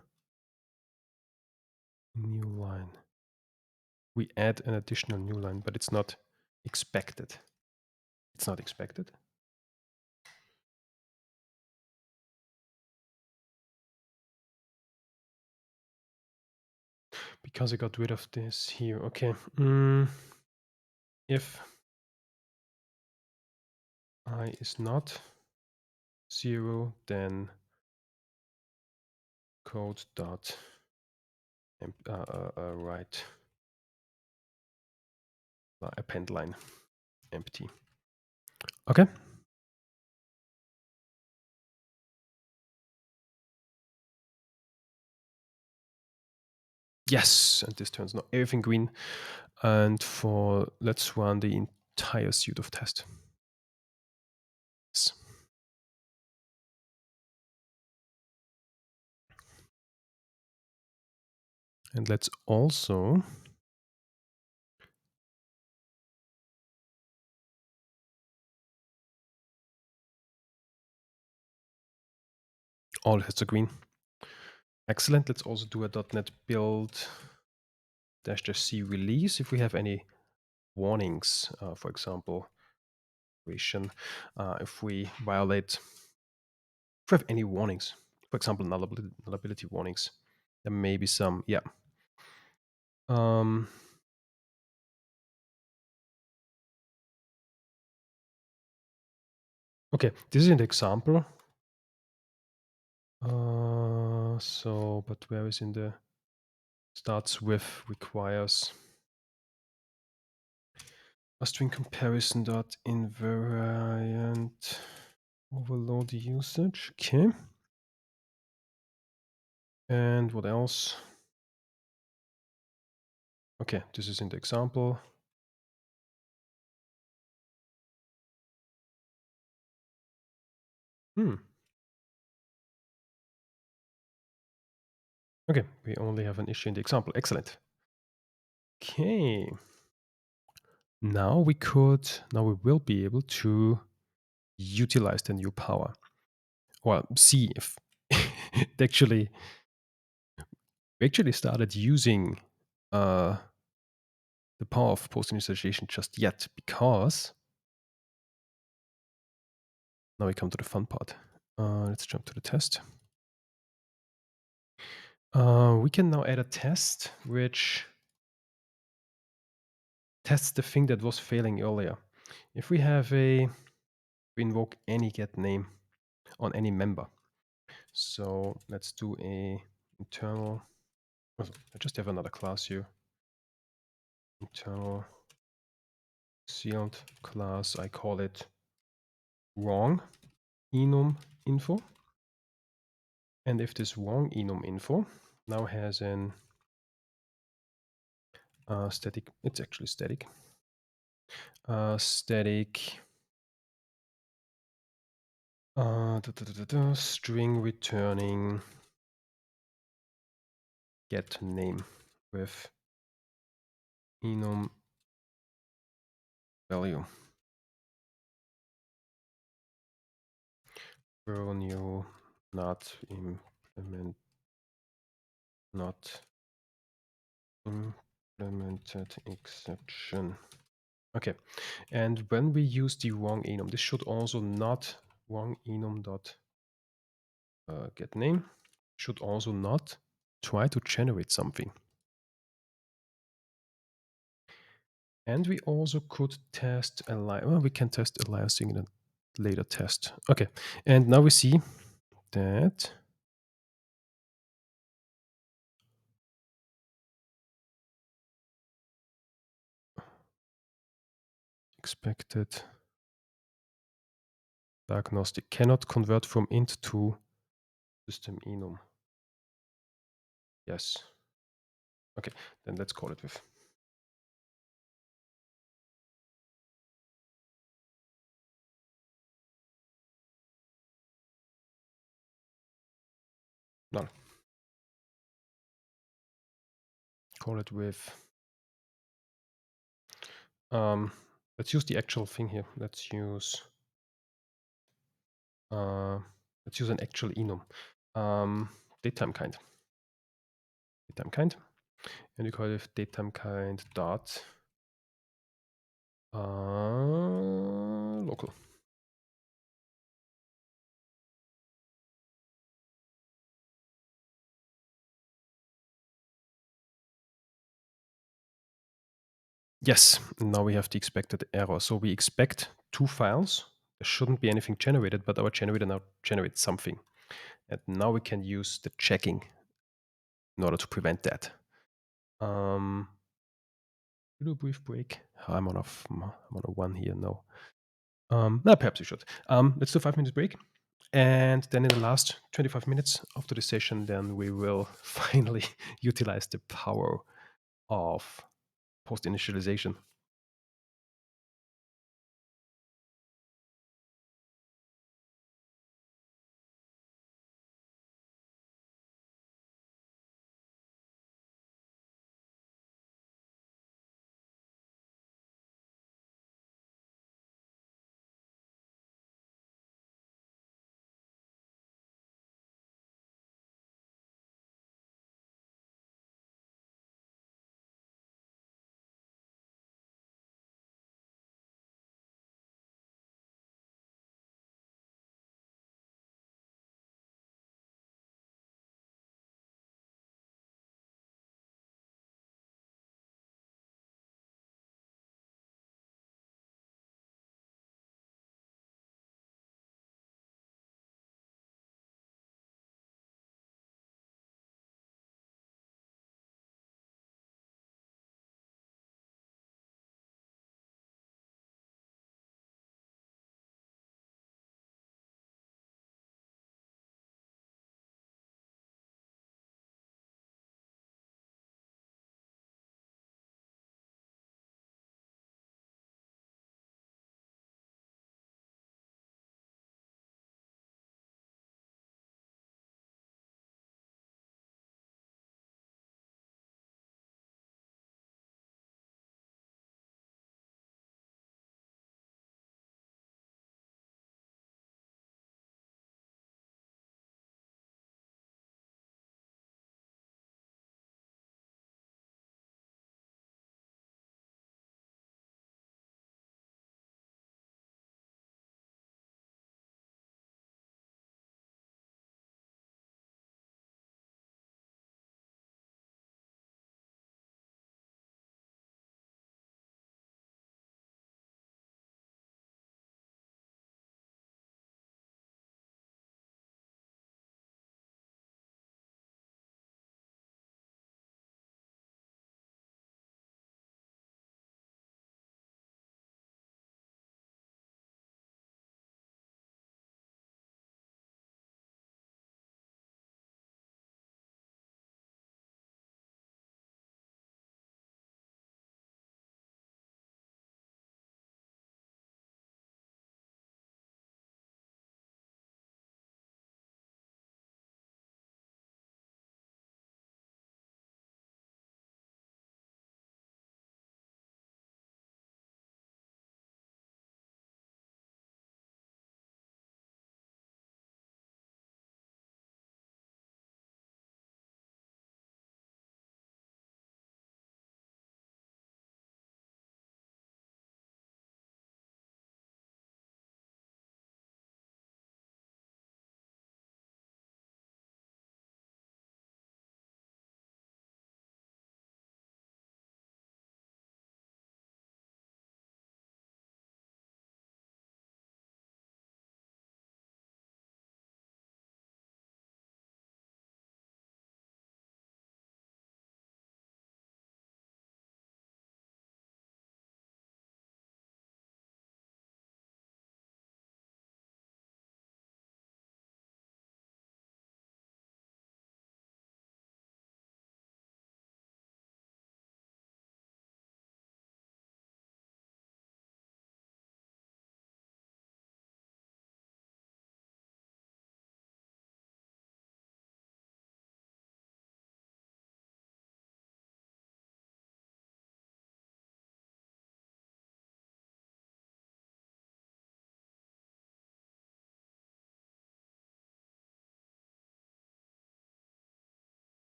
a new line. We add an additional new line, but it's not expected. It's not expected. Because I got rid of this here. Okay. If I is not 0, then code dot write append line empty. Okay. Yes, and this turns now everything green. And let's run the entire suite of tests. Yes. And let's also all tests are green. Excellent. Let's also do a .NET build -c release if we have any warnings, for example, if we violate, if we have any warnings, for example, nullability warnings, there may be some, yeah. Okay, this is an example. But where is in the starts with requires a string comparison dot invariant overload usage. Okay. And what else? Okay, this is in the example. Okay, we only have an issue in the example. Excellent. Okay. Now we will be able to utilize the new power. Well, see if actually we actually started using the power of post-initialization just yet, because now we come to the fun part. Let's jump to the test. We can now add a test which tests the thing that was failing earlier. If we invoke any get name on any member. So let's do a internal. I just have another class here. Internal sealed class. I call it wrong enum info. And if this wrong enum info now has an static, it's actually static. Static string returning get name with enum value. Will new not implement not implemented exception. Okay, and when we use the wrong enum, this should also not wrong enum dot get name should also not try to generate something. And we also could test well, we can test aliasing in a later test. Okay, and now we see that expected diagnostic cannot convert from int to system enum. Yes. Okay, then let's call it with. Null. Call it with. Let's use the actual thing here. Let's use an actual enum. Datetime kind. Datetime kind. And we call it datetime kind dot local. Yes, now we have the expected error. So we expect two files. There shouldn't be anything generated, but our generator now generates something. And now we can use the checking in order to prevent that. Do a brief break. I'm on a 1 here. No. No, perhaps we should. Let's do 5 minutes break. And then in the last 25 minutes after the session, then we will finally utilize the power of post-initialization.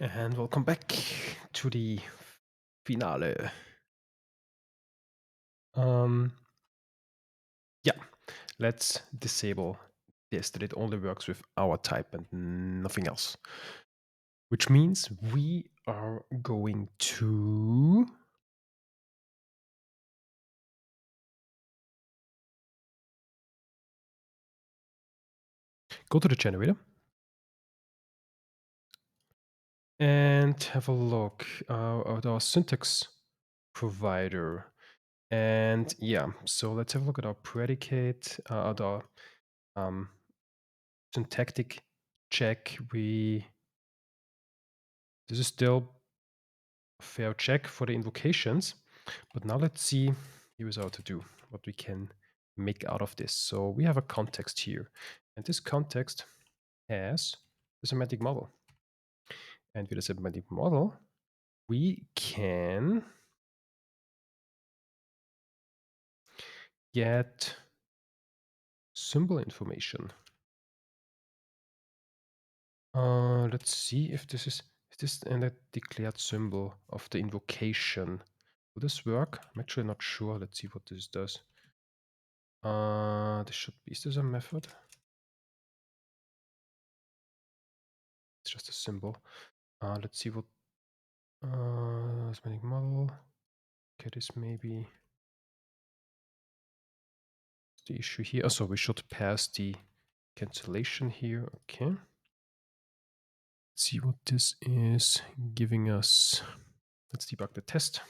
And welcome back to the finale. Yeah, let's disable this, that it only works with our type and nothing else. Which means we are going to go to the generator and have a look at our syntax provider. And yeah, so let's have a look at our predicate, at our syntactic check. This is still a fair check for the invocations, but now let's see, here's how to do, what we can make out of this. So we have a context here, and this context has the semantic model. And with the semantic model, we can get symbol information. Let's see if this is a declared symbol of the invocation. Will this work? I'm actually not sure. Let's see what this does. This should be, is this a method? It's just a symbol. Let's see what semantic model. Okay, this maybe the issue here. Oh, so we should pass the cancellation here. Okay. Let's see what this is giving us. Let's debug the test.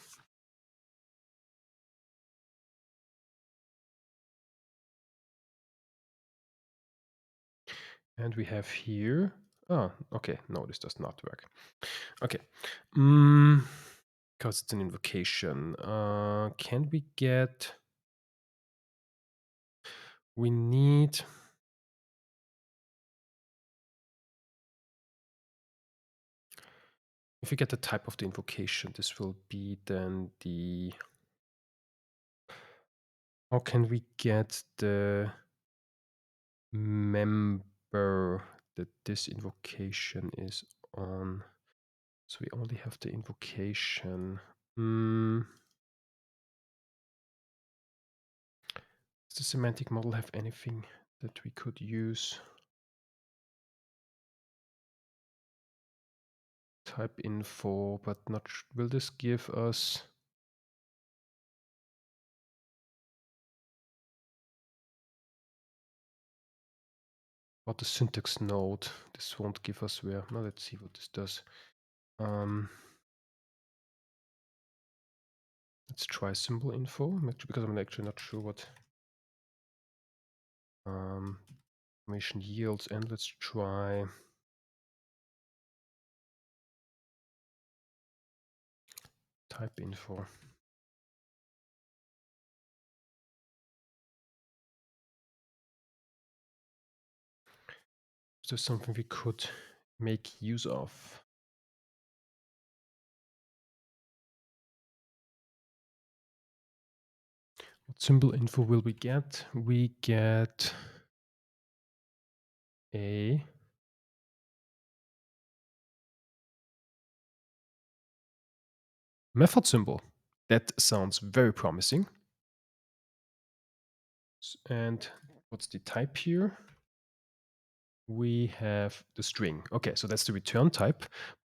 And we have here, oh, okay, no, this does not work. Okay, because it's an invocation. Can we get, we need, if we get the type of the invocation, this will be then the, how can we get the member that this invocation is on? So we only have the invocation. Does the semantic model have anything that we could use? Type info, but not, will this give us? About the syntax node, this won't give us where. Now let's see what this does. Let's try symbol info, because I'm actually not sure what information yields, and let's try type info. Is there something we could make use of? What symbol info will we get? We get a method symbol. That sounds very promising. And what's the type here? We have the string. Okay, so that's the return type.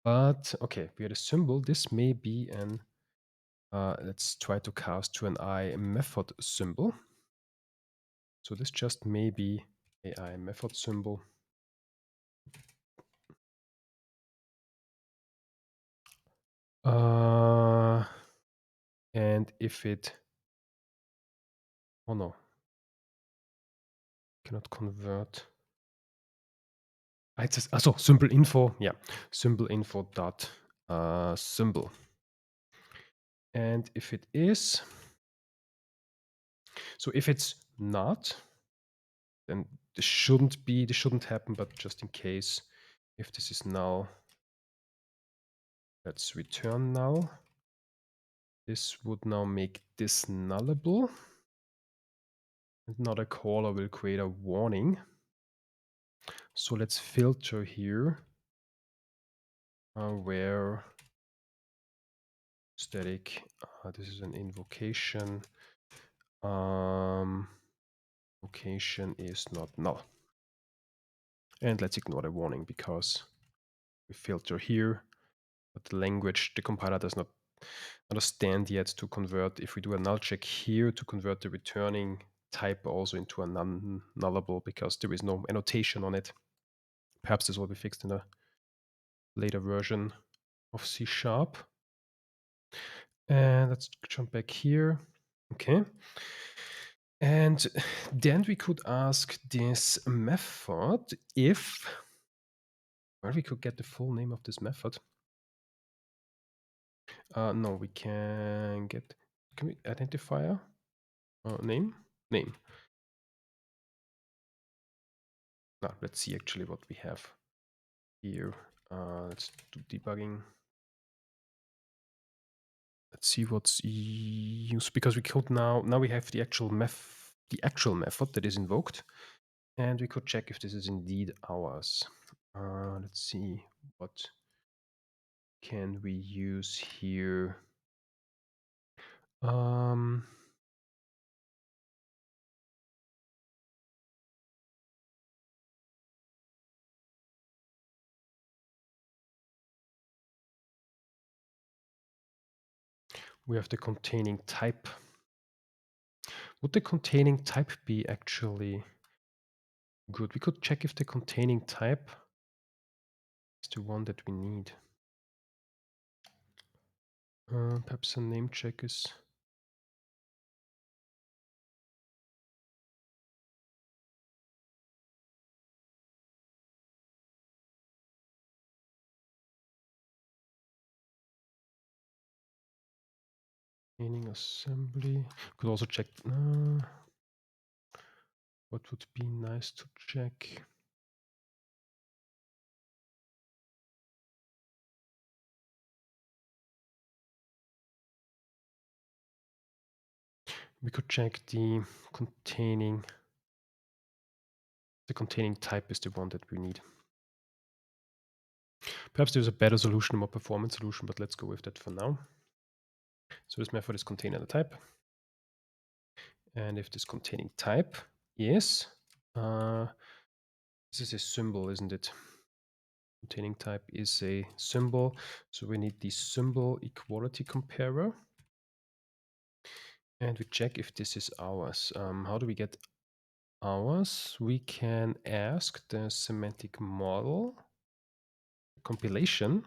But okay, we had a symbol. This may be an, let's try to cast to an I method symbol. So this just may be a I method symbol. And if it, oh no, cannot convert. It says, also symbol info, yeah, symbol info dot symbol. And if it is, so if it's not, then this shouldn't happen, but just in case, if this is null, let's return null. This would now make this nullable. And now the caller will create a warning. So let's filter here where static, this is an invocation, location is not null. And let's ignore the warning because we filter here, but the language, the compiler does not understand yet to convert, if we do a null check here, to convert the returning type also into a nullable because there is no annotation on it. Perhaps this will be fixed in a later version of C#. And let's jump back here. Okay. And then we could ask this method if, well, we could get the full name of this method. No, we can get, can we identifier name? Name. Now, let's see actually what we have here. Let's do debugging. Let's see what's used, because we could now we have the actual method that is invoked, and we could check if this is indeed ours. Let's see, what can we use here? We have the containing type. Would the containing type be actually good? We could check if the containing type is the one that we need. Perhaps a name check is. Containing assembly. Could also check. What would be nice to check? We could check the containing. The containing type is the one that we need. Perhaps there's a better solution, a more performance solution, but let's go with that for now. So this method is containing the type. And if this containing type is, this is a symbol, isn't it? Containing type is a symbol. So we need the symbol equality comparer. And we check if this is ours. How do we get ours? We can ask the semantic model compilation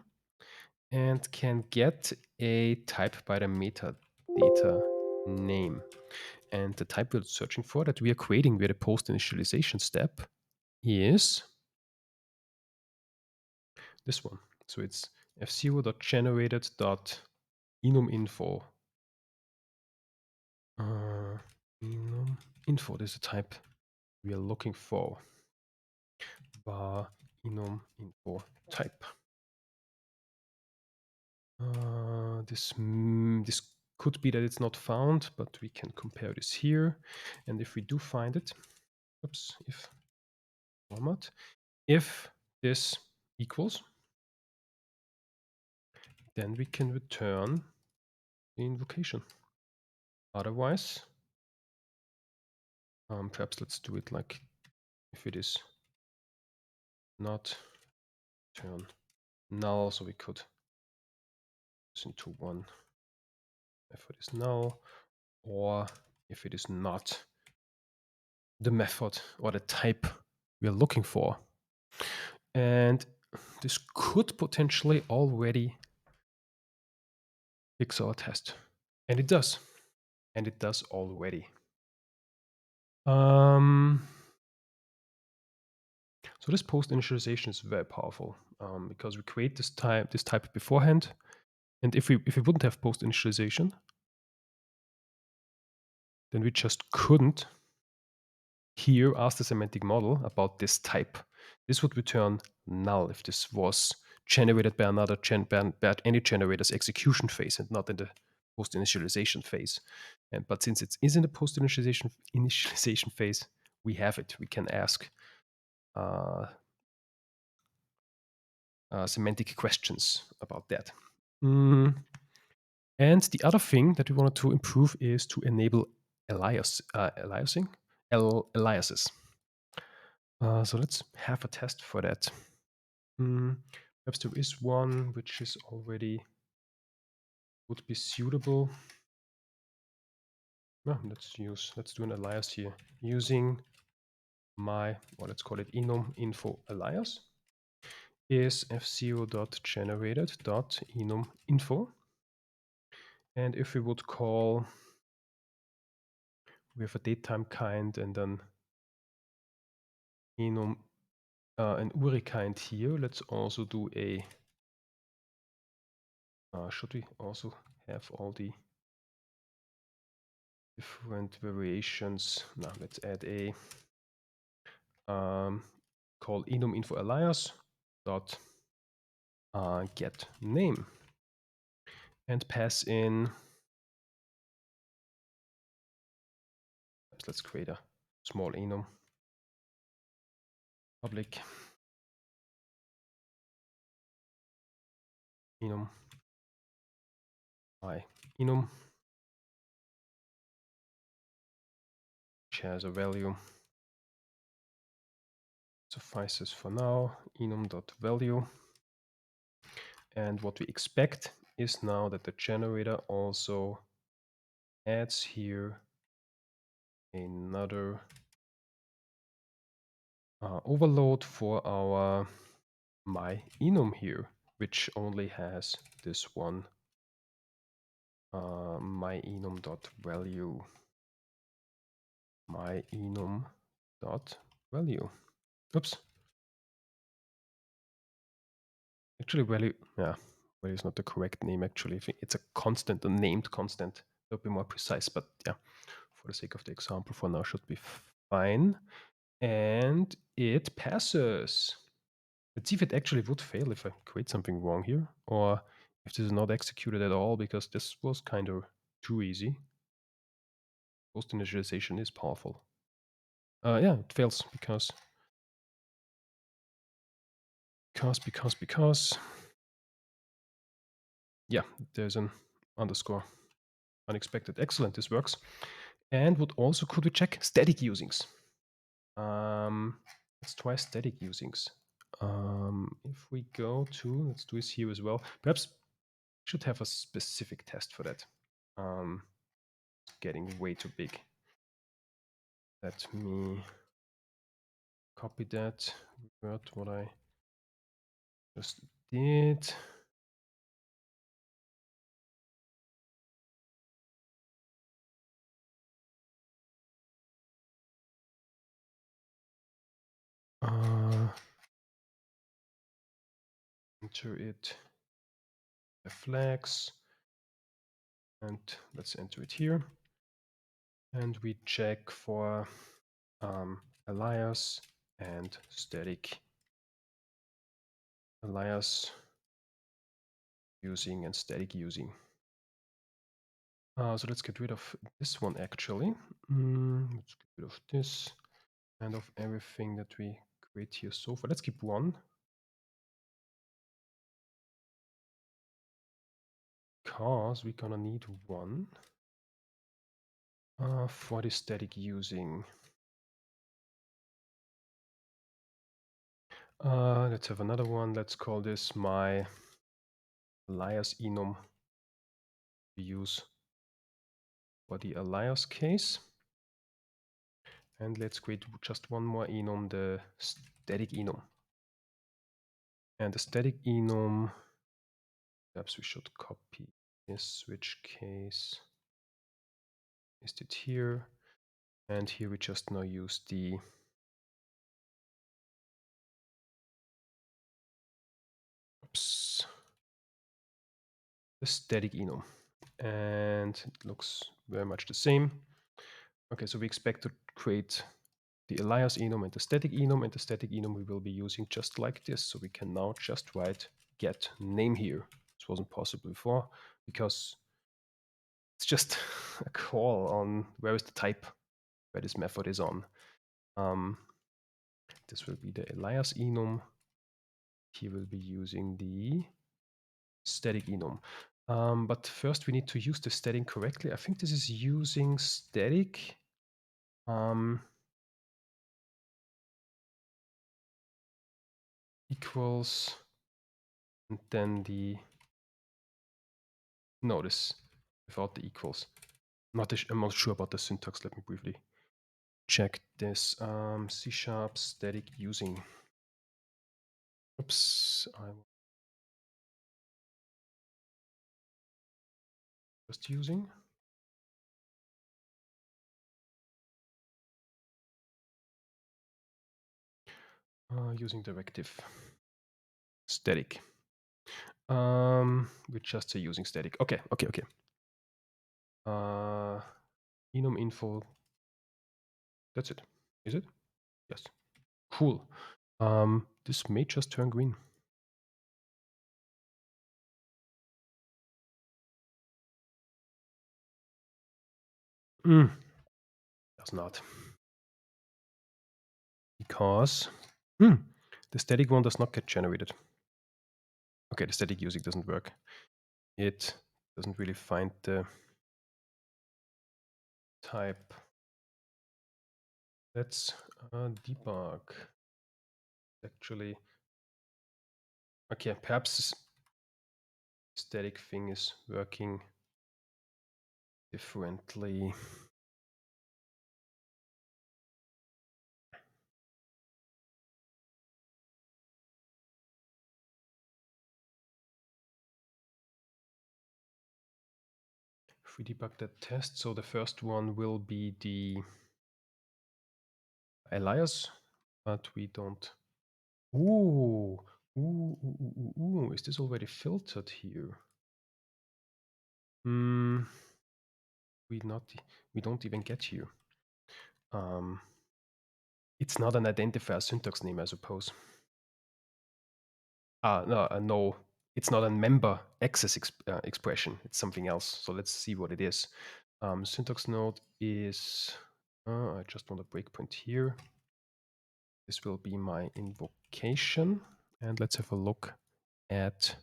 and can get a type by the metadata name. And the type we're searching for that we are creating with a post initialization step is this one. So it's f0.generated.enuminfo. Enuminfo, this is the type we are looking for. Bar enuminfo type. This could be that it's not found, but we can compare this here. And if we do find it, oops, if format, if this equals, then we can return the invocation. Otherwise, perhaps let's do it like if it is not turn null, so we could listen to one method is null, or if it is not the method or the type we are looking for. And this could potentially already fix our test. And it does. And it does already. So this post initialization is very powerful because we create this type beforehand. And if we wouldn't have post initialization, then we just couldn't here ask the semantic model about this type. This would return null if this was generated by another by any generator's execution phase and not in the post initialization phase. But since it is in the post initialization phase, we have it. We can ask semantic questions about that. And the other thing that we wanted to improve is to enable aliases. So let's have a test for that. Perhaps there is one which is already would be suitable. Let's do an alias here using my, well, let's call it enum info alias is f0.generated.enum info. And if we would call, we have a datetime kind and then enum an URI kind here. Let's also do a, should we also have all the different variations? Now let's add a call enum info alias dot get name and pass in, let's create a small enum public enum I enum, which has a value, suffices for now, enum.value. And what we expect is now that the generator also adds here another overload for our my enum here, which only has this one my enum.value, my enum.value. Oops. Actually, value is not the correct name. Actually, it's a constant, a named constant. That would be more precise, but yeah, for the sake of the example, for now should be fine. And it passes. Let's see if it actually would fail if I create something wrong here, or if this is not executed at all, because this was kind of too easy. Post initialization is powerful. Yeah, it fails because yeah, there's an underscore. Unexpected. Excellent, this works. And what also could we check? Static usings. Let's try static usings. If we go to, let's do this here as well. Perhaps should have a specific test for that. Getting way too big. Let me copy that, revert what I just did. Enter it, the flags, and let's enter it here. And we check for alias and static alias using and static using. So let's get rid of this one actually. Let's get rid of this and of everything that we create here so far. Let's keep one. Because we're gonna need one for the static using. Let's have another one. Let's call this my alias enum we use for the alias case. And let's create just one more enum, the static enum. And the static enum, perhaps we should copy this switch case. Paste it here. And here we just now use the static enum. And it looks very much the same. Okay, so we expect to create the alias enum and the static enum, and the static enum we will be using just like this. So we can now just write get name here. This wasn't possible before because it's just a call on where is the type where this method is on. This will be the alias enum he will be using the static enum. But first we need to use the static correctly. I think this is using static. Equals, and then the notice without the equals. I'm not sure about the syntax. Let me briefly check this. C# static using. Oops, I'm just using. Using directive static. We're just using static. Okay. Enum info. That's it. Is it? Yes. Cool. This may just turn green. Does not. Because the static one does not get generated. Okay, the static using doesn't work. It doesn't really find the type. Let's debug. Actually, okay, perhaps static thing is working differently. If we debug that test, so the first one will be the alias, but we don't. Ooh, is this already filtered here? We don't even get here. It's not an identifier syntax name, I suppose. No, it's not a member access expression. It's something else. So let's see what it is. Syntax node is, I just want a breakpoint here. This will be my invocation. And let's have a look at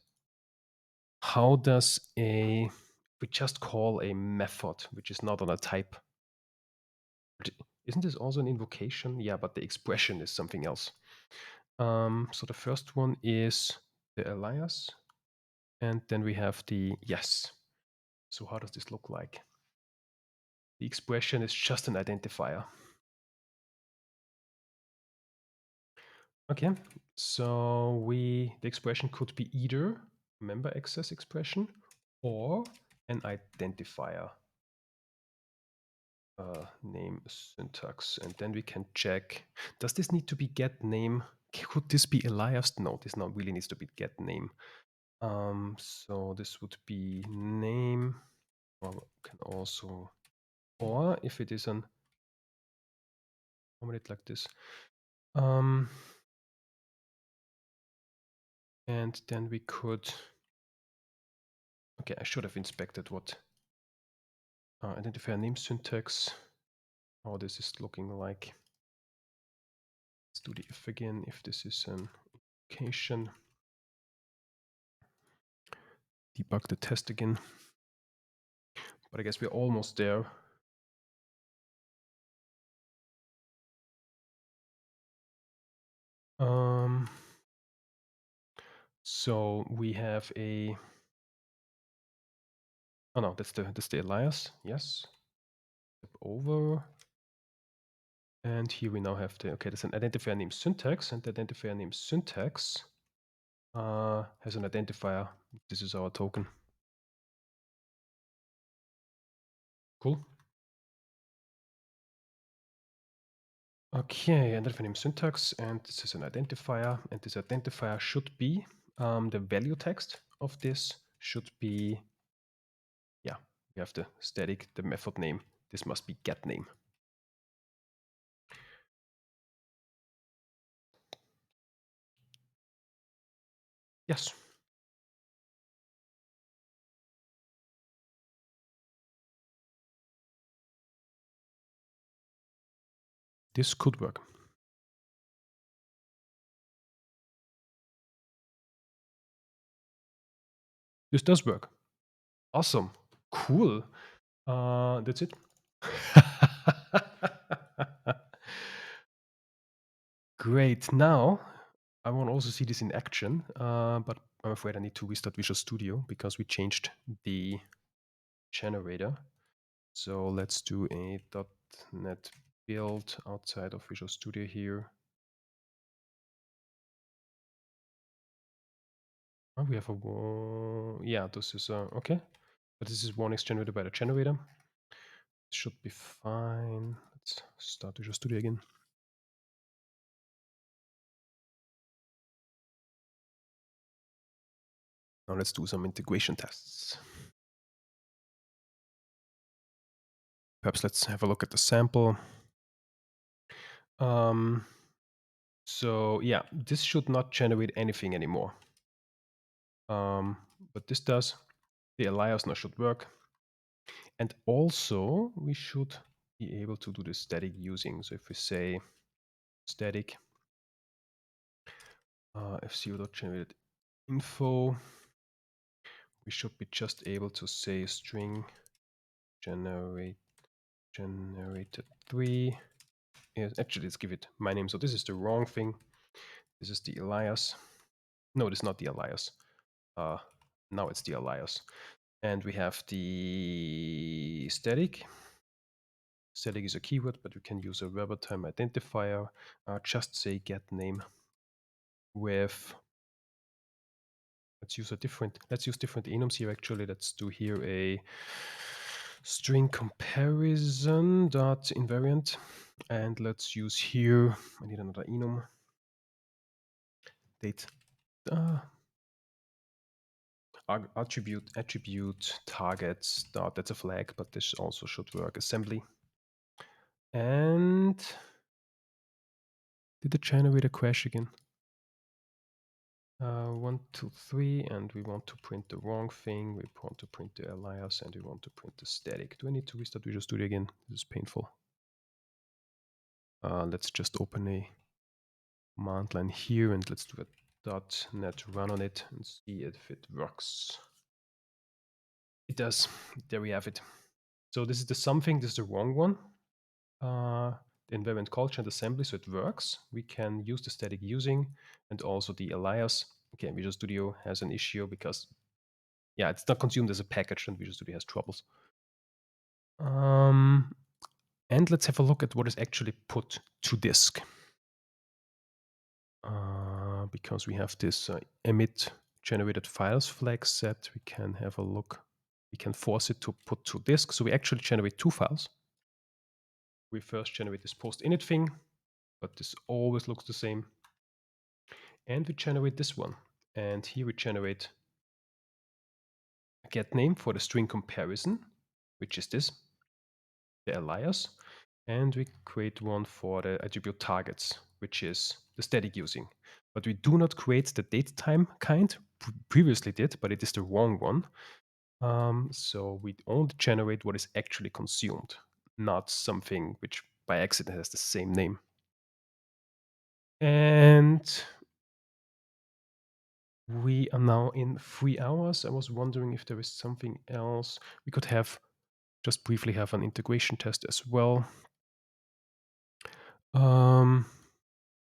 how does we just call a method, which is not on a type. Isn't this also an invocation? Yeah, but the expression is something else. So the first one is the alias, and then we have the yes. So how does this look like? The expression is just an identifier. Okay, so the expression could be either member access expression or an identifier name syntax. And then we can check, does this need to be get name? Could this be alias? No, this now really needs to be get name. So this would be name, or can also, or if it is an, format it like this. And then we could, okay, I should have inspected what identifier name syntax, how this is looking like. Let's do the if again, if this is an invocation. Debug the test again. But I guess we're almost there. So we have a, oh no, that's the alias, yes. Step over. And here we now have the, okay, there's an identifier name syntax, and the identifier name syntax has an identifier. This is our token. Cool. Okay, identifier name syntax, and this is an identifier, and this identifier should be the value text of this should be, yeah, we have the static, the method name. This must be get name. Yes. This could work. this does work. Awesome. Cool. That's it. Great. Now, I want to also see this in action, but I'm afraid I need to restart Visual Studio because we changed the generator. So let's do a .NET build outside of Visual Studio here. Oh, we have a yeah, this is okay. But this is warnings generated by the generator. Should be fine. Let's start Visual Studio again. Now let's do some integration tests. Perhaps let's have a look at the sample. So yeah, this should not generate anything anymore. But this does. The alias now should work. And also we should be able to do the static using. So if we say static fco.generated info, we should be just able to say string generated 3. Yes, actually, let's give it my name. So this is the wrong thing. This is the alias. No, this is not the alias. Now it's the alias. And we have the static. Static is a keyword, but we can use a verb-time identifier. Just say get name with. Let's use different enums here. Actually, let's do here a string comparison dot invariant, and let's use here. I need another enum. Date. Attribute targets dot. That's a flag, but this also should work. Assembly. And did the generator crash again? 1, 2, 3, and we want to print the wrong thing. We want to print the alias, and we want to print the static. Do I need to restart Visual Studio again? This is painful. Let's just open a command line here, and let's do a .NET run on it and see if it works. It does. There we have it. So this is the something. This is the wrong one. The invariant culture and assembly, so it works. We can use the static using and also the alias. Okay, Visual Studio has an issue because, yeah, it's not consumed as a package and Visual Studio has troubles. And let's have a look at what is actually put to disk. Because we have this emit generated files flag set, we can have a look. We can force it to put to disk. So we actually generate 2 files. We first generate this post init thing, but this always looks the same. And we generate this one. And here we generate a get name for the string comparison, which is this, the alias. And we create one for the attribute targets, which is the static using. But we do not create the datetime kind. Previously did, but it is the wrong one. So we only generate what is actually consumed, not something which by accident has the same name. And we are now in 3 hours. I was wondering if there is something else. We could have just briefly have an integration test as well.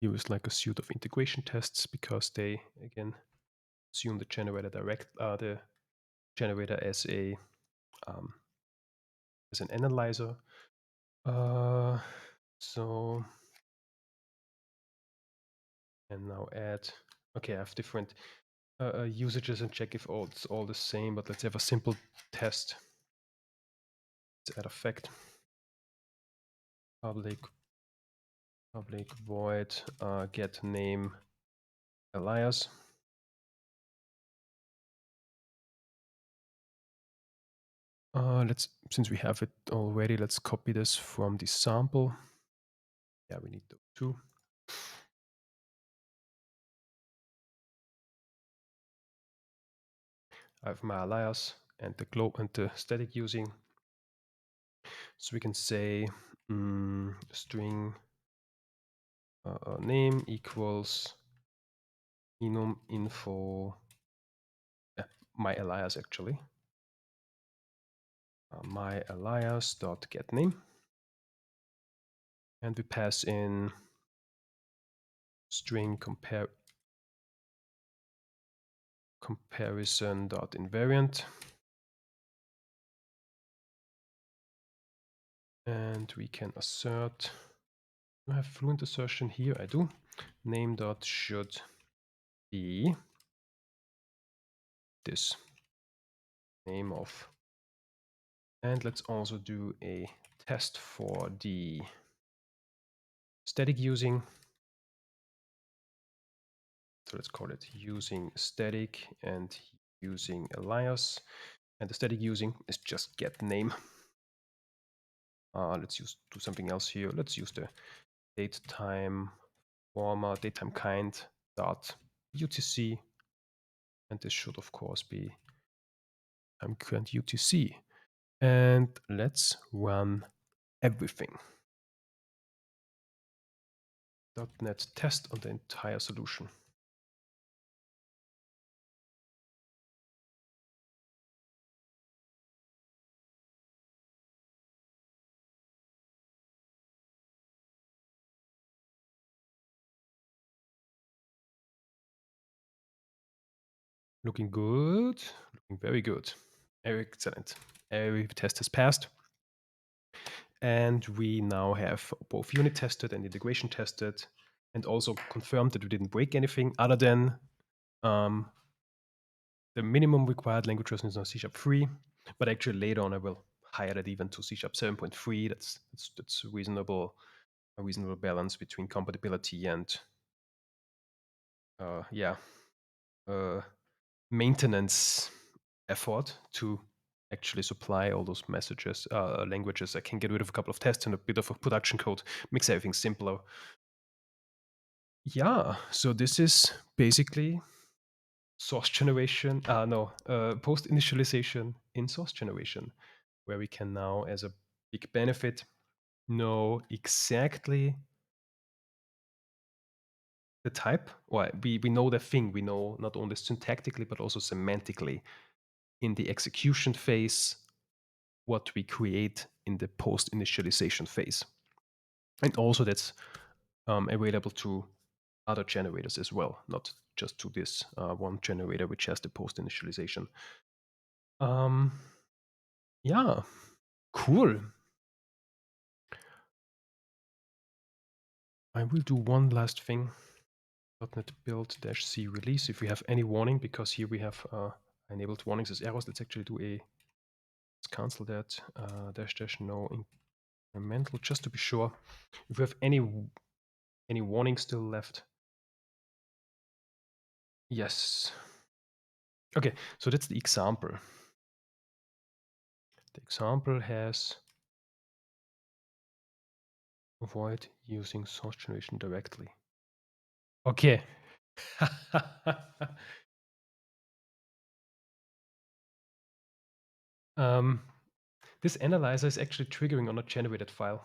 Here is like a suite of integration tests because they again assume the generator the generator as a as an analyzer. So and now add. Okay, I have different usages and check if it's all the same. But let's have a simple test. Let's add effect. Public void get name alias. Since we have it already, let's copy this from the sample. Yeah, we need those 2. I have my alias and the globe and the static using. So we can say string name equals enum info. Yeah, my alias actually. My alias.getName, and we pass in string comparison.invariant, and we can assert. Do I have fluent assertion here? I do. Name.should be this name of. And let's also do a test for the static using. So let's call it using static and using alias. And the static using is just get name. Let's do something else here. Let's use the datetime format, datetime kind dot UTC. And this should of course be time current UTC. And let's run everything. .NET test on the entire solution. Looking good, looking very good. Excellent. Every test has passed. And we now have both unit tested and integration tested, and also confirmed that we didn't break anything other than the minimum required language version is now C# 3, but actually later on I will higher that even to C# 7.3. That's reasonable, a reasonable balance between compatibility and maintenance effort to actually supply all those messages, languages. I can get rid of a couple of tests and a bit of a production code, makes everything simpler. Yeah, so this is basically source generation, post initialization in source generation, where we can now, as a big benefit, know exactly the type, or we know the thing, we know not only syntactically but also semantically in the execution phase what we create in the post initialization phase. And also that's available to other generators as well, not just to this one generator which has the post initialization. Yeah, cool. I will do one last thing. .NET build -c release. If we have any warning, because here we have enabled warnings as errors, let's actually do let's cancel that --no incremental, just to be sure. If we have any warning still left. Yes. Okay, so that's the example. The example has avoid using source generation directly. Okay. This analyzer is actually triggering on a generated file.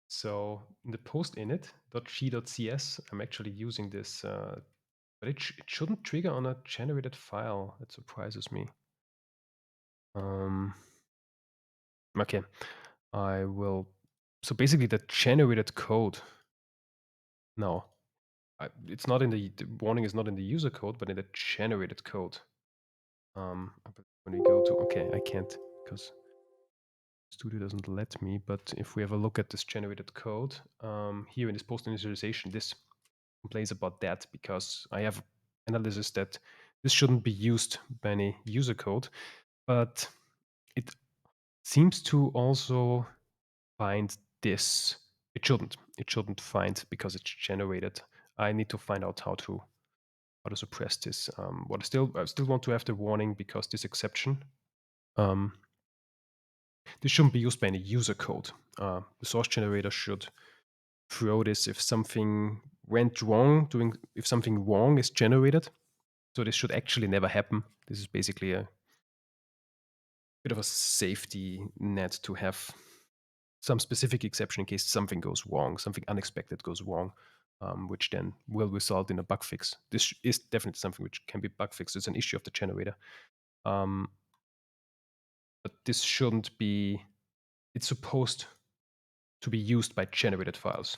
So in the post init.g.cs, I'm actually using this, but it shouldn't trigger on a generated file. That surprises me. Okay, I will. So basically, the generated code. No, it's not in the warning is not in the user code, but in the generated code. When we go to I can't because Studio doesn't let me. But if we have a look at this generated code here in this post initialization, this complains about that because I have analysis that this shouldn't be used by any user code, but it seems to also find this. It shouldn't find because it's generated. I need to find out how to suppress this. What I still want to have the warning because this exception. This shouldn't be used by any user code. The source generator should throw this if something went wrong, if something wrong is generated. So this should actually never happen. This is basically a bit of a safety net to have some specific exception in case something goes wrong, something unexpected goes wrong. which then will result in a bug fix. This is definitely something which can be bug fixed. It's an issue of the generator. Um, but this shouldn't be, it's supposed to be used by generated files,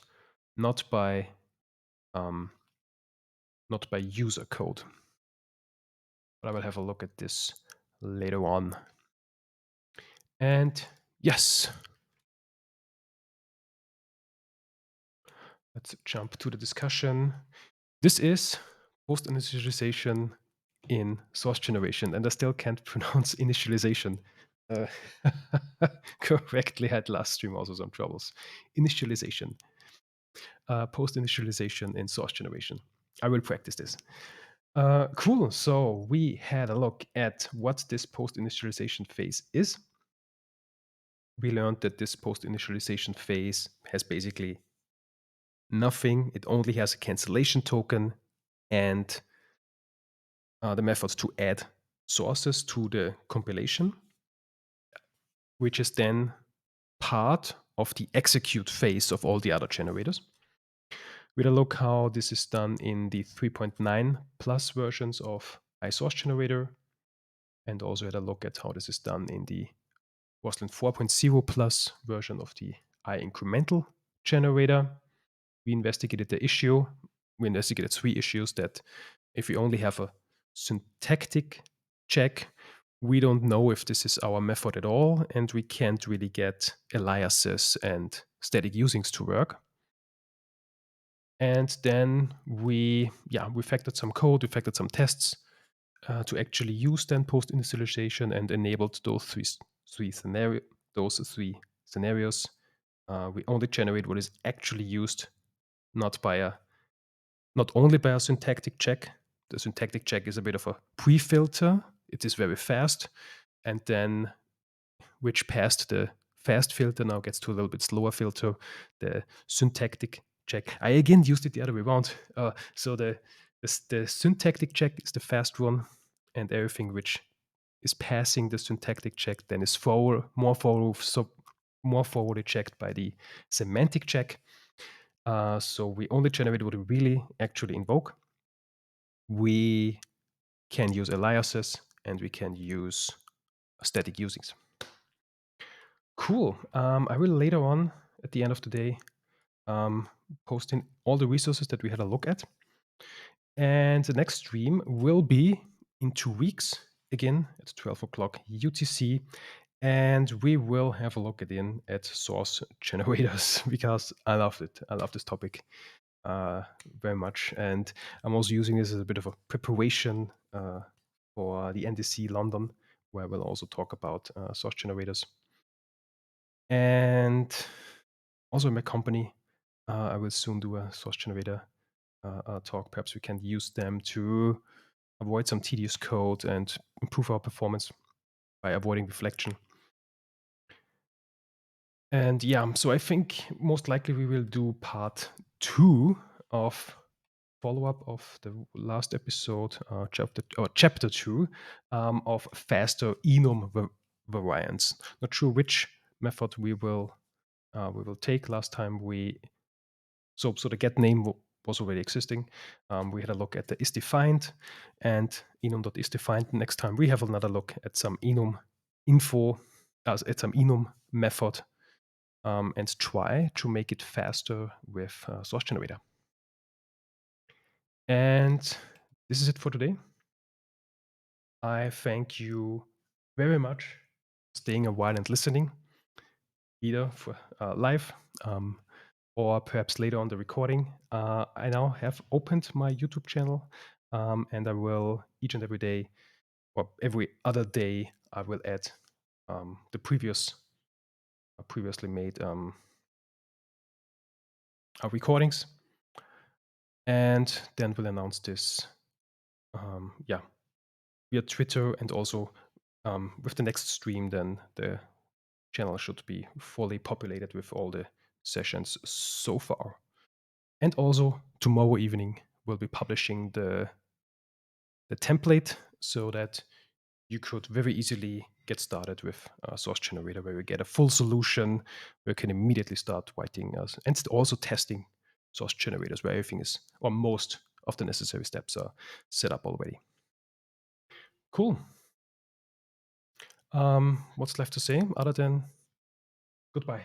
not by um, not by user code. But I will have a look at this later on. And yes, let's jump to the discussion. This is post-initialization in source generation, and I still can't pronounce initialization uh, correctly. I had last stream also some troubles. Initialization, post-initialization in source generation. I will practice this. Cool. So we had a look at what this post-initialization phase is. We learned that this post-initialization phase has basically nothing. It only has a cancellation token and the methods to add sources to the compilation, which is then part of the execute phase of all the other generators. We had a look how this is done in the 3.9 plus versions of iSource generator, and also had a look at how this is done in the Roslyn 4.0 plus version of the iIncremental generator. We investigated the issue. We investigated 3 issues that if we only have a syntactic check, we don't know if this is our method at all, and we can't really get aliases and static usings to work. And then we factored some code, we factored some tests to actually use then post initialization and enabled those three scenarios. We only generate what is actually used, not only by a syntactic check. The syntactic check is a bit of a pre-filter. It is very fast, and then which passed the fast filter now gets to a little bit slower filter. The syntactic check. I again used it the other way around. So the syntactic check is the fast one, and everything which is passing the syntactic check then is more forwardly checked by the semantic check. So we only generate what we really actually invoke. We can use aliases and we can use static usings. Cool. I will later on at the end of the day post in all the resources that we had a look at. And the next stream will be in 2 weeks, again at 12 o'clock UTC. And we will have a look again at source generators because I loved it. I love this topic very much. And I'm also using this as a bit of a preparation for the NDC London, where we'll also talk about source generators. And also in my company, I will soon do a source generator talk. Perhaps we can use them to avoid some tedious code and improve our performance by avoiding reflection. And yeah, so I think most likely we will do part 2 of follow-up of the last episode, chapter 2 of faster enum variants. Not sure which method we will take. Last time so the get name was already existing. We had a look at the isDefined and enum.isDefined. Next time we have another look at some enum info, at some enum method, and try to make it faster with source generator. And this is it for today. I thank you very much for staying a while and listening, either for live or perhaps later on the recording. I now have opened my YouTube channel, and I will each and every day, or every other day, I will add the previously made recordings, and then we'll announce this, via Twitter, and also with the next stream. Then the channel should be fully populated with all the sessions so far. And also tomorrow evening we'll be publishing the template so that you could very easily get started with a source generator where you get a full solution where you can immediately start writing and also testing source generators where everything is, or most of the necessary steps are set up already. Cool. What's left to say other than goodbye?